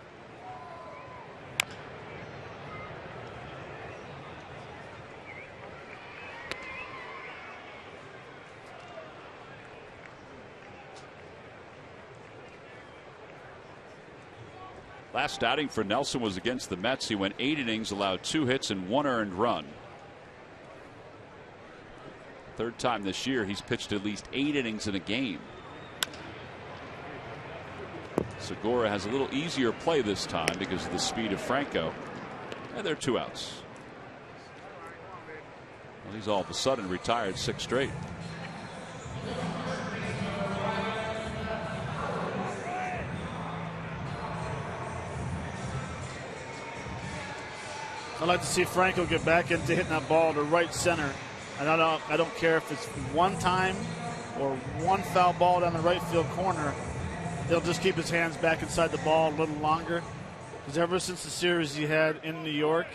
Speaker 3: Last outing for Nelson was against the Mets. He went 8 innings, allowed 2 hits and 1 earned run. Third time this year he's pitched at least 8 innings in a game. Segura has a little easier play this time because of the speed of Franco. And there are 2 outs. Well, he's all of a sudden retired 6 straight.
Speaker 5: I'd like to see Franco get back into hitting that ball to right center. And I don't care if it's one time or one foul ball down the right field corner. He'll just keep his hands back inside the ball a little longer. Because ever since the series he had in New York,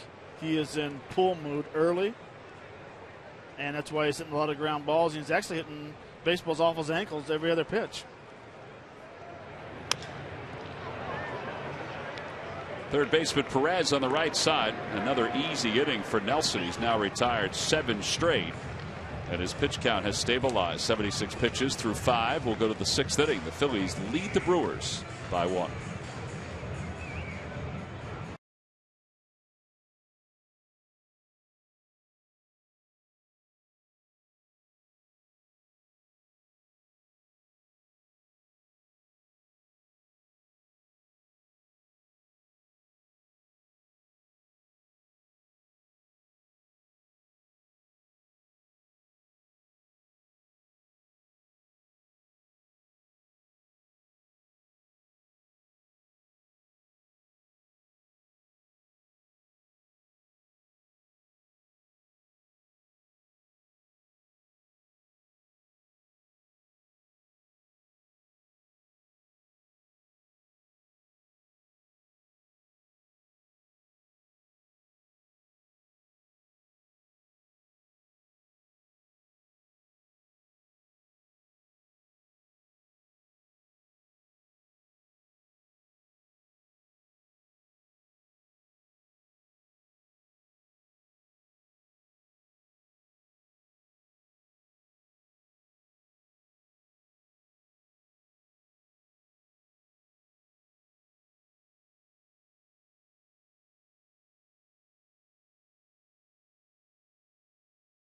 Speaker 5: he is in pull mood early. And that's why he's hitting a lot of ground balls. He's actually hitting baseballs off his ankles every other pitch.
Speaker 3: Third baseman Perez on the right side. Another easy inning for Nelson. He's now retired 7 straight. And his pitch count has stabilized. 76 pitches through 5. We'll go to the 6th inning. The Phillies lead the Brewers by 1.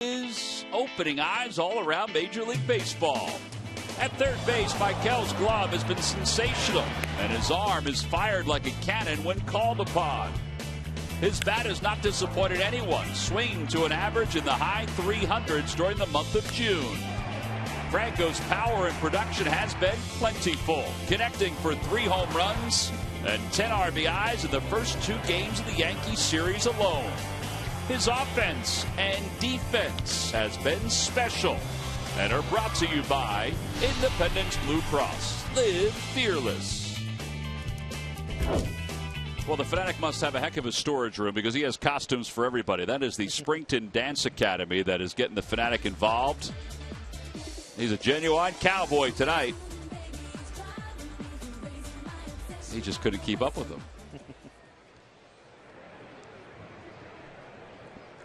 Speaker 3: Is opening eyes all around Major League Baseball. At third base, Mikel's glove has been sensational, and his arm is fired like a cannon when called upon. His bat has not disappointed anyone, swinging to an average in the high 300s during the month of June. Franco's power and production has been plentiful, connecting for 3 home runs and 10 RBIs in the first 2 games of the Yankees series alone. His offense and defense has been special and are brought to you by Independence Blue Cross. Live fearless. Well, the Fanatic must have a heck of a storage room because he has costumes for everybody. That is the Springton Dance Academy that is getting the Fanatic involved. He's a genuine cowboy tonight. He just couldn't keep up with them.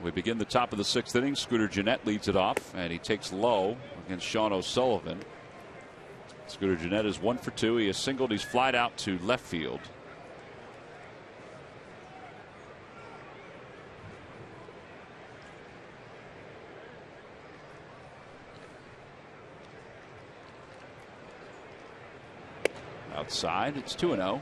Speaker 3: We begin the top of the 6th inning. Scooter Gennett leads it off, and he takes low against Sean O'Sullivan. Scooter Gennett is 1 for 2. He has singled. He's flied out to left field. Outside, it's 2-0.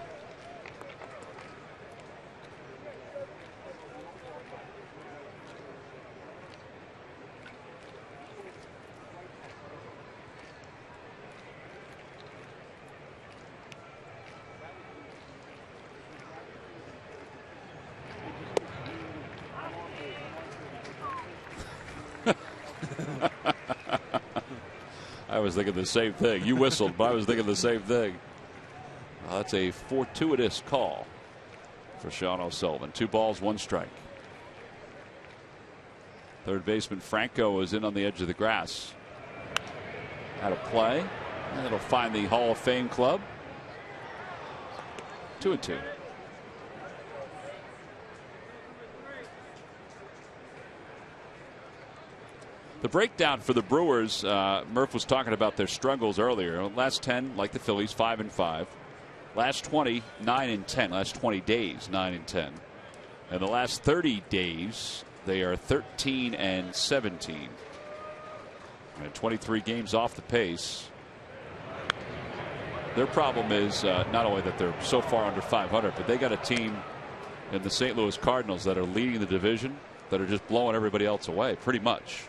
Speaker 3: I was thinking the same thing. You whistled, but I was thinking the same thing. That's a fortuitous call for Sean O'Sullivan. 2 balls, 1 strike. Third baseman Franco is in on the edge of the grass. Out of play, and it'll find the Hall of Fame club. 2-2. The breakdown for the Brewers, Murph was talking about their struggles earlier. Last 10, like the Phillies, 5-5. Last 20, 9-10. Last 20 days, 9-10. And the last 30 days, they are 13-17. And 23 games off the pace. Their problem is not only that they're so far under 500, but they got a team in the St. Louis Cardinals that are leading the division, that are just blowing everybody else away, pretty much.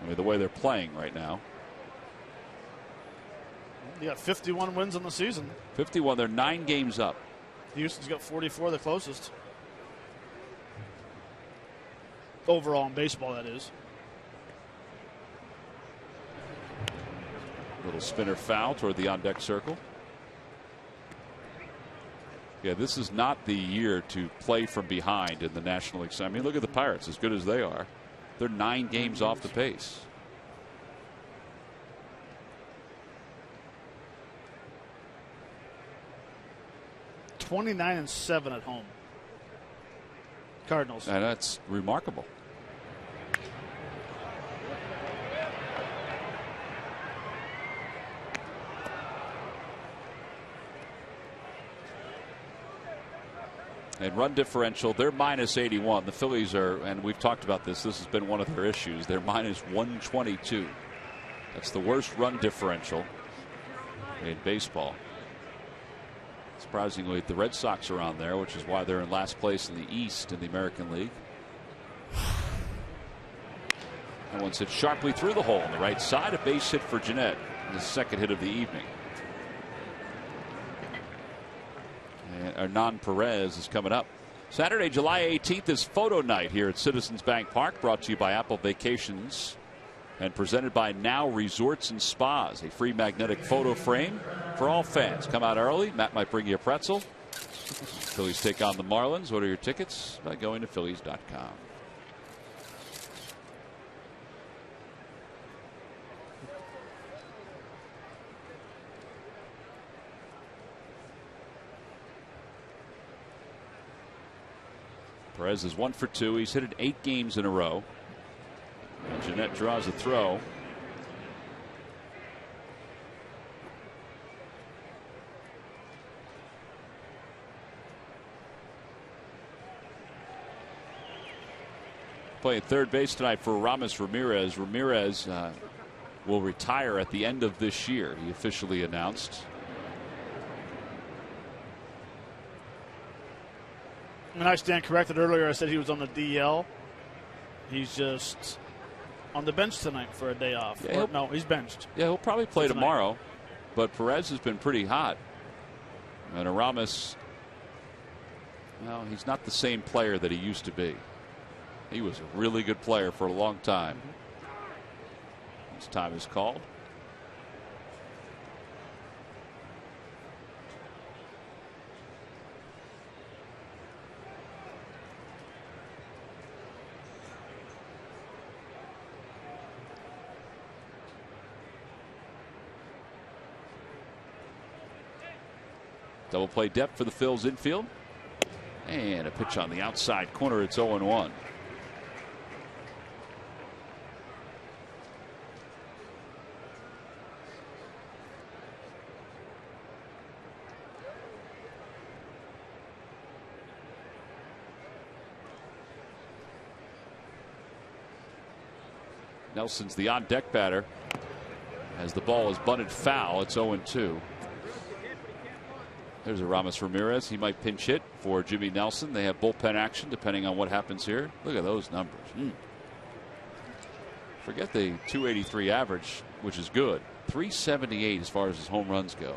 Speaker 3: I mean, the way they're playing right now.
Speaker 5: You got 51 wins in the season.
Speaker 3: 51. They're 9 games up.
Speaker 5: Houston's got 44, the closest. Overall in baseball, that is.
Speaker 3: Little spinner foul toward the on-deck circle. Yeah, this is not the year to play from behind in the National League. I mean, look at the Pirates, as good as they are. They're 9 games off the pace.
Speaker 5: (29-7) at home. Cardinals.
Speaker 3: And that's remarkable. And run differential, they're minus 81. The Phillies are, and we've talked about this, this has been one of their issues. They're minus 122. That's the worst run differential in baseball. Surprisingly, the Red Sox are on there, which is why they're in last place in the East in the American League. That one's hit sharply through the hole on the right side. A base hit for Gennett, the second hit of the evening. And Hernan Perez is coming up. Saturday, July 18th is photo night here at Citizens Bank Park, brought to you by Apple Vacations and presented by Now Resorts and Spas. A free magnetic photo frame for all fans. Come out early. Matt might bring you a pretzel. Phillies take on the Marlins. Order your tickets by going to Phillies.com. Perez is 1 for 2. He's hit it 8 games in a row. And Gennett draws a throw. Playing third base tonight for Ramos Ramirez. Ramirez will retire at the end of this year, he officially announced.
Speaker 5: And I stand corrected earlier. I said he was on the DL. He's just on the bench tonight for a day off.
Speaker 3: Yeah,
Speaker 5: no, he's benched.
Speaker 3: Yeah, he'll probably play tomorrow. But Perez has been pretty hot. And Aramis, well, he's not the same player that he used to be. He was a really good player for a long time. His time is called. Double play depth for the Phils infield. And a pitch on the outside corner. It's 0-1. Nelson's the on deck batter. As the ball is bunted foul, it's 0-2. There's Aramis Ramirez. He might pinch hit for Jimmy Nelson. They have bullpen action depending on what happens here. Look at those numbers. Forget the 283 average, which is good. 378 as far as his home runs go.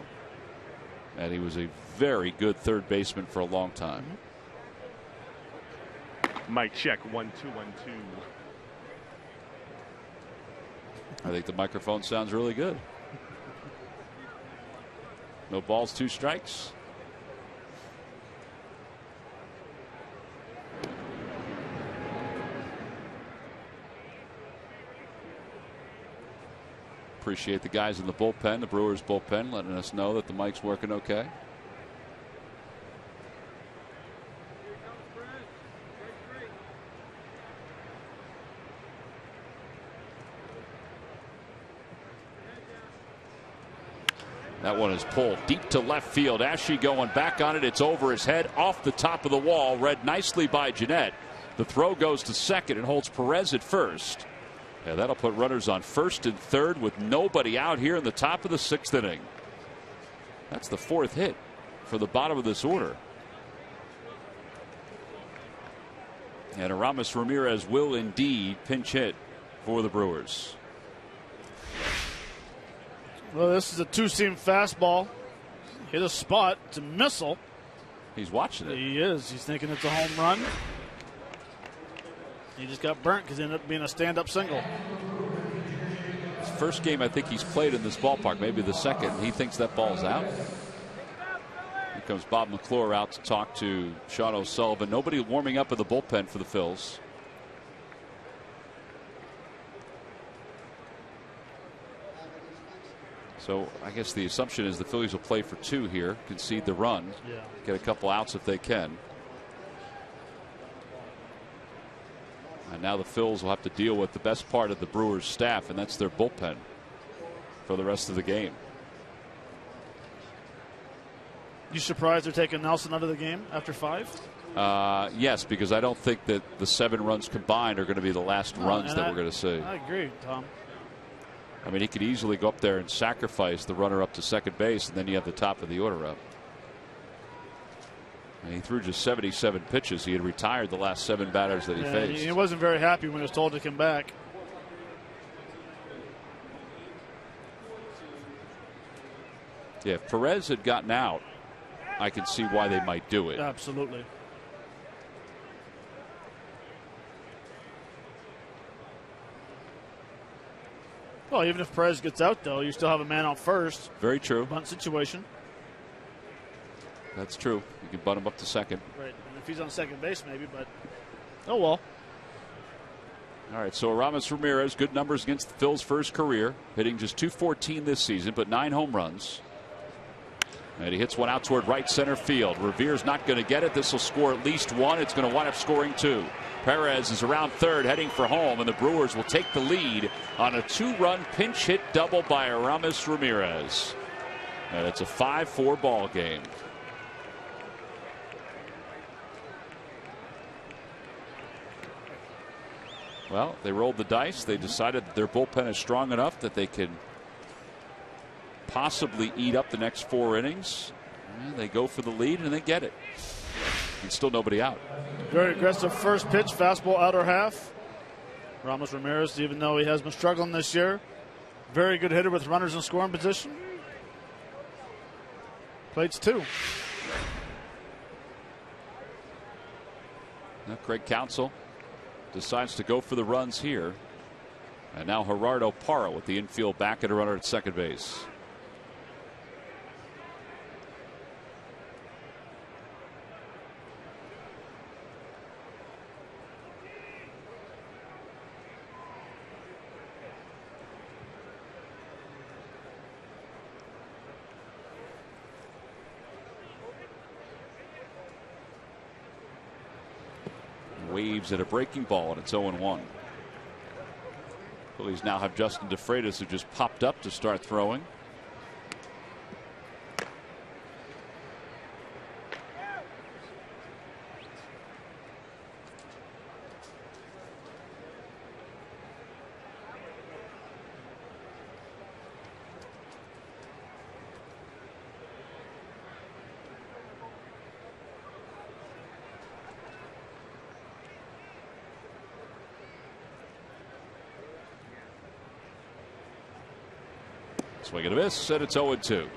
Speaker 3: And he was a very good third baseman for a long time.
Speaker 7: Mike check 1-2-1-2.
Speaker 3: I think the microphone sounds really good. No balls, 2 strikes. Appreciate the guys in the bullpen, the Brewers bullpen, letting us know that the mic's working okay. That one is pulled deep to left field. Ashe going back on it. It's over his head, off the top of the wall. Read nicely by Jeanette. The throw goes to second and holds Perez at first. Yeah, that'll put runners on first and third with nobody out here in the top of the 6th inning. That's the 4th hit for the bottom of this order. And Aramis Ramirez will indeed pinch hit for the Brewers.
Speaker 5: Well, this is a 2-seam fastball. Hit a spot. It's a missile.
Speaker 3: He's watching it.
Speaker 5: He is. He's thinking it's a home run. He just got burnt because it ended up being a stand-up single.
Speaker 3: His first game I think he's played in this ballpark, maybe the second. He thinks that ball's out. Here comes Bob McClure out to talk to Sean O'Sullivan. Nobody warming up in the bullpen for the Phils. So I guess the assumption is the Phillies will play for 2 here, concede the run, get a couple outs if they can. And now the Phils will have to deal with the best part of the Brewers staff, and that's their bullpen for the rest of the game.
Speaker 5: You surprised they're taking Nelson out of the game after 5?
Speaker 3: Yes, because I don't think that the 7 runs combined are going to be the last runs that we're going to see.
Speaker 5: I agree, Tom.
Speaker 3: I mean, he could easily go up there and sacrifice the runner up to second base, and then you have the top of the order up. And he threw just 77 pitches. He had retired the last 7 batters that he faced.
Speaker 5: He wasn't very happy when he was told to come back.
Speaker 3: Yeah, if Perez had gotten out, I can see why they might do it.
Speaker 5: Absolutely. Well, even if Perez gets out, though, you still have a man out first.
Speaker 3: Very true.
Speaker 5: Bunt situation.
Speaker 3: That's true. You can bunt him up to second.
Speaker 5: Right. And if he's on second base, maybe, but oh well.
Speaker 3: All right. So Aramis Ramirez, good numbers against the Phils' first career, hitting just .214 this season, but 9 home runs. And he hits one out toward right center field. Revere's not going to get it. This will score at least 1. It's going to wind up scoring 2. Perez is around third, heading for home, and the Brewers will take the lead on a 2-run pinch hit double by Aramis Ramirez. And it's a 5-4 ball game. Well, they rolled the dice. They decided that their bullpen is strong enough that they could possibly eat up the next 4 innings. And they go for the lead and they get it. And still nobody out.
Speaker 5: Very aggressive first pitch, fastball outer half. Ramos Ramirez, even though he has been struggling this year, very good hitter with runners in scoring position. Plates 2.
Speaker 3: Now Craig Counsell decides to go for the runs here. And now Gerardo Parra with the infield back at a runner at second base. Waves at a breaking ball, and it's 0-1. Phillies now have Justin DeFreitas, who just popped up to start throwing. Swing and a miss, and it's 0-2.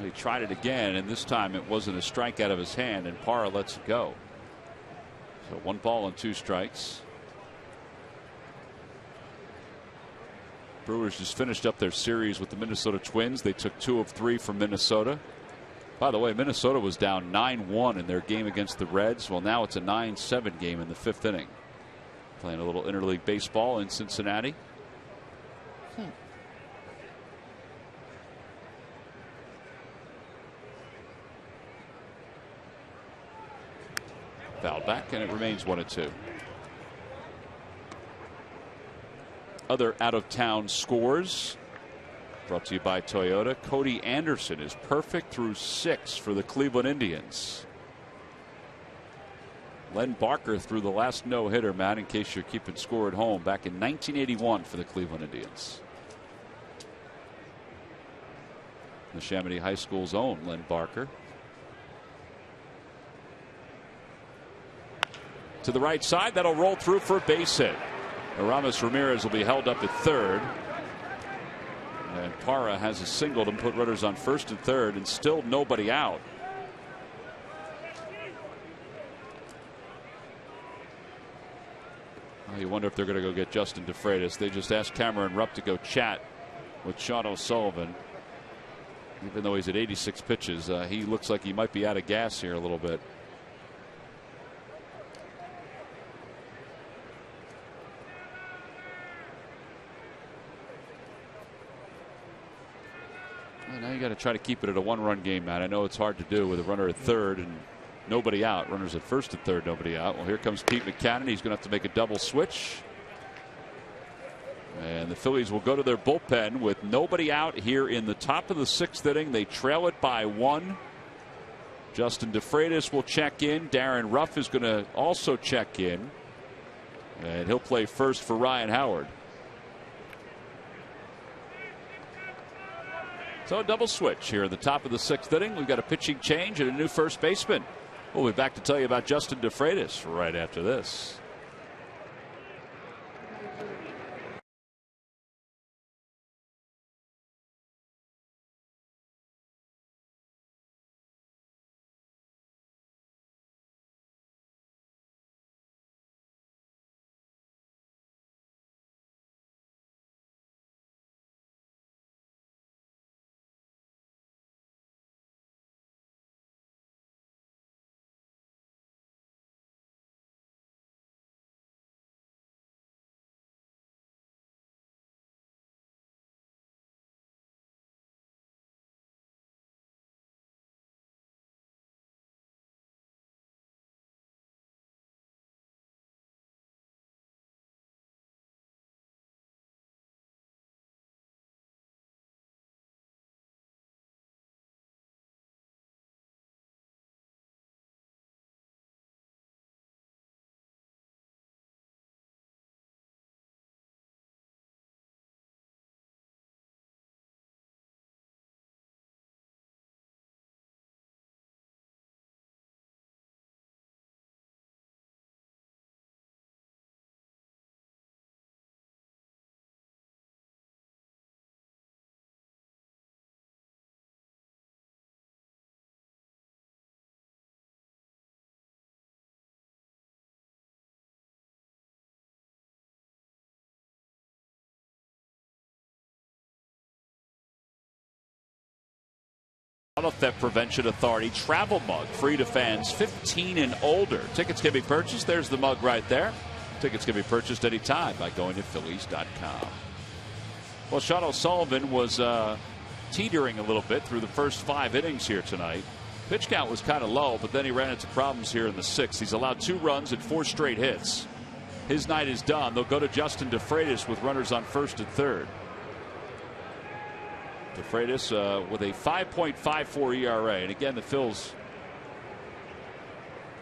Speaker 3: He tried it again, and this time it wasn't a strike out of his hand, and Parra lets it go. So 1 ball and 2 strikes. Brewers just finished up their series with the Minnesota Twins. They took 2 of 3 from Minnesota. By the way, Minnesota was down 9-1 in their game against the Reds. Well, now it's a 9-7 game in the 5th inning. Playing a little interleague baseball in Cincinnati. Fouled back, and it remains 1-2. Other out-of-town scores brought to you by Toyota. Cody Anderson is perfect through 6 for the Cleveland Indians. Len Barker threw the last no-hitter, Matt, in case you're keeping score at home, back in 1981 for the Cleveland Indians. The Chamonix High School's own Len Barker. To the right side, that'll roll through for a base hit. Ramos Ramirez will be held up at third. And Parra has a single to put runners on first and third, and still nobody out. Well, you wonder if they're going to go get Justin DeFreitas. They just asked Cameron Rupp to go chat with Sean O'Sullivan. Even though he's at 86 pitches, he looks like he might be out of gas here a little bit. Now you got to try to keep it at a 1-run game, Matt. I know it's hard to do with a runner at third and nobody out. Runners at first and third, nobody out. Well, here comes Pete Mackanin. He's going to have to make a double switch. And the Phillies will go to their bullpen with nobody out here in the top of the 6th inning. They trail it by 1. Justin DeFreitas will check in. Darren Ruff is going to also check in. And he'll play first for Ryan Howard. So a double switch here at the top of the 6th inning. We've got a pitching change and a new first baseman. We'll be back to tell you about Justin DeFreitas right after this. Auto Theft Prevention Authority travel mug, free to fans 15 and older. Tickets can be purchased. There's the mug right there. Tickets can be purchased anytime by going to Phillies.com. Well, Sean O'Sullivan was teetering a little bit through the first 5 innings here tonight. Pitch count was kind of low, but then he ran into problems here in the 6th. He's allowed 2 runs and 4 straight hits. His night is done. They'll go to Justin DeFreitas with runners on first and third. DeFreitas with a 5.54 ERA. And again, the Phils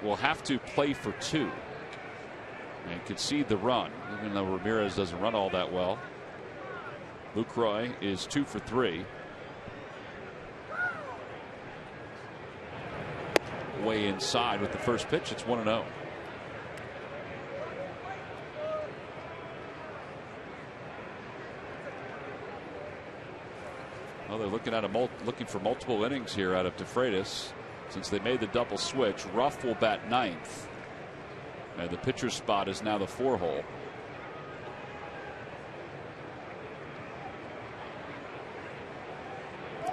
Speaker 3: will have to play for 2 and concede the run, even though Ramirez doesn't run all that well. Lucroy is 2 for 3. Way inside with the first pitch. It's 1-0. Well, they're looking for multiple innings here out of DeFreitas since they made the double switch. Ruff will bat 9th, and the pitcher's spot is now the 4-hole.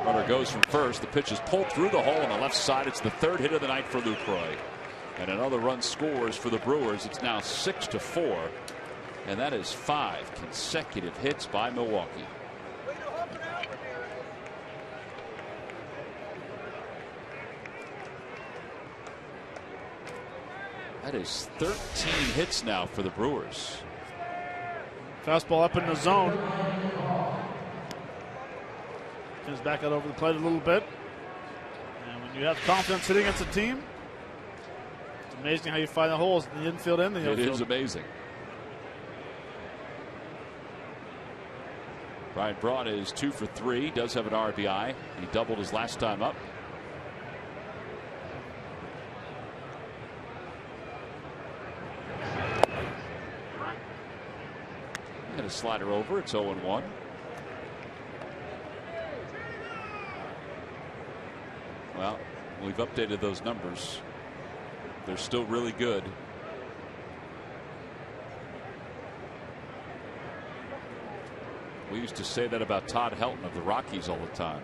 Speaker 3: Runner goes from first. The pitch is pulled through the hole on the left side. It's the 3rd hit of the night for Lucroy, and another run scores for the Brewers. It's now 6-4, and that is 5 consecutive hits by Milwaukee. That is 13 hits now for the Brewers.
Speaker 5: Fastball up in the zone. Comes back out over the plate a little bit. And when you have confidence hitting against a team, it's amazing how you find the holes in the infield and the outfield.
Speaker 3: It is amazing. Brian Braun is 2 for 3. Does have an RBI. He doubled his last time up. And a slider over. It's 0-1. Well, we've updated those numbers. They're still really good. We used to say that about Todd Helton of the Rockies all the time.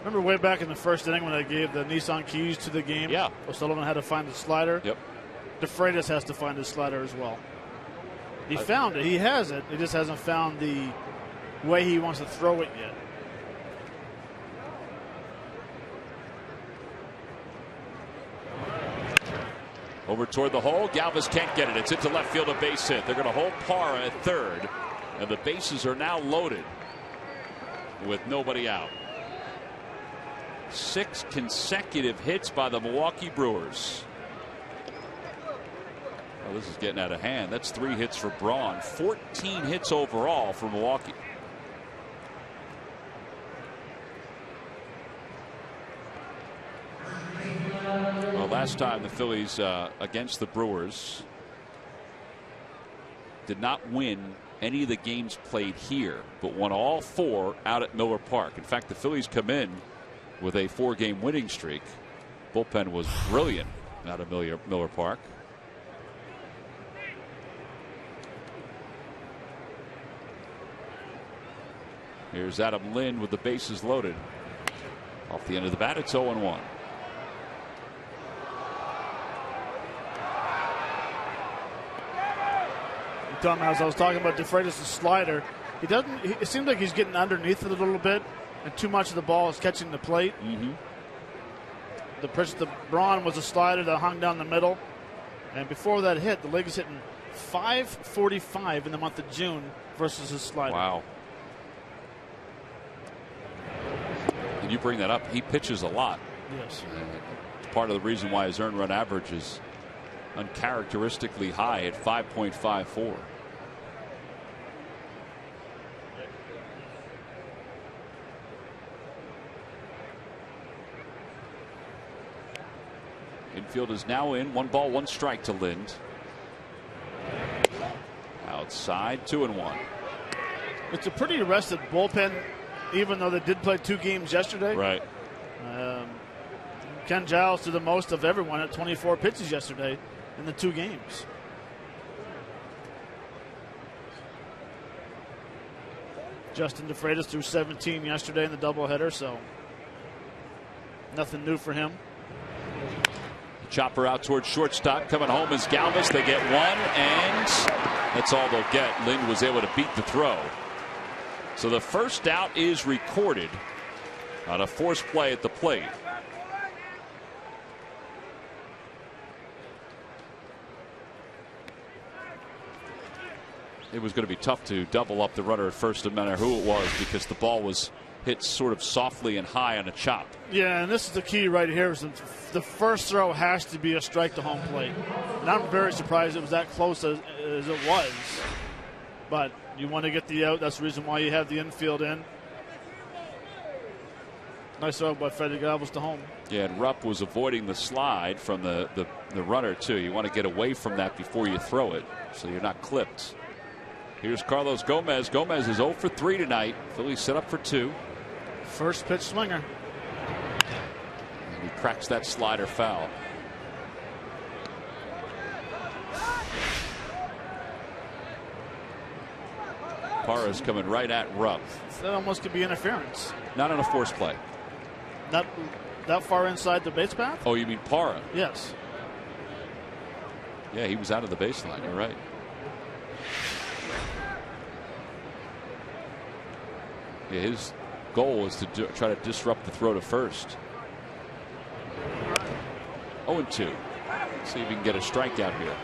Speaker 5: Remember way back in the first inning when they gave the Nissan keys to the game?
Speaker 3: Yeah.
Speaker 5: O'Sullivan had to find the slider.
Speaker 3: Yep.
Speaker 5: DeFreitas has to find his slider as well. He found it. He has it. He just hasn't found the way he wants to throw it yet.
Speaker 3: Over toward the hole. Galvis can't get it. It's into left field, a base hit. They're going to hold Parra at third, and the bases are now loaded with nobody out. 6 consecutive hits by the Milwaukee Brewers. Oh, this is getting out of hand. That's 3 hits for Braun. 14 hits overall for Milwaukee. Well, last time the Phillies against the Brewers did not win any of the games played here, but won all 4 out at Miller Park. In fact, the Phillies come in with a 4-game winning streak. Bullpen was brilliant out of Miller Park. Here's Adam Lind with the bases loaded. Off the end of the bat, it's 0-1.
Speaker 5: Tom, as I was talking about DeFreitas' slider, it seems like he's getting underneath it a little bit, and too much of the ball is catching the plate.
Speaker 3: Mm-hmm.
Speaker 5: The Braun was a slider that hung down the middle, and before that hit, the league is hitting .545 in the month of June versus his slider.
Speaker 3: Wow. And you bring that up, he pitches a lot.
Speaker 5: Yes.
Speaker 3: It's part of the reason why his earned run average is uncharacteristically high at 5.54. Infield is now in. 1 ball, 1 strike to Lind. Outside, 2-1.
Speaker 5: It's a pretty rested bullpen, even though they did play 2 games yesterday.
Speaker 3: Right.
Speaker 5: Ken Giles did the most of everyone at 24 pitches yesterday in the 2 games. Justin DeFreitas threw 17 yesterday in the doubleheader, so nothing new for him.
Speaker 3: Chopper out towards shortstop. Coming home is Galvis. They get 1, and that's all they'll get. Lind was able to beat the throw. So the first out is recorded on a forced play at the plate. It was going to be tough to double up the runner at first, no matter who it was, because the ball was hit sort of softly and high on a chop.
Speaker 5: Yeah, and this is the key right here. Is the first throw has to be a strike to home plate. And I'm very surprised it was that close as it was. But you want to get the out. That's the reason why you have the infield in. Nice throw by Freddie Galvis to home.
Speaker 3: Yeah, and Rupp was avoiding the slide from the runner, too. You want to get away from that before you throw it, so you're not clipped. Here's Carlos Gomez. Gomez is 0 for 3 tonight. Phillies set up for 2.
Speaker 5: First pitch swinger.
Speaker 3: And he cracks that slider foul. Parra's coming right at Rupp.
Speaker 5: That almost could be interference.
Speaker 3: Not on a force play.
Speaker 5: Not that far inside the base path?
Speaker 3: Oh, you mean Parra?
Speaker 5: Yes.
Speaker 3: Yeah, he was out of the baseline. You're right. Yeah, his goal was to try to disrupt the throw to first. 0-2. See if he can get a strikeout here.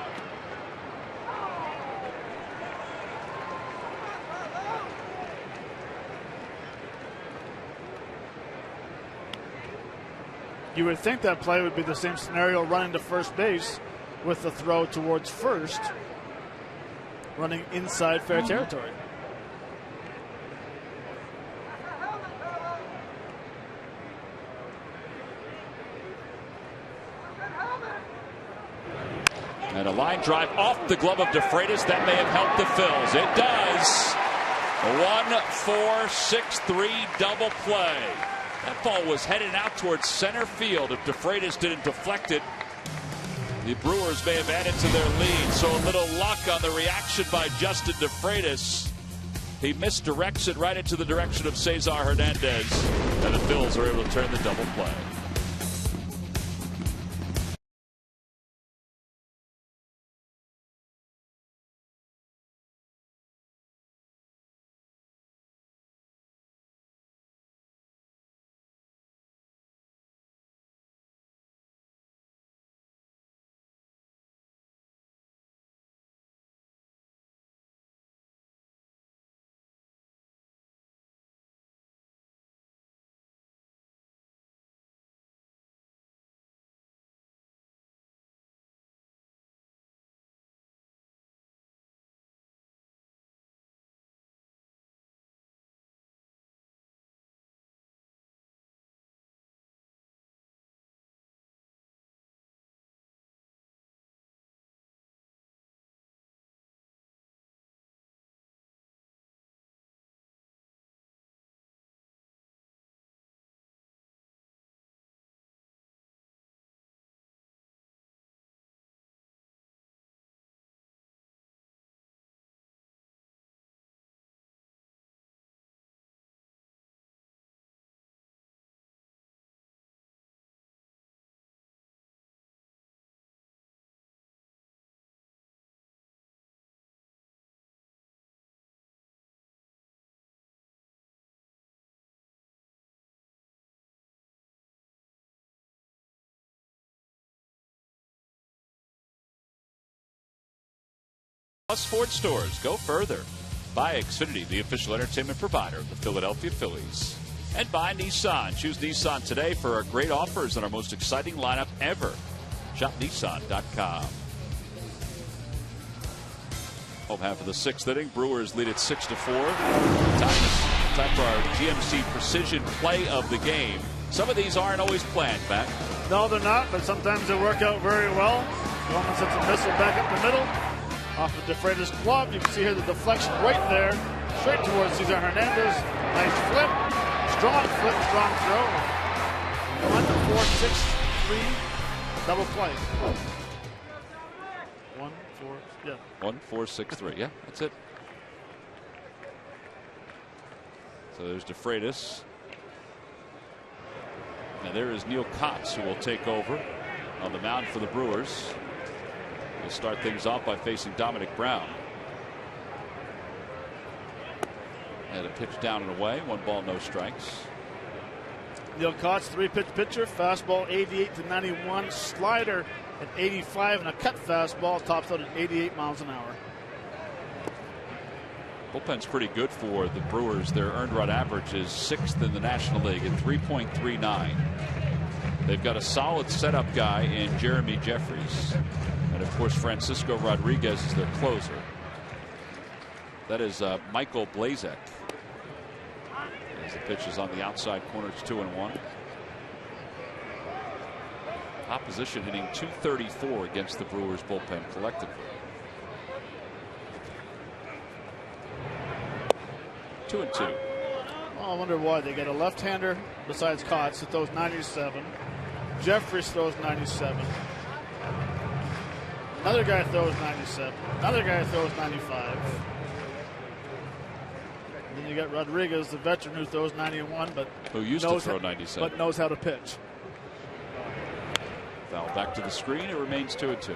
Speaker 5: You would think that play would be the same scenario, running to first base with the throw towards first, running inside fair territory.
Speaker 3: And a line drive off the glove of DeFreitas. That may have helped the Phils. It does. 1-4-6-3 double play. That ball was headed out towards center field. If DeFreitas didn't deflect it, the Brewers may have added to their lead. So a little luck on the reaction by Justin DeFreitas. He misdirects it right into the direction of Cesar Hernandez. And the Phils are able to turn the double play. Sports stores. Go further. By Xfinity, the official entertainment provider of the Philadelphia Phillies. And by Nissan. Choose Nissan today for our great offers on our most exciting lineup ever. Shop Nissan.com. Home half of the 6th inning. Brewers lead it 6-4. Time for our GMC Precision play of the game. Some of these aren't always planned, Matt.
Speaker 5: No, they're not, but sometimes they work out very well. Roman sets a missile back up the middle. Off of DeFreitas' glove. You can see here the deflection right there. Straight towards Cesar Hernandez. Nice flip. Strong flip, strong throw. 1-4-6-3 double play.
Speaker 3: 1-4-6-3. Yeah, that's it. So there's DeFreitas. Now there is Neil Kotz, who will take over on the mound for the Brewers. He'll start things off by facing Dominic Brown. And a pitch down and away. 1 ball, no strikes.
Speaker 5: Neil Kotz, 3-pitch pitcher. Fastball 88 to 91. Slider at 85 and a cut fastball. Tops out at 88 miles an hour.
Speaker 3: Bullpen's pretty good for the Brewers. Their earned run average is 6th in the National League at 3.39. They've got a solid setup guy in Jeremy Jeffries. And of course, Francisco Rodriguez is their closer. That is Michael Blazek. As the pitch is on the outside corner, it's 2-1. Opposition hitting .234 against the Brewers bullpen collectively. 2-2.
Speaker 5: Oh, I wonder why. They get a left-hander besides Kotz that throws 97. Jeffries throws 97. Another guy throws 97. Another guy throws 95. And then you got Rodriguez, the veteran, who throws 91, but
Speaker 3: who used to throw 97,
Speaker 5: but knows how to pitch.
Speaker 3: Foul back to the screen. It remains 2-2.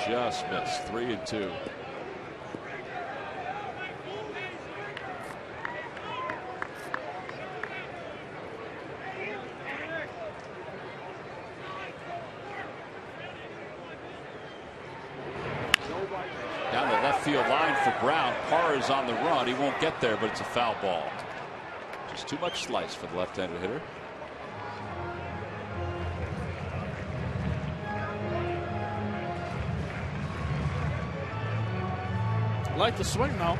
Speaker 3: Just missed. 3-2. Down the left field line for Brown. Parr is on the run. He won't get there, but it's a foul ball. Just too much slice for the left-handed hitter.
Speaker 5: Like the swing though.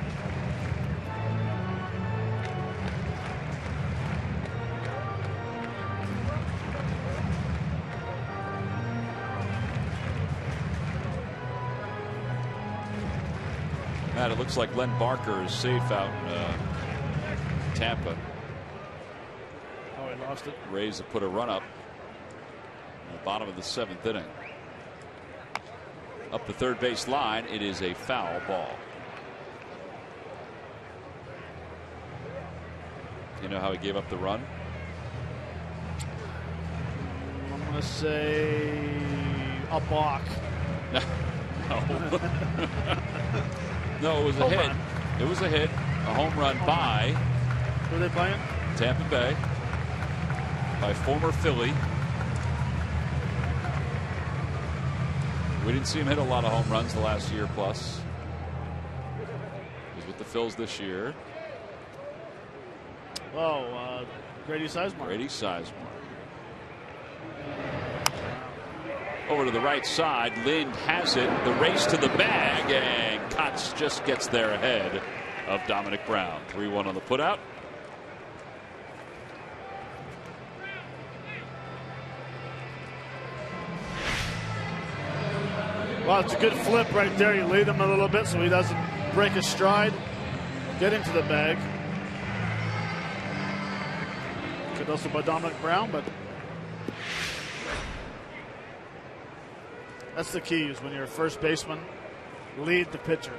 Speaker 3: Matt, it looks like Len Barker is safe out in Tampa.
Speaker 5: Oh, he lost it.
Speaker 3: Rays have put a run up in the bottom of the 7th inning. Up the third base line, it is a foul ball. You know how he gave up the run?
Speaker 5: I'm going to say a balk.
Speaker 3: No. No, it was a hit. It was a hit. A home run by.
Speaker 5: Who are they playing?
Speaker 3: Tampa Bay. By former Philly. We didn't see him hit a lot of home runs the last year plus. He's with the Phils this year.
Speaker 5: Oh, Grady Sizemore.
Speaker 3: Grady Sizemore. Over to the right side. Lind has it. The race to the bag. And Kotz just gets there ahead of Dominic Brown. 3-1 on the putout.
Speaker 5: Well, it's a good flip right there. You lead him a little bit so he doesn't break his stride. Get into the bag. Could also by Dominic Brown, but that's the key, is when you're a first baseman, lead the pitcher.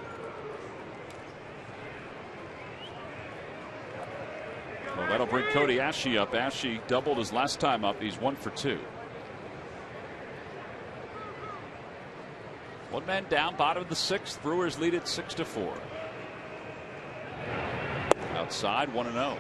Speaker 3: Well, that'll bring Cody Ashe up. Ashe doubled his last time up. He's 1 for 2. One man down, bottom of the 6th. Brewers lead it 6-4. Outside, 1-0.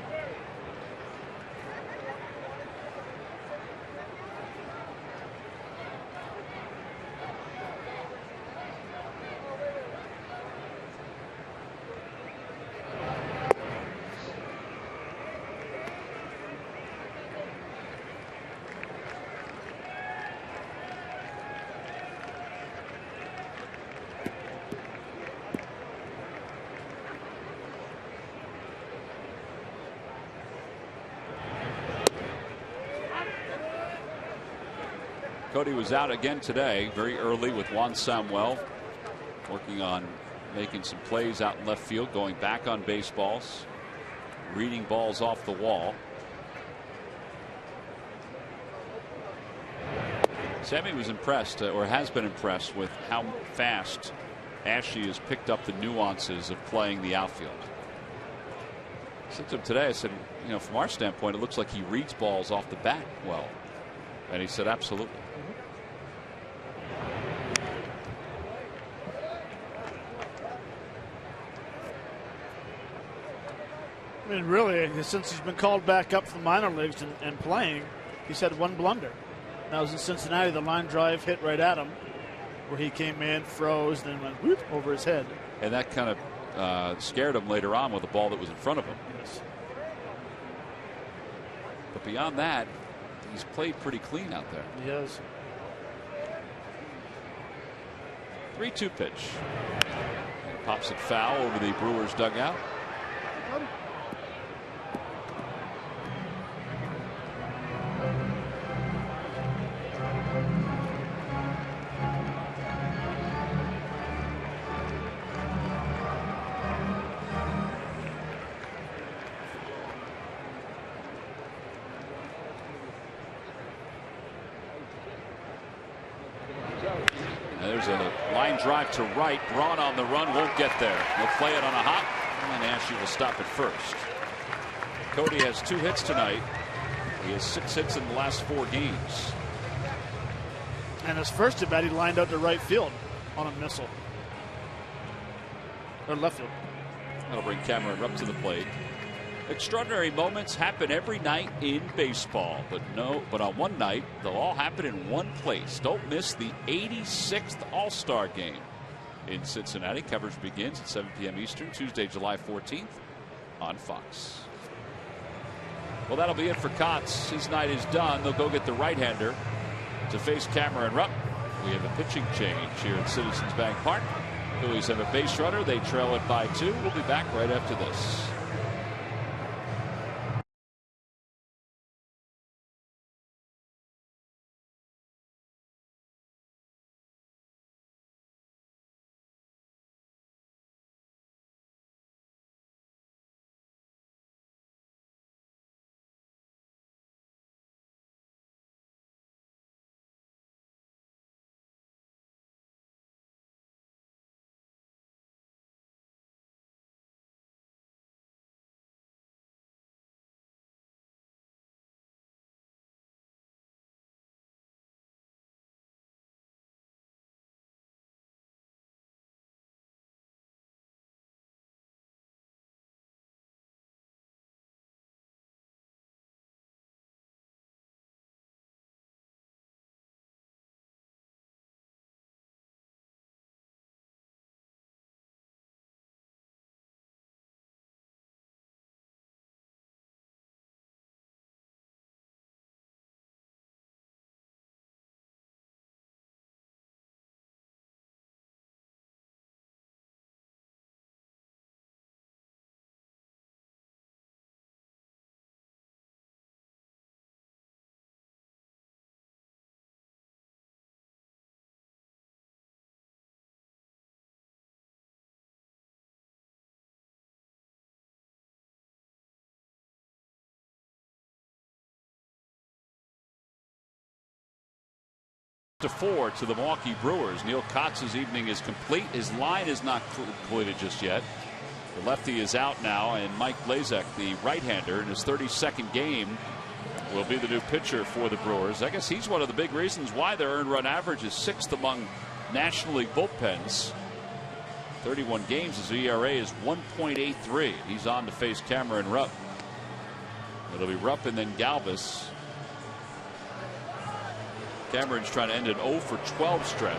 Speaker 3: Cody was out again today, very early with Juan Samuel, working on making some plays out in left field, going back on baseballs, reading balls off the wall. Sammy was impressed, or has been impressed, with how fast Ashley has picked up the nuances of playing the outfield. I said to him today, I said, you know, from our standpoint, it looks like he reads balls off the bat well. And he said, absolutely.
Speaker 7: I mean, really, since he's been called back up from the minor leagues and playing, he's had one blunder. That was in Cincinnati. The line drive hit right at him, where he came in, froze, then went whoop over his head.
Speaker 3: And that kind of scared him later on with the ball that was in front of him.
Speaker 7: Yes.
Speaker 3: But beyond that, he's played pretty clean out there.
Speaker 7: He has.
Speaker 3: 3-2 pitch. And pops it foul over the Brewers dugout. There's a line drive to right. Braun on the run, won't get there. He'll play it on a hop, and Ashley will stop it first. Cody has 2 hits tonight. He has 6 hits in the last 4 games.
Speaker 7: And his first at bat, he lined out to right field on a missile. Or left field.
Speaker 3: That'll bring Cameron Rupp to the plate. Extraordinary moments happen every night in baseball, but on one night they'll all happen in one place. Don't miss the 86th All-Star game in Cincinnati. Coverage begins at 7 p.m. Eastern, Tuesday, July 14th on Fox. Well, that'll be it for Kotz. His night is done. They'll go get the right-hander to face Cameron Rupp. We have a pitching change here at Citizens Bank Park. Phillies have a base runner. They trail it by 2. We'll be back right after this. To 4 to the Milwaukee Brewers. Neil Kotz's evening is complete. His line is not completed just yet. The lefty is out now, and Mike Blazek, the right-hander, in his 32nd game, will be the new pitcher for the Brewers. I guess he's one of the big reasons why their earned run average is 6th among National League bullpens. 31 games, his ERA is 1.83. He's on to face Cameron Rupp. It'll be Rupp and then Galvis. Cameron's trying to end an 0 for 12 stretch.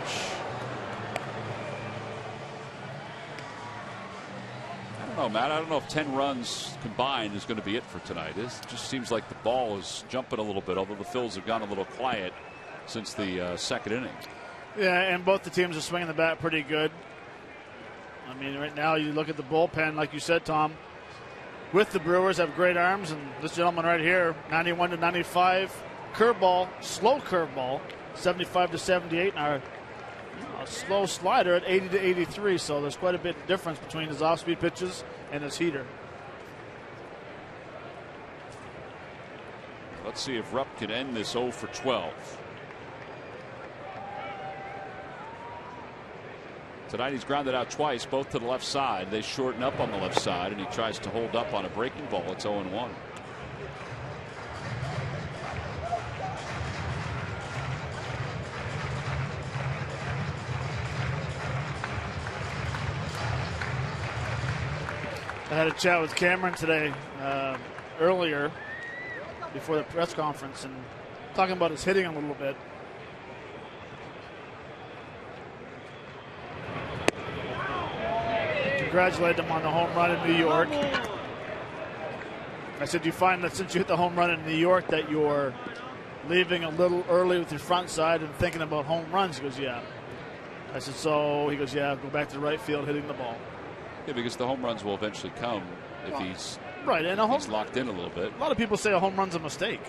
Speaker 3: I don't know, Matt. I don't know if 10 runs combined is going to be it for tonight. It just seems like the ball is jumping a little bit, although the Phils have gone a little quiet since the second inning.
Speaker 7: Yeah, and both the teams are swinging the bat pretty good. I mean, right now you look at the bullpen, like you said, Tom, with the Brewers have great arms, and this gentleman right here, 91 to 95. Curveball, slow curveball, 75 to 78, and our slow slider at 80 to 83. So there's quite a bit of difference between his off-speed pitches and his heater.
Speaker 3: Let's see if Rupp can end this 0 for 12. Tonight he's grounded out twice, both to the left side. They shorten up on the left side, and he tries to hold up on a breaking ball. It's 0-1.
Speaker 7: I had a chat with Cameron today, earlier, before the press conference, and talking about his hitting a little bit. Congratulated him on the home run in New York. I said, do you find that since you hit the home run in New York that you're leaving a little early with your front side and thinking about home runs? He goes, yeah. I said, so? He goes, yeah, go back to the right field hitting the ball.
Speaker 3: Yeah, because the home runs will eventually come if he's
Speaker 7: right, and
Speaker 3: he's locked in a little bit.
Speaker 7: A lot of people say a home run's a mistake.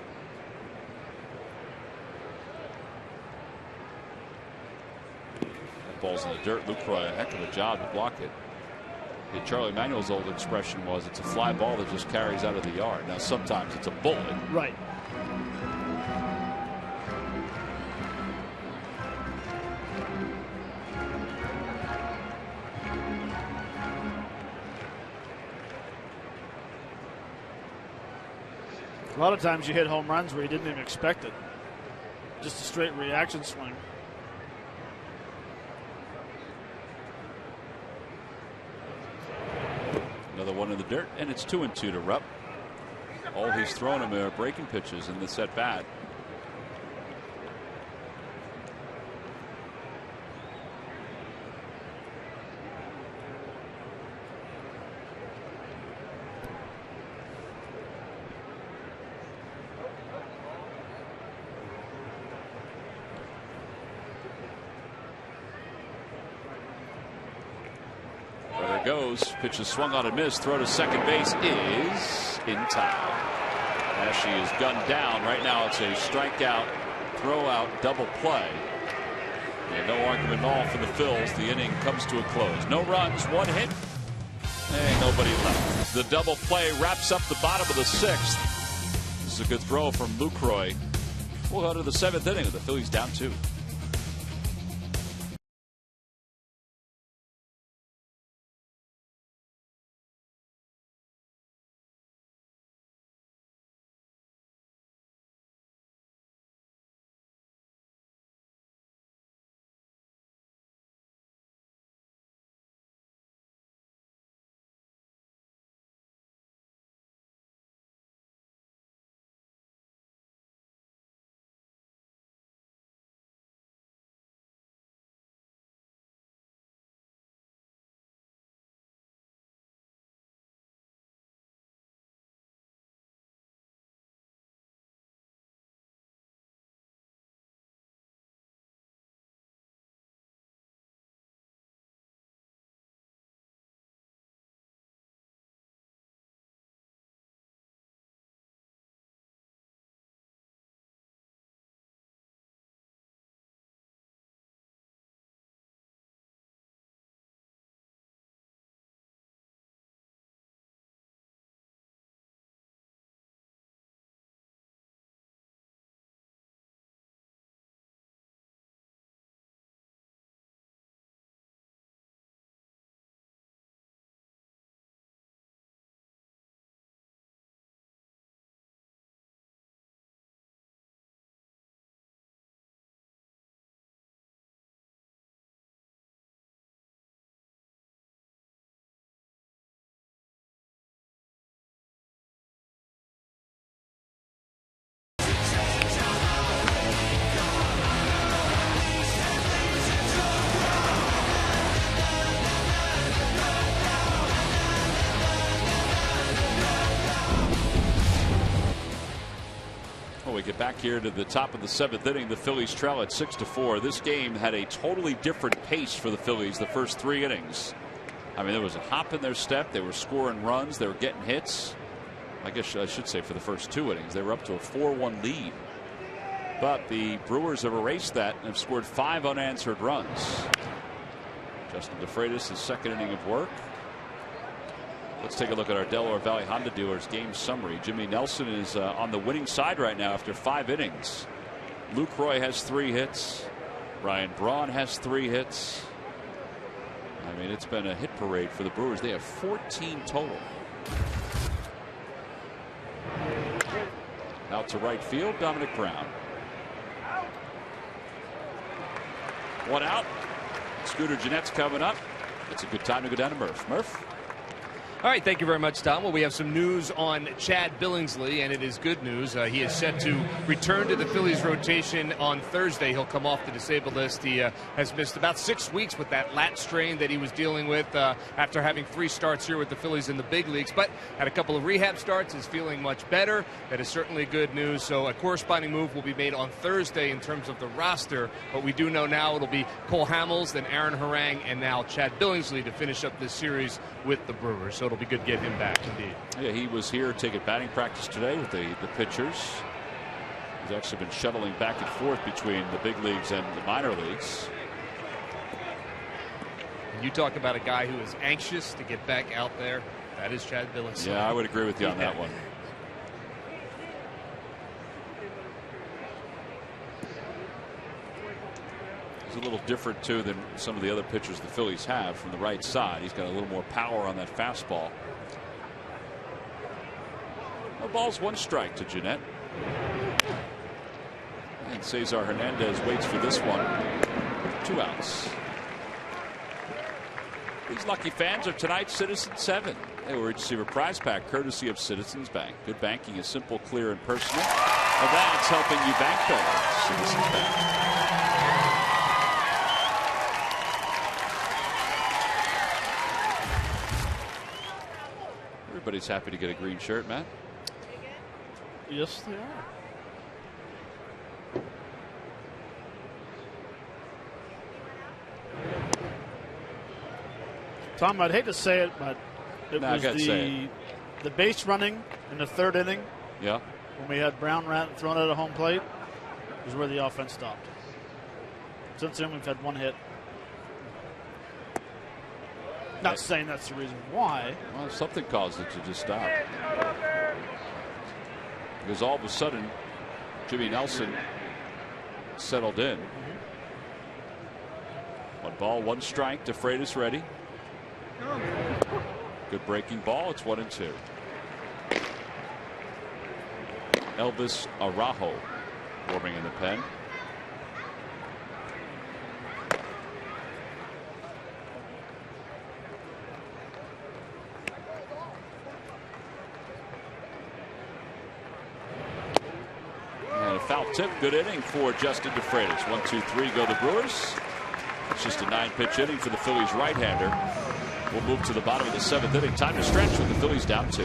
Speaker 3: That ball's in the dirt. Lucroy, a heck of a job to block it. Yeah, Charlie Emanuel's old expression was, it's a fly ball that just carries out of the yard. Now sometimes it's a bullet.
Speaker 7: Right. A lot of times you hit home runs where you didn't even expect it. Just a straight reaction swing.
Speaker 3: Another one in the dirt, and it's 2-2 to Rupp. All he's thrown him are breaking pitches in the set bat. Goes. Pitch is swung on and missed. Throw to second base is in time. Ashe is gunned down. Right now it's a strikeout, throw out, double play. And no argument at all for the Phils. The inning comes to a close. No runs, one hit, and nobody left. The double play wraps up the bottom of the 6th. This is a good throw from Lucroy. We'll go to the 7th inning with the Phillies down 2. We get back here to the top of the 7th inning. The Phillies trail at 6-4. This game had a totally different pace for the Phillies the first 3 innings. I mean, there was a hop in their step. They were scoring runs. They were getting hits. I guess I should say for the first 2 innings, they were up to a 4-1 lead. But the Brewers have erased that and have scored 5 unanswered runs. Justin DeFreitas, his second inning of work. Let's take a look at our Delaware Valley Honda dealers game summary. Jimmy Nelson is on the winning side right now after 5 innings. Luke Roy has 3 hits. Ryan Braun has 3 hits. I mean, it's been a hit parade for the Brewers. They have 14 total. Out to right field, Dominic Brown. 1 out. Scooter Jeanette's coming up. It's a good time to go down to Murph. Murph?
Speaker 6: All right, thank you very much, Tom. Well, we have some news on Chad Billingsley, and it is good news. He is set to return to the Phillies rotation on Thursday. He'll come off the disabled list. He has missed about 6 weeks with that lat strain that he was dealing with after having 3 starts here with the Phillies in the big leagues. But had a couple of rehab starts, is feeling much better. That is certainly good news. So a corresponding move will be made on Thursday in terms of the roster. But we do know now it'll be Cole Hamels, then Aaron Harang, and now Chad Billingsley to finish up this series with the Brewers. So it'll be good to get him back, indeed.
Speaker 3: Yeah, he was here taking batting practice today with the pitchers. He's actually been shuttling back and forth between the big leagues and the minor leagues.
Speaker 6: You talk about a guy who is anxious to get back out there. That is Chad Billingsley.
Speaker 3: Yeah, I would agree with you on that one. He's a little different, too, than some of the other pitchers the Phillies have from the right side. He's got a little more power on that fastball. The ball's 1 strike to Jeanette. And Cesar Hernandez waits for this one. 2 outs. These lucky fans are tonight's Citizens 7. They will receive a prize pack courtesy of Citizens Bank. Good banking is simple, clear, and personal. And that's helping you bank better. Citizens Bank. Everybody's happy to get a green shirt, Matt.
Speaker 7: Yes, they are. Tom, I'd hate to say it, but it was the base running in the 3rd inning.
Speaker 3: Yeah.
Speaker 7: When we had Brown thrown at a home plate, is where the offense stopped. Since then, we've had 1 hit. Not saying that's the reason why.
Speaker 3: Well, something caused it to just stop. Because all of a sudden, Jimmy Nelson settled in. 1 ball, 1 strike. DeFreitas ready. Good breaking ball. It's 1-2. Elvis Araujo warming in the pen. Foul tip. Good inning for Justin DeFreitas. 1-2-3 go the Brewers. It's just a 9-pitch inning for the Phillies right-hander. We'll move to the bottom of the 7th inning. Time to stretch with the Phillies down 2.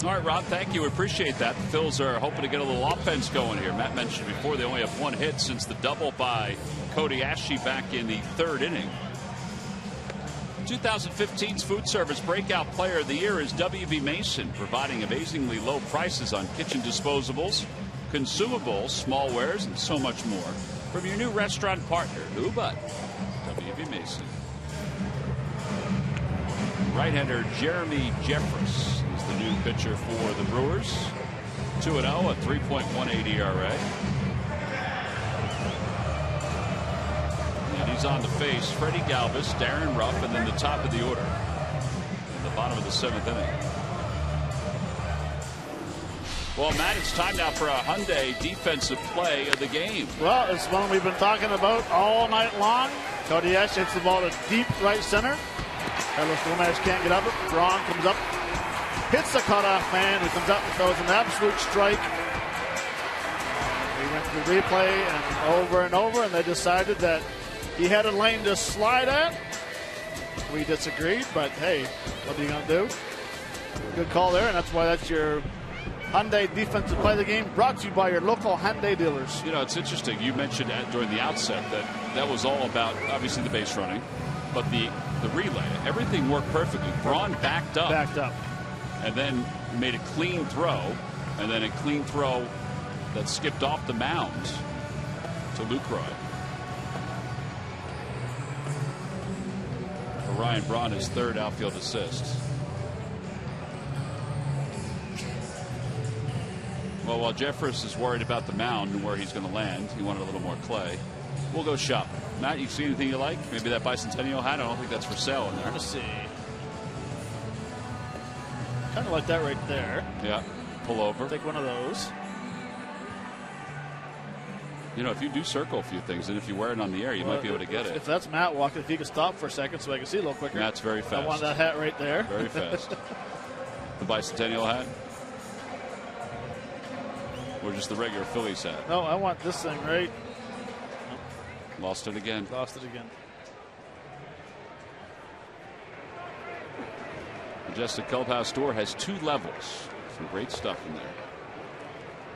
Speaker 3: All right, Rob, thank you. Appreciate that. The Phils are hoping to get a little offense going here. Matt mentioned before they only have one hit since the double by Cody Ashley back in the 3rd inning. 2015's Food Service Breakout Player of the Year is W.B. Mason, providing amazingly low prices on kitchen disposables, consumables, smallwares, and so much more from your new restaurant partner, who but W.B. Mason. Right-hander Jeremy Jeffress is the new pitcher for the Brewers. 2-0, a 3.18 ERA. And he's on the face Freddie Galvis, Darren Ruff, and then the top of the order in the bottom of the 7th inning. Well, Matt, it's time now for a Hyundai defensive play of the game.
Speaker 7: Well, it's one we've been talking about all night long. Cody Ash hits the ball to deep right center. Carlos Gomez can't get up it. Braun comes up, hits the cutoff man, who comes up and throws an absolute strike. We went through replay and over, and they decided that he had a lane to slide at. We disagreed, but hey, what are you going to do? Good call there, and that's your Hyundai defensive play of the game, brought to you by your local Hyundai dealers.
Speaker 3: You know, it's interesting. You mentioned during the outset that was all about, obviously, the base running, but the relay, everything worked perfectly. Braun backed up. And then made a clean throw, and then a clean throw that skipped off the mound to Lucroy. For Ryan Braun, his 3rd outfield assist. Well, while Jeffress is worried about the mound and where he's going to land, he wanted a little more clay. We'll go shopping. Matt, you see anything you like? Maybe that bicentennial hat? I don't think that's for sale in there.
Speaker 7: Let's see. Kind of like that right there.
Speaker 3: Yeah. Pull over.
Speaker 7: Take one of those.
Speaker 3: You know, if you do circle a few things, and if you wear it on the air, you might be able to get it.
Speaker 7: If that's Matt walking, if he could stop for a second so I can see a little quicker.
Speaker 3: Matt's very fast.
Speaker 7: I want that hat right there.
Speaker 3: Very fast. The bicentennial hat? Or just the regular Phillies hat?
Speaker 7: No, I want this thing right.
Speaker 3: Lost it again.
Speaker 7: Lost it again.
Speaker 3: Majestic Clubhouse store has 2 levels. Some great stuff in there.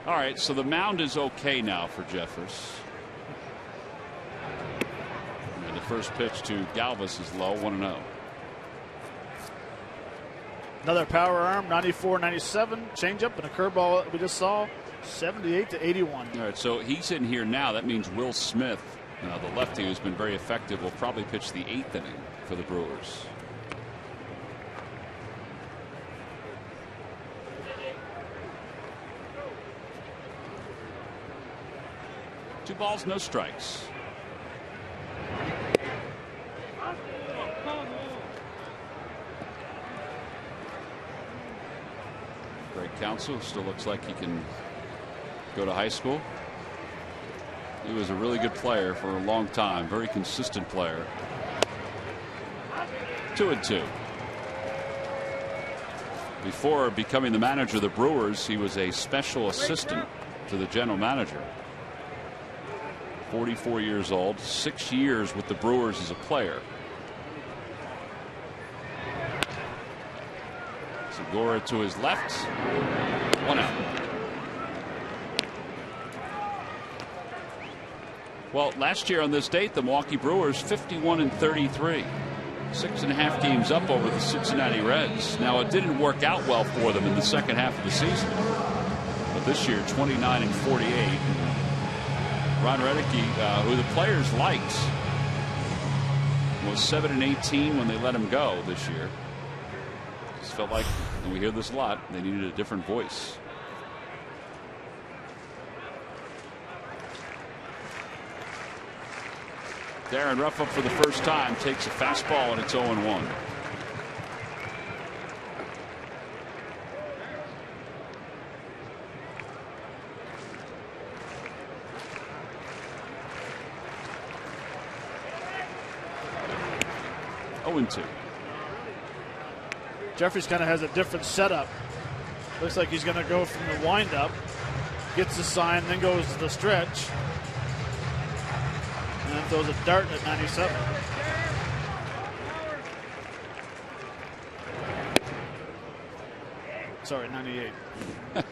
Speaker 3: All right, so the mound is okay now for Jeffress. And the first pitch to Galvis is low, 1-0.
Speaker 7: Another power arm, 94-97, changeup, and a curveball that we just saw, 78-81.
Speaker 3: All right, so he's in here now. That means Will Smith, the lefty who's been very effective, will probably pitch the 8th inning for the Brewers. Two balls, no strikes. Greg Counsell still looks like he can go to high school. He was a really good player for a long time, very consistent player. 2-2. Before becoming the manager of the Brewers, he was a special assistant to the general manager. 44 years old, 6 years with the Brewers as a player. Segura to his left. 1 out. Well, last year on this date, the Milwaukee Brewers 51-33. 6.5 games up over the Cincinnati Reds. Now, it didn't work out well for them in the second half of the season. But this year, 29-48. Ron Redecky, who the players liked, was 7-18 when they let him go this year. Just felt like, and we hear this a lot, they needed a different voice. Darren Ruff up for the first time, takes a fastball, and it's 0-1.
Speaker 7: Jeffress kind of has a different setup. Looks like he's going to go from the windup, gets the sign, then goes to the stretch, and then throws a dart at 97. Sorry, 98.
Speaker 3: I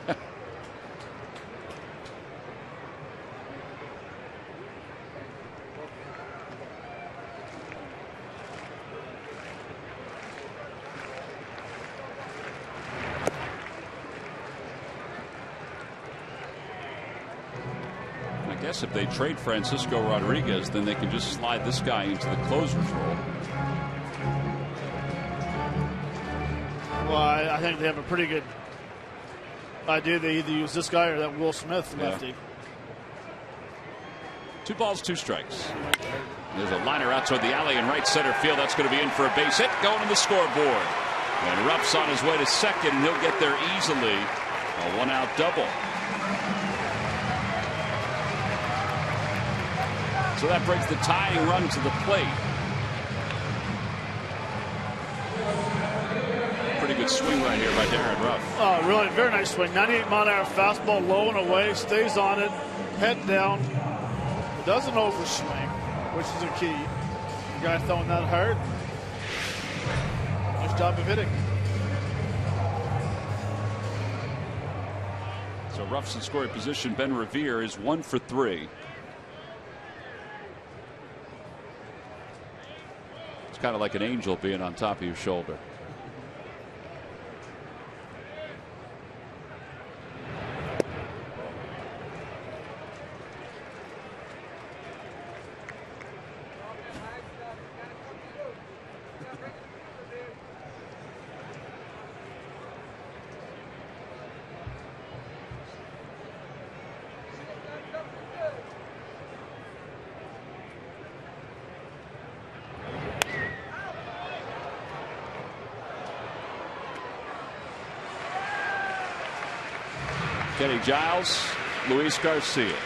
Speaker 3: guess if they trade Francisco Rodriguez, then they can just slide this guy into the closer's role.
Speaker 7: Well, I think they have a pretty good idea. They either use this guy or that Will Smith lefty.
Speaker 3: Yeah. 2 balls, 2 strikes. There's a liner out toward the alley in right center field. That's going to be in for a base hit, going to the scoreboard. And Rupp's on his way to second, and he'll get there easily. A 1-out double. So that brings the tying run to the plate. Pretty good swing right here by Darren Ruff.
Speaker 7: Oh, really, very nice swing. 98-mile-an-hour fastball, low and away, stays on it, head down. Doesn't overswing, which is a key. The guy throwing that hard. Nice job of hitting.
Speaker 3: So Ruff's in scoring position. Ben Revere is 1 for 3. It's kind of like an angel being on top of your shoulder. Kenny Giles, Luis Garcia.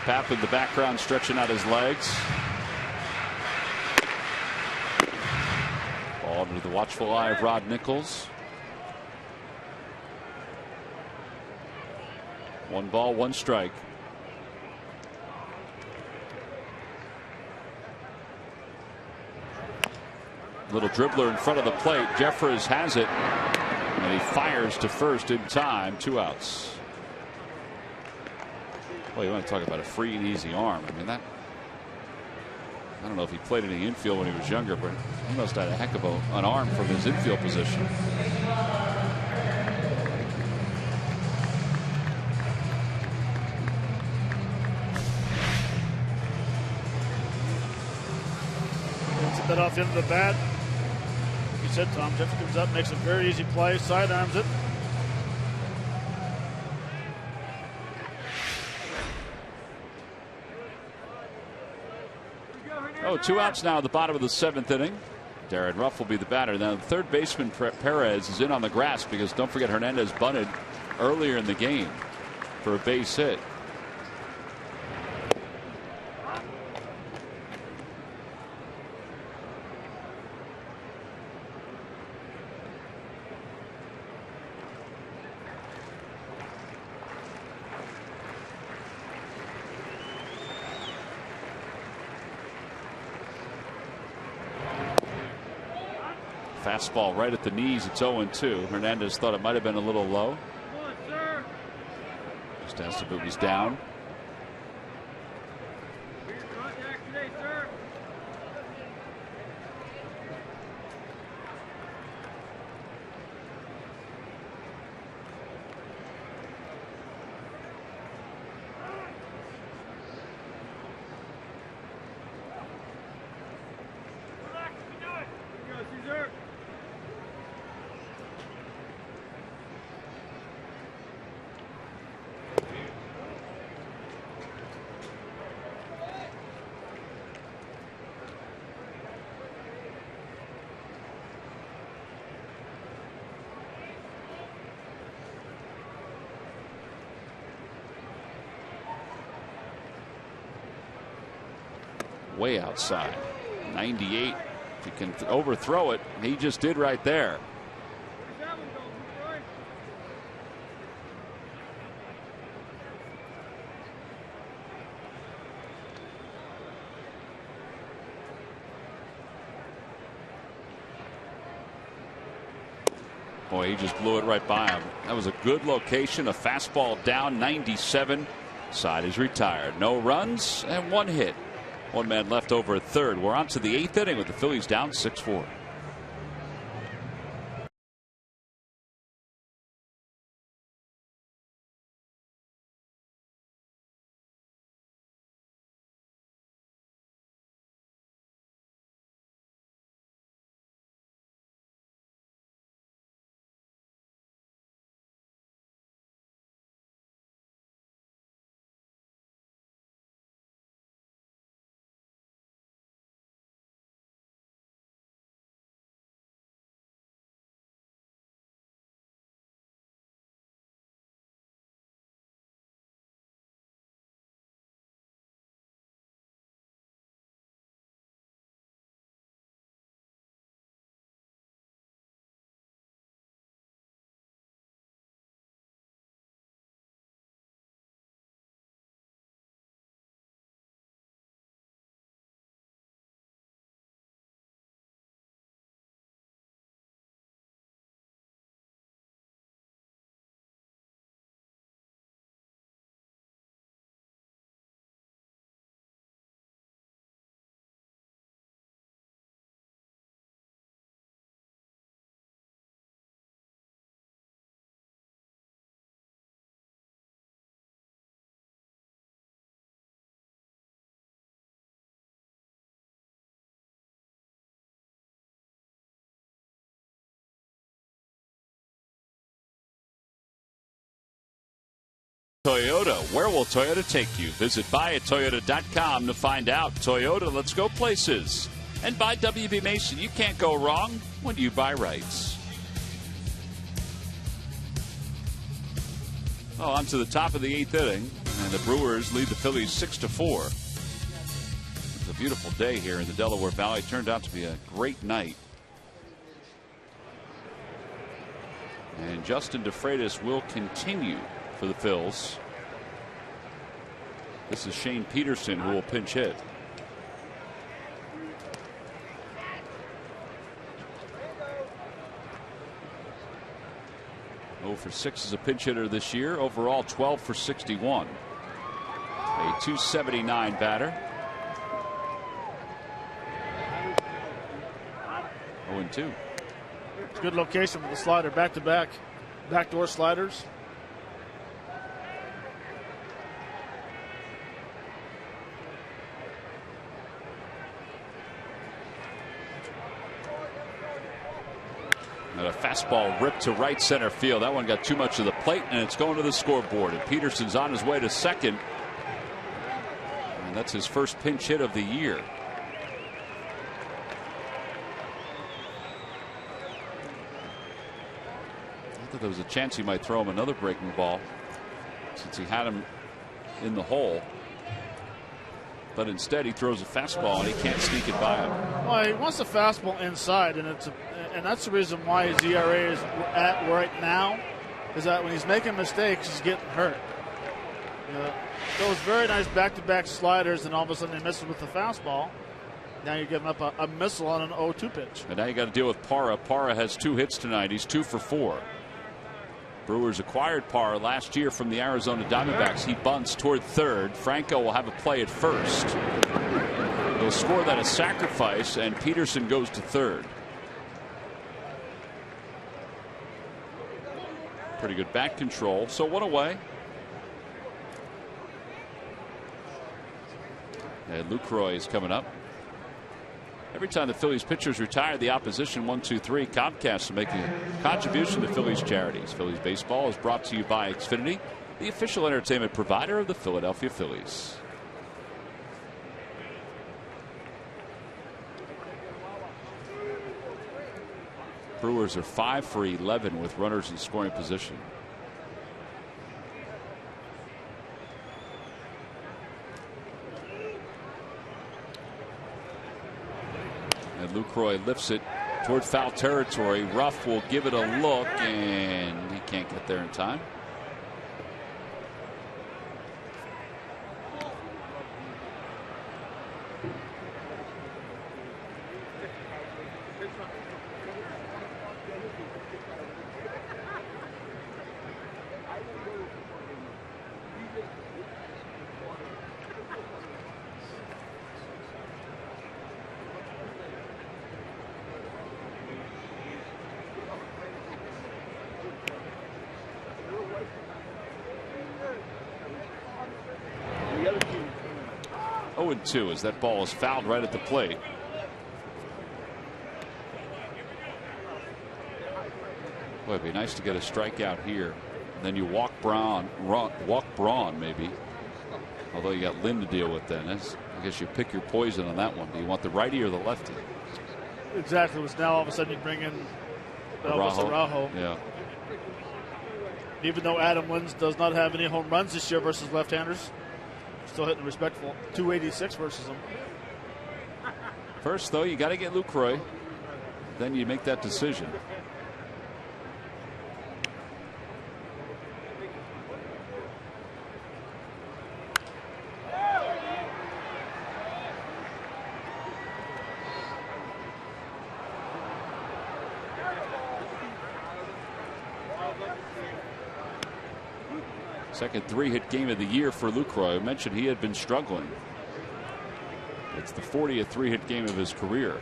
Speaker 3: Pap in the background stretching out his legs. Ball under the watchful eye of Rod Nichols. 1 ball, 1 strike. Little dribbler in front of the plate. Jeffers has it. And he fires to first in time. 2 outs. Well, you want to talk about a free and easy arm. I mean, that. I don't know if he played in the infield when he was younger, but he must have had a heck of an arm from his infield position.
Speaker 7: Gets a bit off the end of the bat. You said Tom Jeffers comes up, makes a very easy play, sidearms it.
Speaker 3: Oh, 2 outs now at the bottom of the 7th inning. Darren Ruff will be the batter. Now, the third baseman Perez is in on the grass because don't forget Hernandez bunted earlier in the game for a base hit. Fastball right at the knees. It's 0-2. Hernandez thought it might have been a little low. Just asked if it was down. Way outside. 98. If you can overthrow it, he just did right there. Boy, he just blew it right by him. That was a good location. A fastball down, 97. Side is retired. No runs and 1 hit. 1 man left over at third. We're on to the 8th inning with the Phillies down 6-4. Toyota. Where will Toyota take you? Visit buyatoyota.com to find out. Toyota, let's go places. And by WB Mason, you can't go wrong when you buy rights. Oh, on to the top of the 8th inning, and the Brewers lead the Phillies 6-4. It's a beautiful day here in the Delaware Valley. It turned out to be a great night. And Justin DeFreitas will continue for the Phils. This is Shane Peterson who will pinch hit. Oh for 6 as a pinch hitter this year. Overall 12 for 61. A .279 batter. 0-2.
Speaker 7: It's a good location for the slider. Back-to-back backdoor sliders.
Speaker 3: And a fastball ripped to right center field. That one got too much of the plate, and it's going to the scoreboard. And Peterson's on his way to second. And that's his first pinch hit of the year. I thought there was a chance he might throw him another breaking ball since he had him in the hole. But instead he throws a fastball and he can't sneak it by him.
Speaker 7: Well, he wants the fastball inside, and that's the reason why his ERA is at right now, is that when he's making mistakes, he's getting hurt. Those very nice back-to-back sliders, and all of a sudden he misses with the fastball. Now you're giving up a missile on an 0-2 pitch.
Speaker 3: And now you got to deal with Parra. Parra has 2 hits tonight. He's 2 for 4. Brewers acquired Parra last year from the Arizona Diamondbacks. He bunts toward third. Franco will have a play at first. He'll score that as sacrifice, and Peterson goes to third. Pretty good bat control. So 1 away. And Lucroy is coming up. Every time the Phillies pitchers retire, the opposition 1-2-3. Comcast is making a contribution to Phillies charities. Phillies baseball is brought to you by Xfinity, the official entertainment provider of the Philadelphia Phillies. Brewers are 5 for 11 with runners in scoring position. And Lucroy lifts it toward foul territory. Ruff will give it a look, and he can't get there in time. 0-2 as that ball is fouled right at the plate. Boy, it'd be nice to get a strikeout here. Then you walk Braun maybe. Although you got Lynn to deal with then. I guess you pick your poison on that one. Do you want the righty or the lefty?
Speaker 7: Exactly. It was now all of a sudden you bring in Araujo.
Speaker 3: Yeah.
Speaker 7: Even though Adam Lins does not have any home runs this year versus left-handers, still hitting respectful 286 versus them.
Speaker 3: First, though, you got to get Lucroy. Then you make that decision. Second 3-hit game of the year for Lucroy. I mentioned he had been struggling. It's the 40th 3-hit game of his career.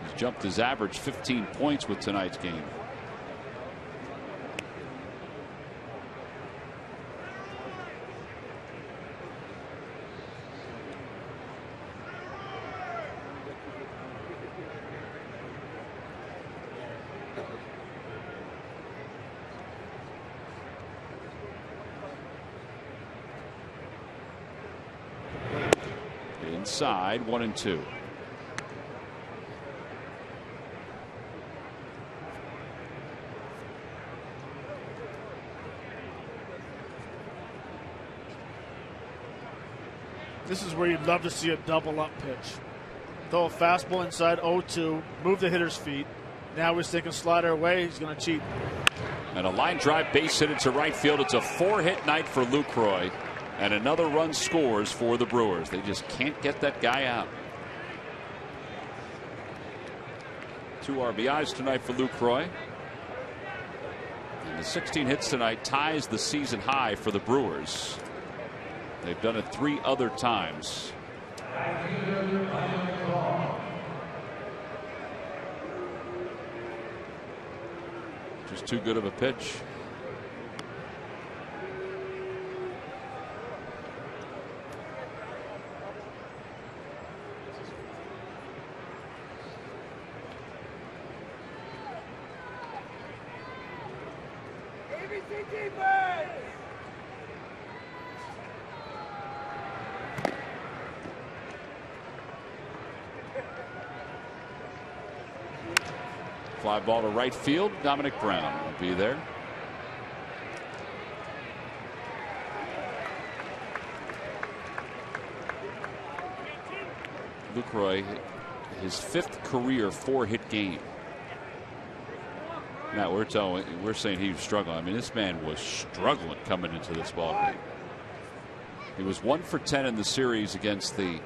Speaker 3: He's jumped his average 15 points with tonight's game. Inside, 1-2.
Speaker 7: This is where you'd love to see a double up pitch. Throw a fastball inside 0-2, move the hitter's feet. Now he's taking slider away. He's going to cheat.
Speaker 3: And a line drive base hit into right field. It's a 4-hit night for Lucroy. And another run scores for the Brewers. They just can't get that guy out. 2 RBIs tonight for Lucroy. And the 16 hits tonight ties the season high for the Brewers. They've done it 3 other times. Just too good of a pitch. Fly ball to right field. Dominic Brown will be there. Lucroy, his 5th career 4-hit game. Now we're saying he was struggling. I mean, this man was struggling coming into this ball game. He was 1 for 10 in the series against the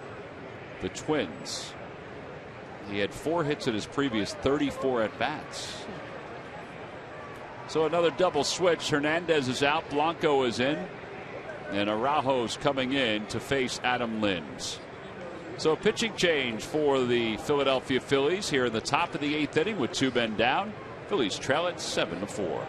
Speaker 3: Twins. He had 4 hits in his previous 34 at bats. So another double switch. Hernandez is out. Blanco is in. And Araujo's coming in to face Adam Lins. So a pitching change for the Philadelphia Phillies here in the top of the 8th inning with 2 men down. Phillies trail it 7-4.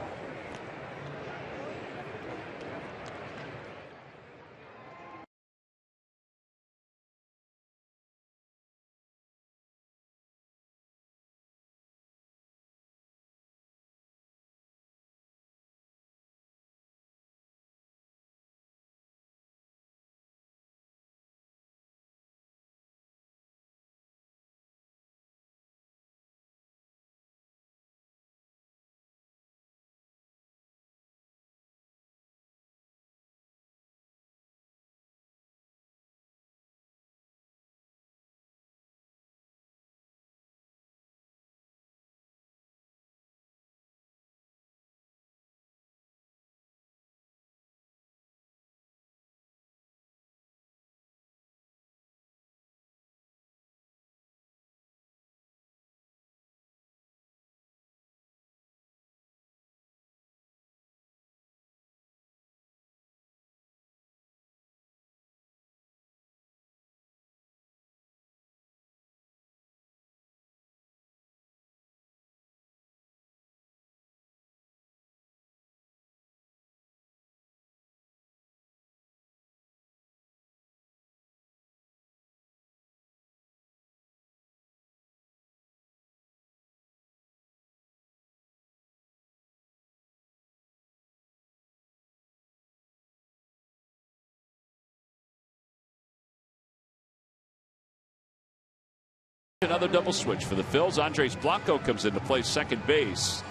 Speaker 3: Another double switch for the Phils. Andres Blanco comes in to play second base.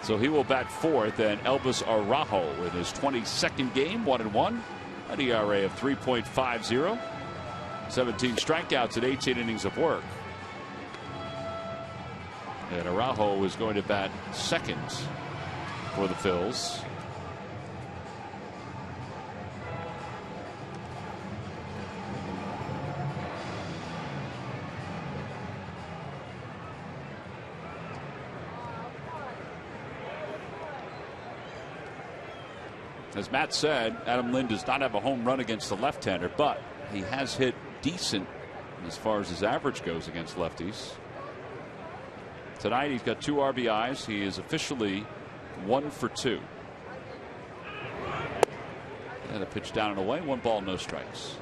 Speaker 3: So he will bat fourth, and Elvis Araujo in his 22nd game, 1-1, an ERA of 3.50, 17 strikeouts in 18 innings of work. And Araujo is going to bat second for the Phils. As Matt said, Adam Lind does not have a home run against the left-hander, but he has hit decent as far as his average goes against lefties. Tonight he's got 2 RBIs. He is officially 1 for 2. And a pitch down and away. 1 ball, no strikes.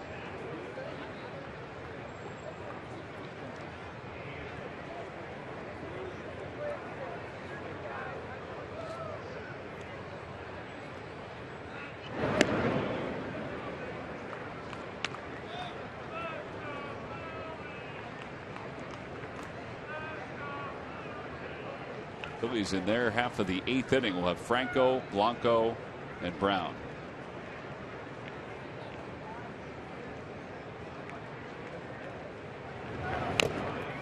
Speaker 3: Phillies in their half of the 8th inning will have Franco, Blanco, and Brown.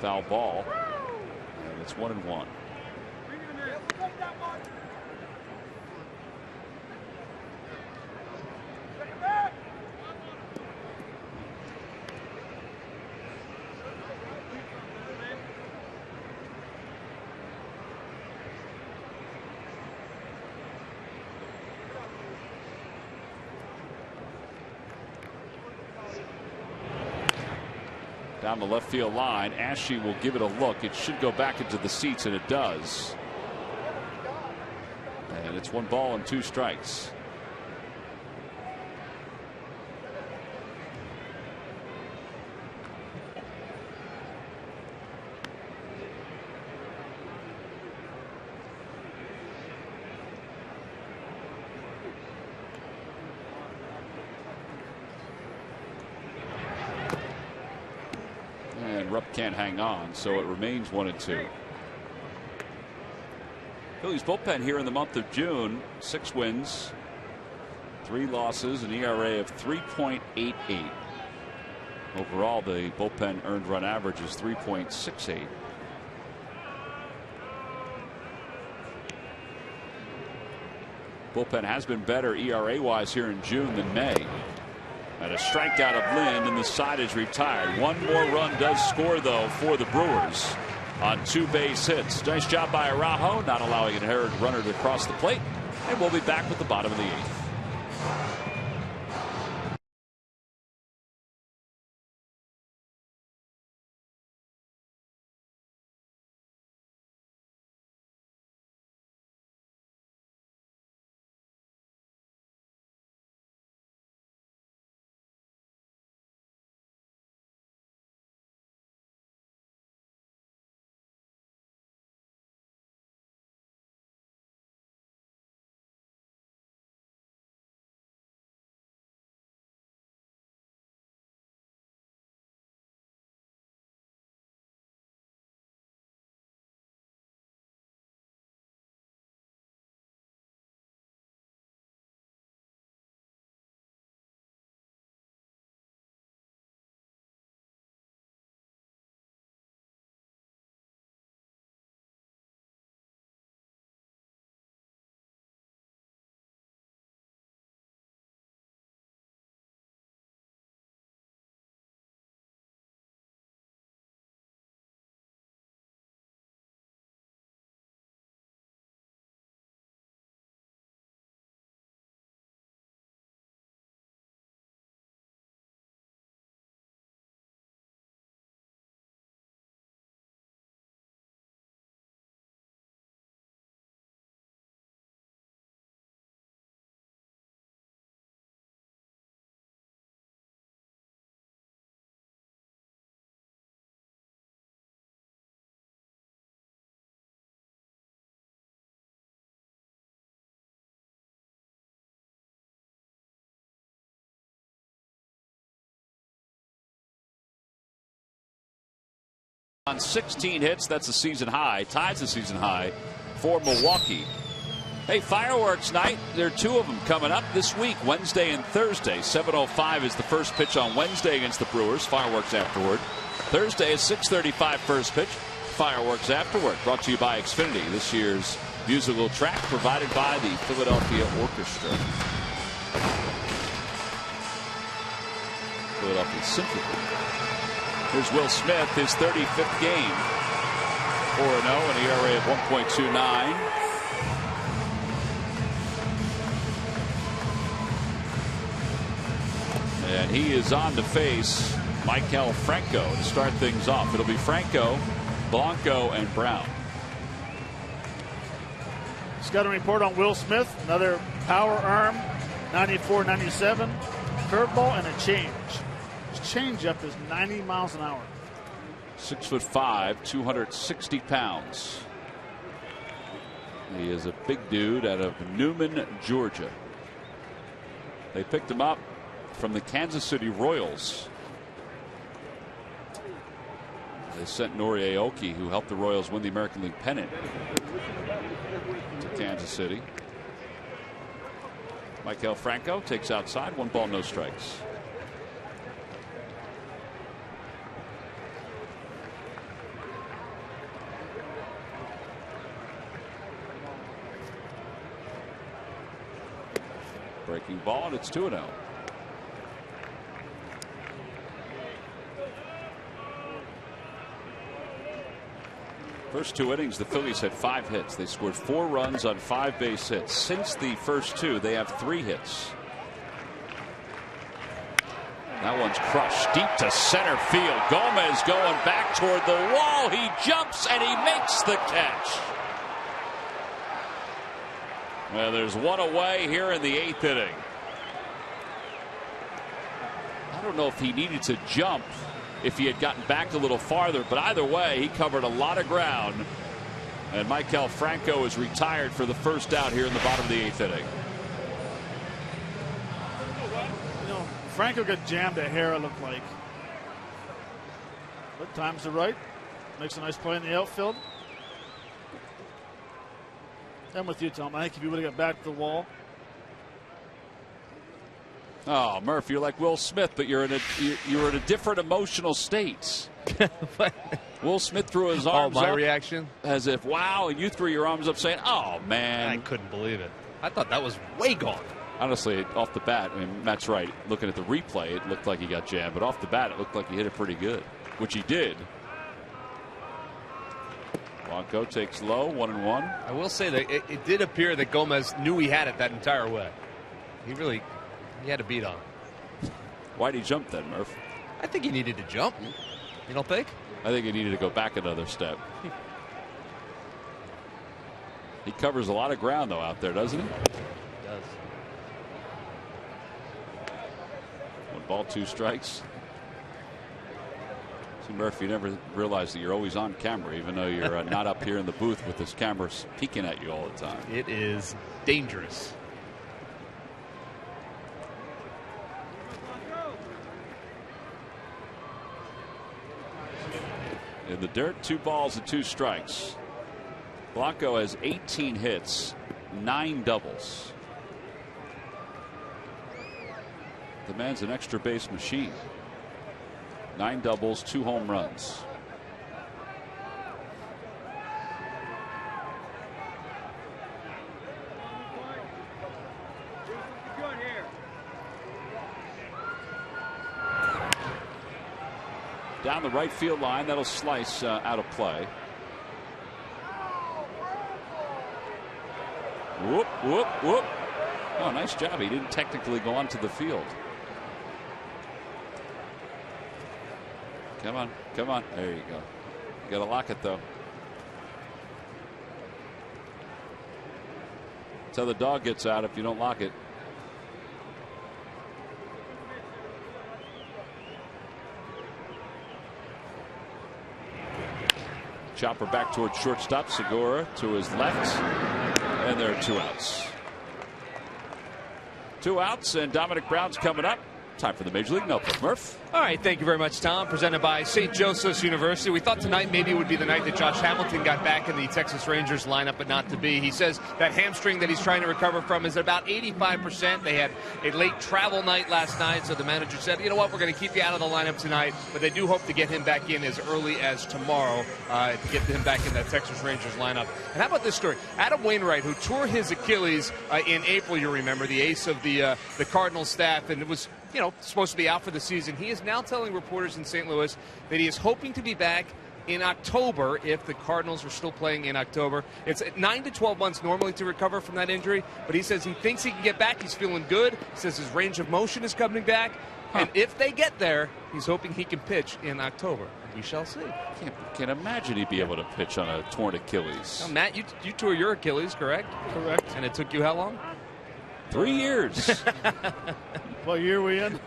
Speaker 3: Foul ball, and it's 1-1. Down the left field line, Ashe will give it a look. It should go back into the seats, and it does. And it's 1 ball and 2 strikes. Rupp can't hang on, so it remains 1-2. Phillies bullpen here in the month of June, 6 wins, 3 losses, an ERA of 3.88. Overall, the bullpen earned run average is 3.68. Bullpen has been better ERA wise here in June than May. And a strikeout of Lind, and the side is retired. 1 more run does score, though, for the Brewers on 2 base hits. Nice job by Araujo, not allowing an errant runner to cross the plate. And we'll be back with the bottom of the 8th. On 16 hits, that's a season high, ties the season high for Milwaukee. Hey, fireworks night. There are 2 of them coming up this week, Wednesday and Thursday. 7:05 is the first pitch on Wednesday against the Brewers. Fireworks afterward. Thursday is 6:35 first pitch. Fireworks afterward. Brought to you by Xfinity. This year's musical track provided by the Philadelphia Orchestra. Philadelphia Symphony. Here's Will Smith, his 35th game. 4-0, an ERA of 1.29. And he is on to face Maikel Franco to start things off. It'll be Franco, Blanco, and Brown.
Speaker 7: Scouting report on Will Smith. Another power arm, 94-97. Curveball and a change. His changeup is 90 miles an hour.
Speaker 3: 6'5", 260 pounds. He is a big dude out of Newman, Georgia. They picked him up from the Kansas City Royals. They sent Nori Aoki, who helped the Royals win the American League pennant, to Kansas City. Maikel Franco takes outside, 1 ball, no strikes. Breaking ball, and it's 2-0. First 2 innings, the Phillies had 5 hits. They scored 4 runs on 5 base hits. Since the first 2, they have 3 hits. That one's crushed deep to center field. Gomez going back toward the wall. He jumps and he makes the catch. Well, there's 1 away here in the 8th inning. I don't know if he needed to jump if he had gotten back a little farther, but either way, he covered a lot of ground. And Maikel Franco is retired for the first out here in the bottom of the 8th inning.
Speaker 7: You know, Franco got jammed a hair, it looked like. But times are right. Makes a nice play in the outfield. I'm with you, Tom. I think if you would have got back to the wall.
Speaker 3: Oh, Murph, you're like Will Smith, but you're in a different emotional state. Will Smith threw his arms up.
Speaker 6: My reaction?
Speaker 3: As if, wow, and you threw your arms up saying, oh, man.
Speaker 6: I couldn't believe it. I thought that was way gone.
Speaker 3: Honestly, off the bat, I mean, Matt's right. Looking at the replay, it looked like he got jammed, but off the bat, it looked like he hit it pretty good, which he did. Blanco takes low, 1-1.
Speaker 6: I will say that it did appear that Gomez knew he had it that entire way. He had a beat on it.
Speaker 3: Why'd he jump then, Murph?
Speaker 6: I think he needed to jump. You don't think?
Speaker 3: I think he needed to go back another step. He covers a lot of ground, though, out there, doesn't he?
Speaker 6: He does.
Speaker 3: 1 ball, 2 strikes. See, Murph, you never realize that you're always on camera, even though you're not up here in the booth with this camera peeking at you all the time.
Speaker 6: It is dangerous.
Speaker 3: In the dirt, 2 balls and 2 strikes. Blanco has 18 hits, 9 doubles. The man's an extra base machine. 9 doubles, 2 home runs. Down the right field line, that'll slice out of play. Whoop, whoop, whoop. Oh, nice job. He didn't technically go onto the field. Come on, come on. There you go. You got to lock it, though. That's how the dog gets out if you don't lock it. Chopper back towards shortstop. Segura to his left. And there are 2 outs. 2 outs, and Dominic Brown's coming up Time for the Major League Notebook. Murph?
Speaker 6: All right, thank you very much, Tom. Presented by St. Joseph's University. We thought tonight maybe it would be the night that Josh Hamilton got back in the Texas Rangers lineup, but not to be. He says that hamstring that he's trying to recover from is about 85%. They had a late travel night last night, so the manager said, you know what, we're going to keep you out of the lineup tonight, but they do hope to get him back in as early as tomorrow to get him back in that Texas Rangers lineup. And how about this story? Adam Wainwright, who tore his Achilles in April, you remember, the ace of the Cardinals staff, and it was supposed to be out for the season. He is now telling reporters in St. Louis that he is hoping to be back in October if the Cardinals are still playing in October. It's 9 to 12 months normally to recover from that injury, but he says he thinks he can get back. He's feeling good. He says his range of motion is coming back. And if they get there, he's hoping he can pitch in October. We shall see.
Speaker 3: Can't imagine he'd be able to pitch on a torn Achilles.
Speaker 6: Now, Matt, you tore your Achilles, correct?
Speaker 7: Correct.
Speaker 6: And it took you how long?
Speaker 3: 3 years.
Speaker 7: What year are we in?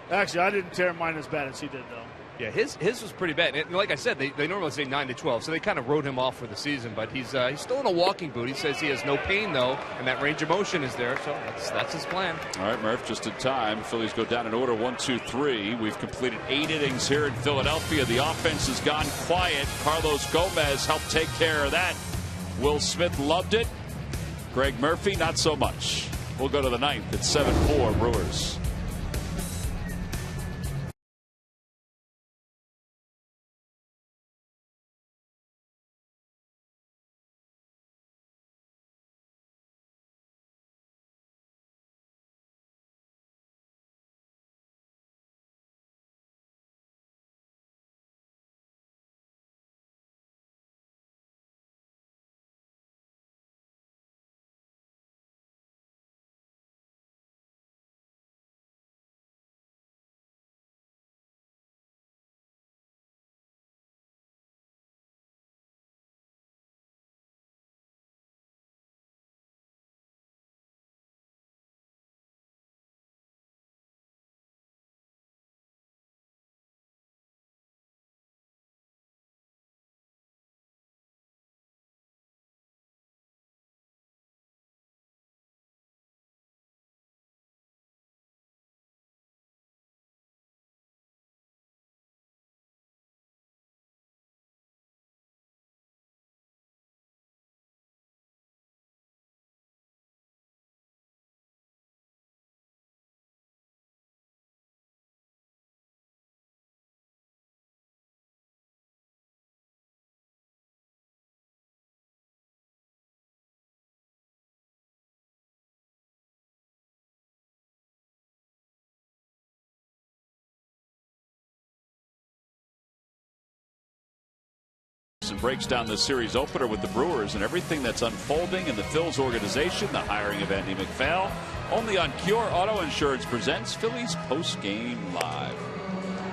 Speaker 7: Actually, I didn't tear mine as bad as he did, though.
Speaker 6: Yeah, his was pretty bad. And like I said, they normally say 9 to 12, so they kind of wrote him off for the season. But he's still in a walking boot. He says he has no pain, though, and that range of motion is there, so that's his plan. All
Speaker 3: right, Murph, just in time. Phillies go down in order, 1, 2, 3. We've completed 8 innings here in Philadelphia. The offense has gone quiet. Carlos Gomez helped take care of that. Will Smith loved it. Greg Murphy, not so much. We'll go to the 9th at 7-4 Brewers. And breaks down the series opener with the Brewers and everything that's unfolding in the Phils organization, the hiring of Andy McPhail. Only on Cure Auto Insurance presents Phillies Post-Game Live.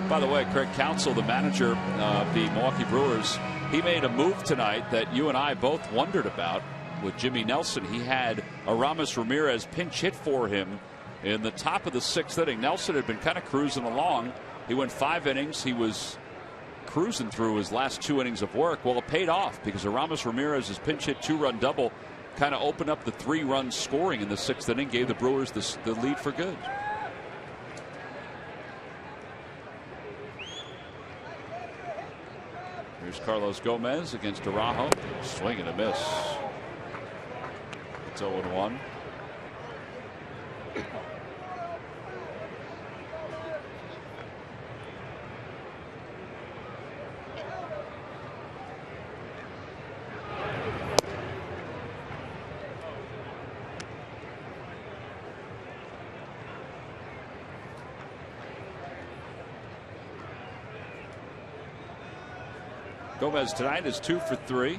Speaker 3: By the way, Craig Counsell, the manager of the Milwaukee Brewers, he made a move tonight that you and I both wondered about with Jimmy Nelson. He had Aramis Ramirez pinch hit for him in the top of the 6th inning. Nelson had been kind of cruising along. He went 5 innings. He was cruising through his last 2 innings of work. Well, it paid off because Aramis Ramirez's pinch hit 2-run double kind of opened up the 3-run scoring in the 6th inning, gave the Brewers the lead for good. Here's Carlos Gomez against Araujo. Swing and a miss. It's 0-1. Gomez tonight is 2 for 3.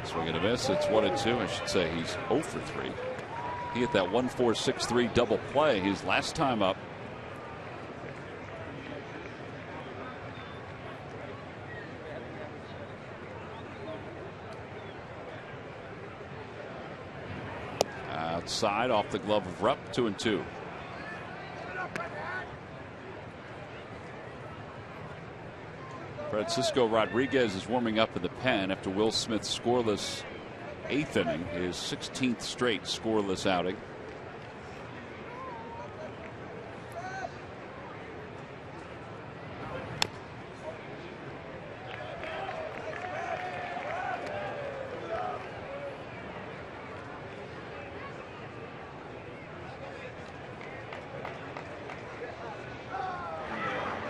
Speaker 3: Swing and a miss. It's 1-2. I should say he's 0 for 3. He hit that 1-4-6-3 double play his last time up. Outside off the glove of Rupp. 2-2. Francisco Rodriguez is warming up in the pen after Will Smith's scoreless 8th inning, his 16th straight scoreless outing.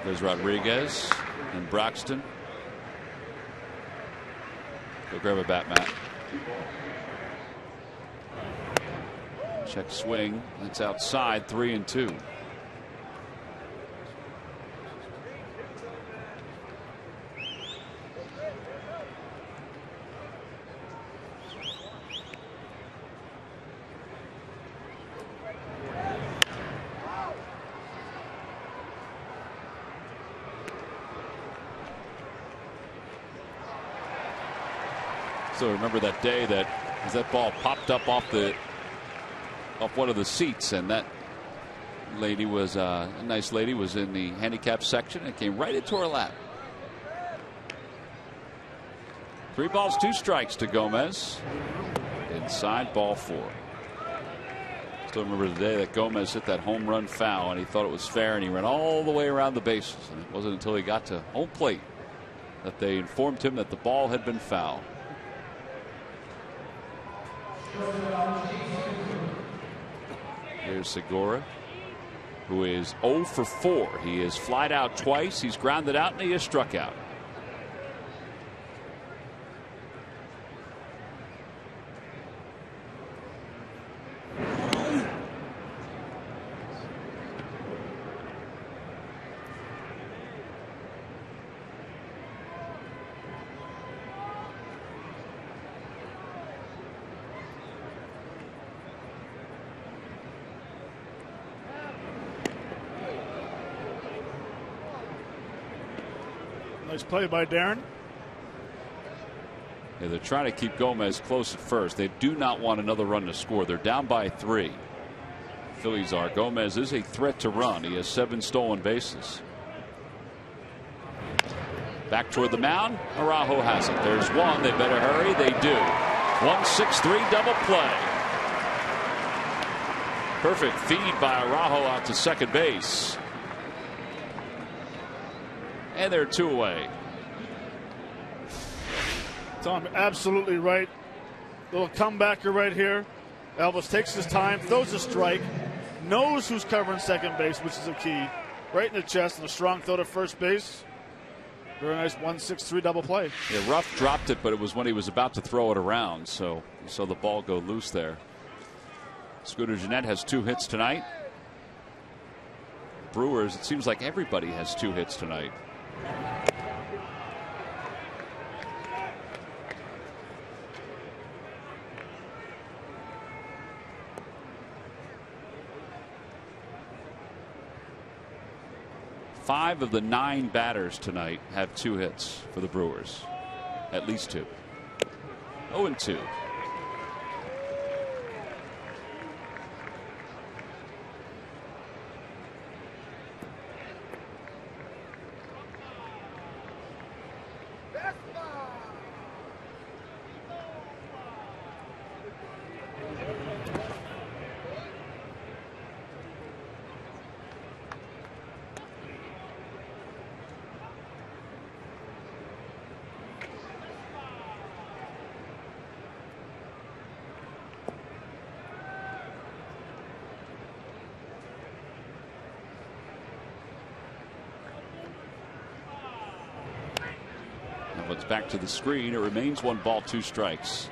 Speaker 3: There's Rodriguez and Broxton. Go grab a bat, Matt. Check swing. That's outside. 3-2. So remember that day that as that ball popped up off one of the seats, and that lady was a nice lady, was in the handicap section and came right into her lap. 3 balls, 2 strikes to Gomez. Inside, ball 4. Still remember the day that Gomez hit that home run foul and he thought it was fair, and he ran all the way around the bases, and it wasn't until he got to home plate that they informed him that the ball had been foul. Here's Segura, who is 0 for 4. He has flied out twice, he's grounded out, and he has struck out.
Speaker 7: Nice play by Darren.
Speaker 3: Yeah, they're trying to keep Gomez close at first. They do not want another run to score. They're down by 3. Phillies are. Gomez is a threat to run. He has 7 stolen bases. Back toward the mound. Araujo has it. There's one. They better hurry. They do. 1-6-3 double play. Perfect feed by Araujo out to second base. And they're 2 away.
Speaker 7: Tom, absolutely right. Little comebacker right here. Elvis takes his time, throws a strike, knows who's covering second base, which is a key. Right in the chest, and a strong throw to first base. Very nice 1-6-3 double play.
Speaker 3: Yeah, Ruff dropped it, but it was when he was about to throw it around, so you saw the ball go loose there. Scooter Gennett has 2 hits tonight. Brewers, it seems like everybody has 2 hits tonight. Five of the 9 batters tonight have 2 hits for the Brewers. At least 2. 0-2. It's back to the screen. It remains 1 ball, 2 strikes.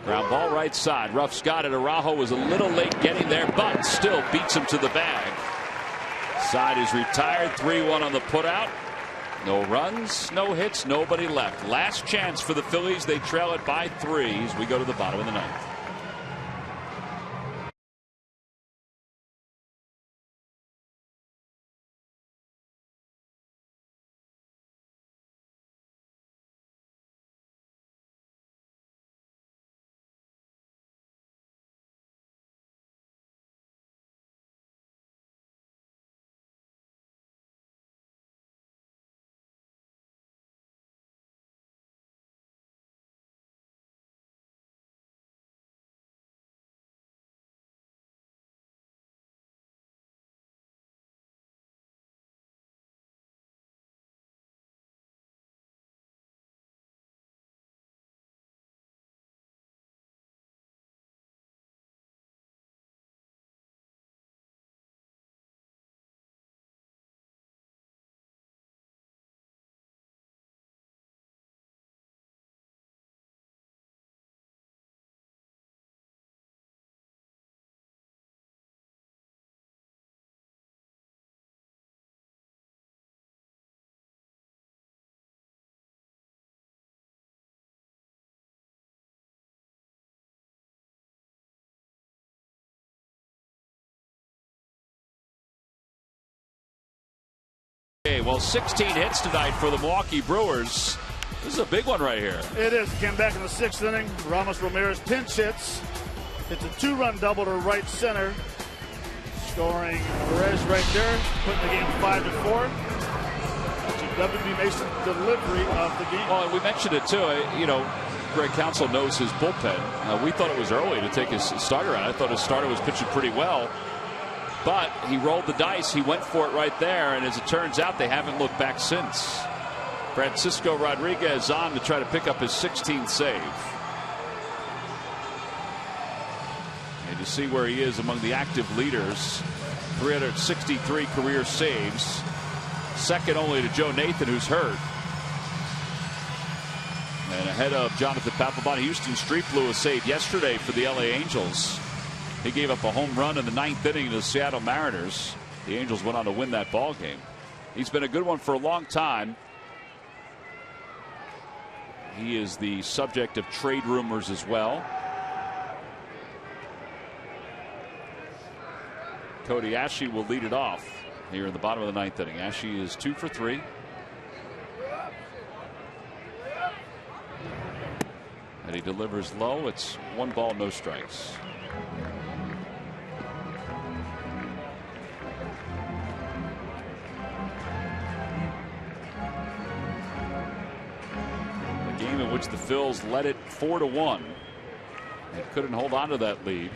Speaker 3: Ground ball right side. Ruff's got it. Araujo was a little late getting there, but still beats him to the bag. Side is retired. 3-1 on the putout. No runs, no hits, nobody left. Last chance for the Phillies. They trail it by 3 as we go to the bottom of the 9th. Okay, well, 16 hits tonight for the Milwaukee Brewers. This is a big one right here.
Speaker 7: It is. Came back in the 6th inning. Ramos Ramirez pinch hits. It's a 2-run double to right center. Scoring Perez right there, putting the game 5-4. W.B. Mason delivery of the game.
Speaker 3: Well, and we mentioned it too. Greg Counsell knows his bullpen. We thought it was early to take his starter out. I thought his starter was pitching pretty well. But he rolled the dice. He went for it right there. And as it turns out, they haven't looked back since. Francisco Rodriguez on to try to pick up his 16th save. And you see where he is among the active leaders. 363 career saves. Second only to Joe Nathan, who's hurt. And ahead of Jonathan Papelbon, Houston Street blew a save yesterday for the LA Angels. He gave up a home run in the 9th inning to the Seattle Mariners. The Angels went on to win that ball game. He's been a good one for a long time. He is the subject of trade rumors as well. Cody Ashley will lead it off here in the bottom of the 9th inning. Ashley is 2 for 3. And he delivers low. It's 1 ball, no strikes. A game in which the Phils led it 4-1 and couldn't hold on to that lead.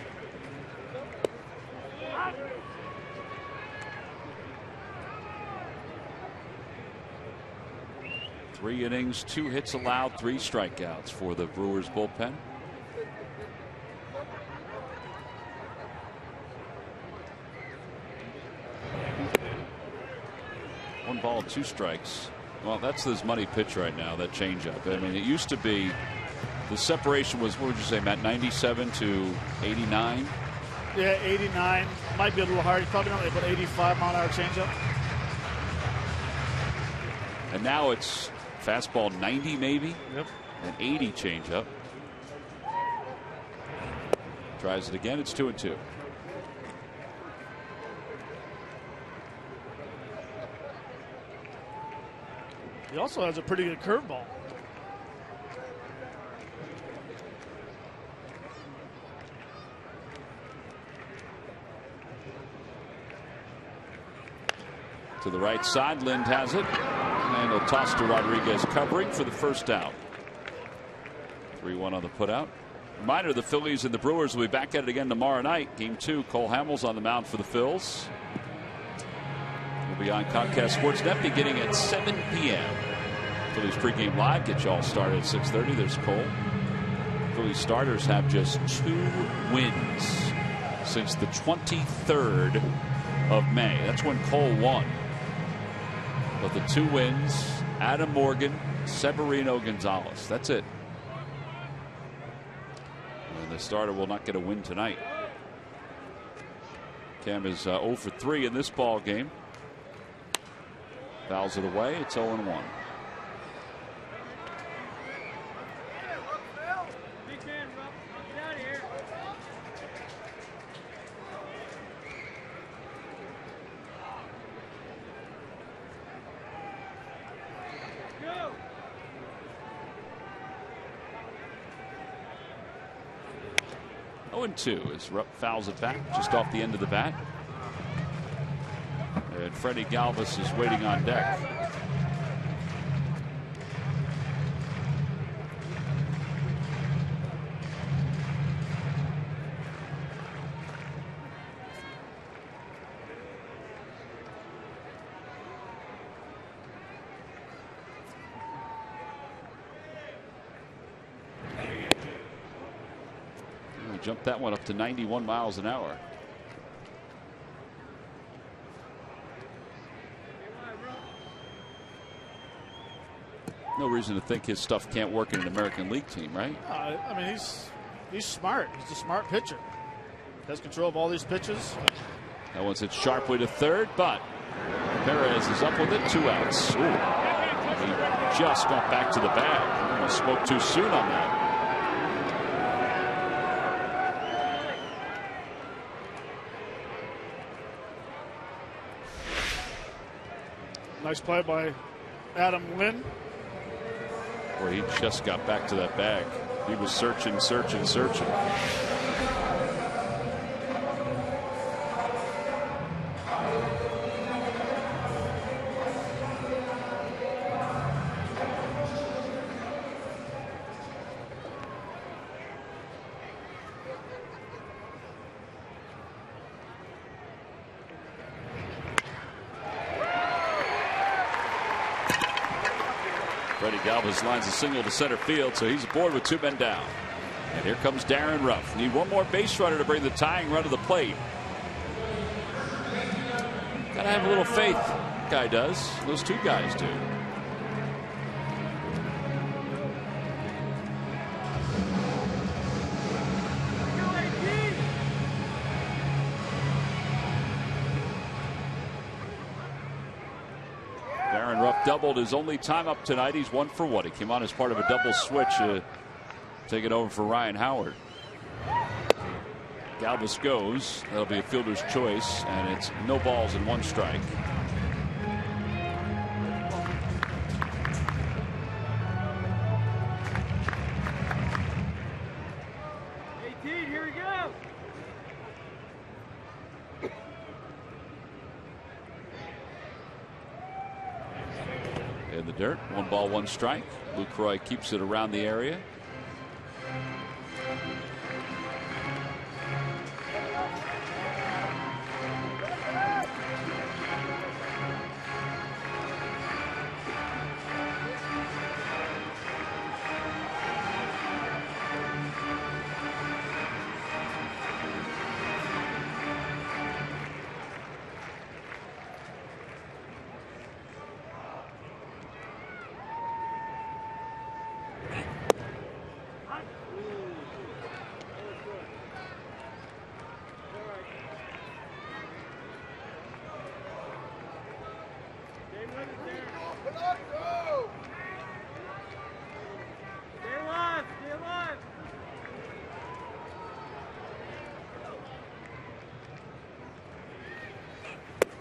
Speaker 3: Three innings, 2 hits allowed, 3 strikeouts for the Brewers bullpen. One ball, 2 strikes. Well, that's his money pitch right now, that changeup. I mean, it used to be the separation was, what would you say, Matt, 97 to 89?
Speaker 7: Yeah, 89. Might be a little hard. He's probably not about 85-mile-an-hour changeup.
Speaker 3: And now it's fastball 90 maybe.
Speaker 7: Yep.
Speaker 3: An 80 changeup. Tries it again. It's 2-2.
Speaker 7: He also has a pretty good curveball.
Speaker 3: To the right side, Lind has it. And he'll toss to Rodriguez, covering for the first out. 3-1 on the putout. Reminder, the Phillies and the Brewers will be back at it again tomorrow night. Game 2, Cole Hamels on the mound for the Phils. We'll be on Comcast Sportsnet beginning at 7 p.m. Phillies pregame live. Get you all started at 6:30. There's Cole. Phillies starters have just 2 wins since the 23rd of May. That's when Cole won. But the 2 wins, Adam Morgan, Severino Gonzalez. That's it. And the starter will not get a win tonight. Cam is 0 for 3 in this ball game. Fouls it away. It's 0-1. Two as Rupp fouls it back just off the end of the bat. And Freddie Galvis is waiting on deck. Jumped that one up to 91 miles an hour. No reason to think his stuff can't work in an American League team, right?
Speaker 7: I mean, he's smart. He's a smart pitcher. Has control of all these pitches.
Speaker 3: That one's hit sharply to third, but Perez is up with it. 2 outs. Ooh. He just got back to the bag. He spoke too soon on that.
Speaker 7: Nice play by Adam Lynn.
Speaker 3: Where he just got back to that bag. He was searching. Galvis lines a single to center field, so he's aboard with 2 men down. And here comes Darren Ruff. Need one more base runner to bring the tying run to the plate. Gotta have a little faith. Guy does. Those 2 guys do. Doubled his only time up tonight. He's 1 for 1. He came on as part of a double switch, taking over for Ryan Howard. Galvis goes. That'll be a fielder's choice, and it's no balls and 1 strike.
Speaker 8: Here we go.
Speaker 3: In the dirt, 1 ball, 1 strike. Lucroy keeps it around the area.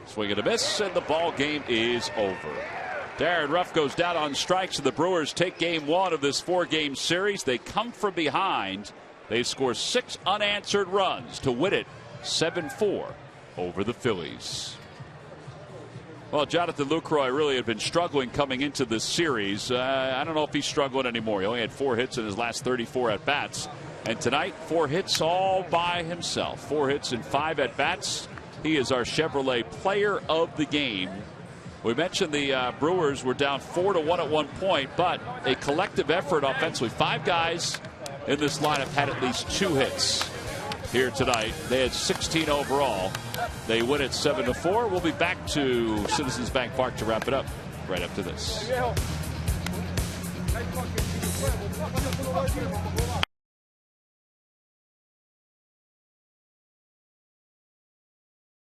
Speaker 3: Swing and a miss, and the ball game is over. Darren Ruff goes down on strikes, and the Brewers take game 1 of this 4-game series. They come from behind. They score 6 unanswered runs to win it 7-4 over the Phillies. Well, Jonathan Lucroy really had been struggling coming into this series. I don't know if he's struggling anymore. He only had 4 hits in his last 34 at-bats. And tonight, 4 hits all by himself. 4 hits and 5 at-bats. He is our Chevrolet player of the game. We mentioned the Brewers were down 4-1 at one point, but a collective effort offensively. 5 guys in this lineup had at least 2 hits here tonight. They had 16 overall. They win it 7-4. We'll be back to Citizens Bank Park to wrap it up right after this.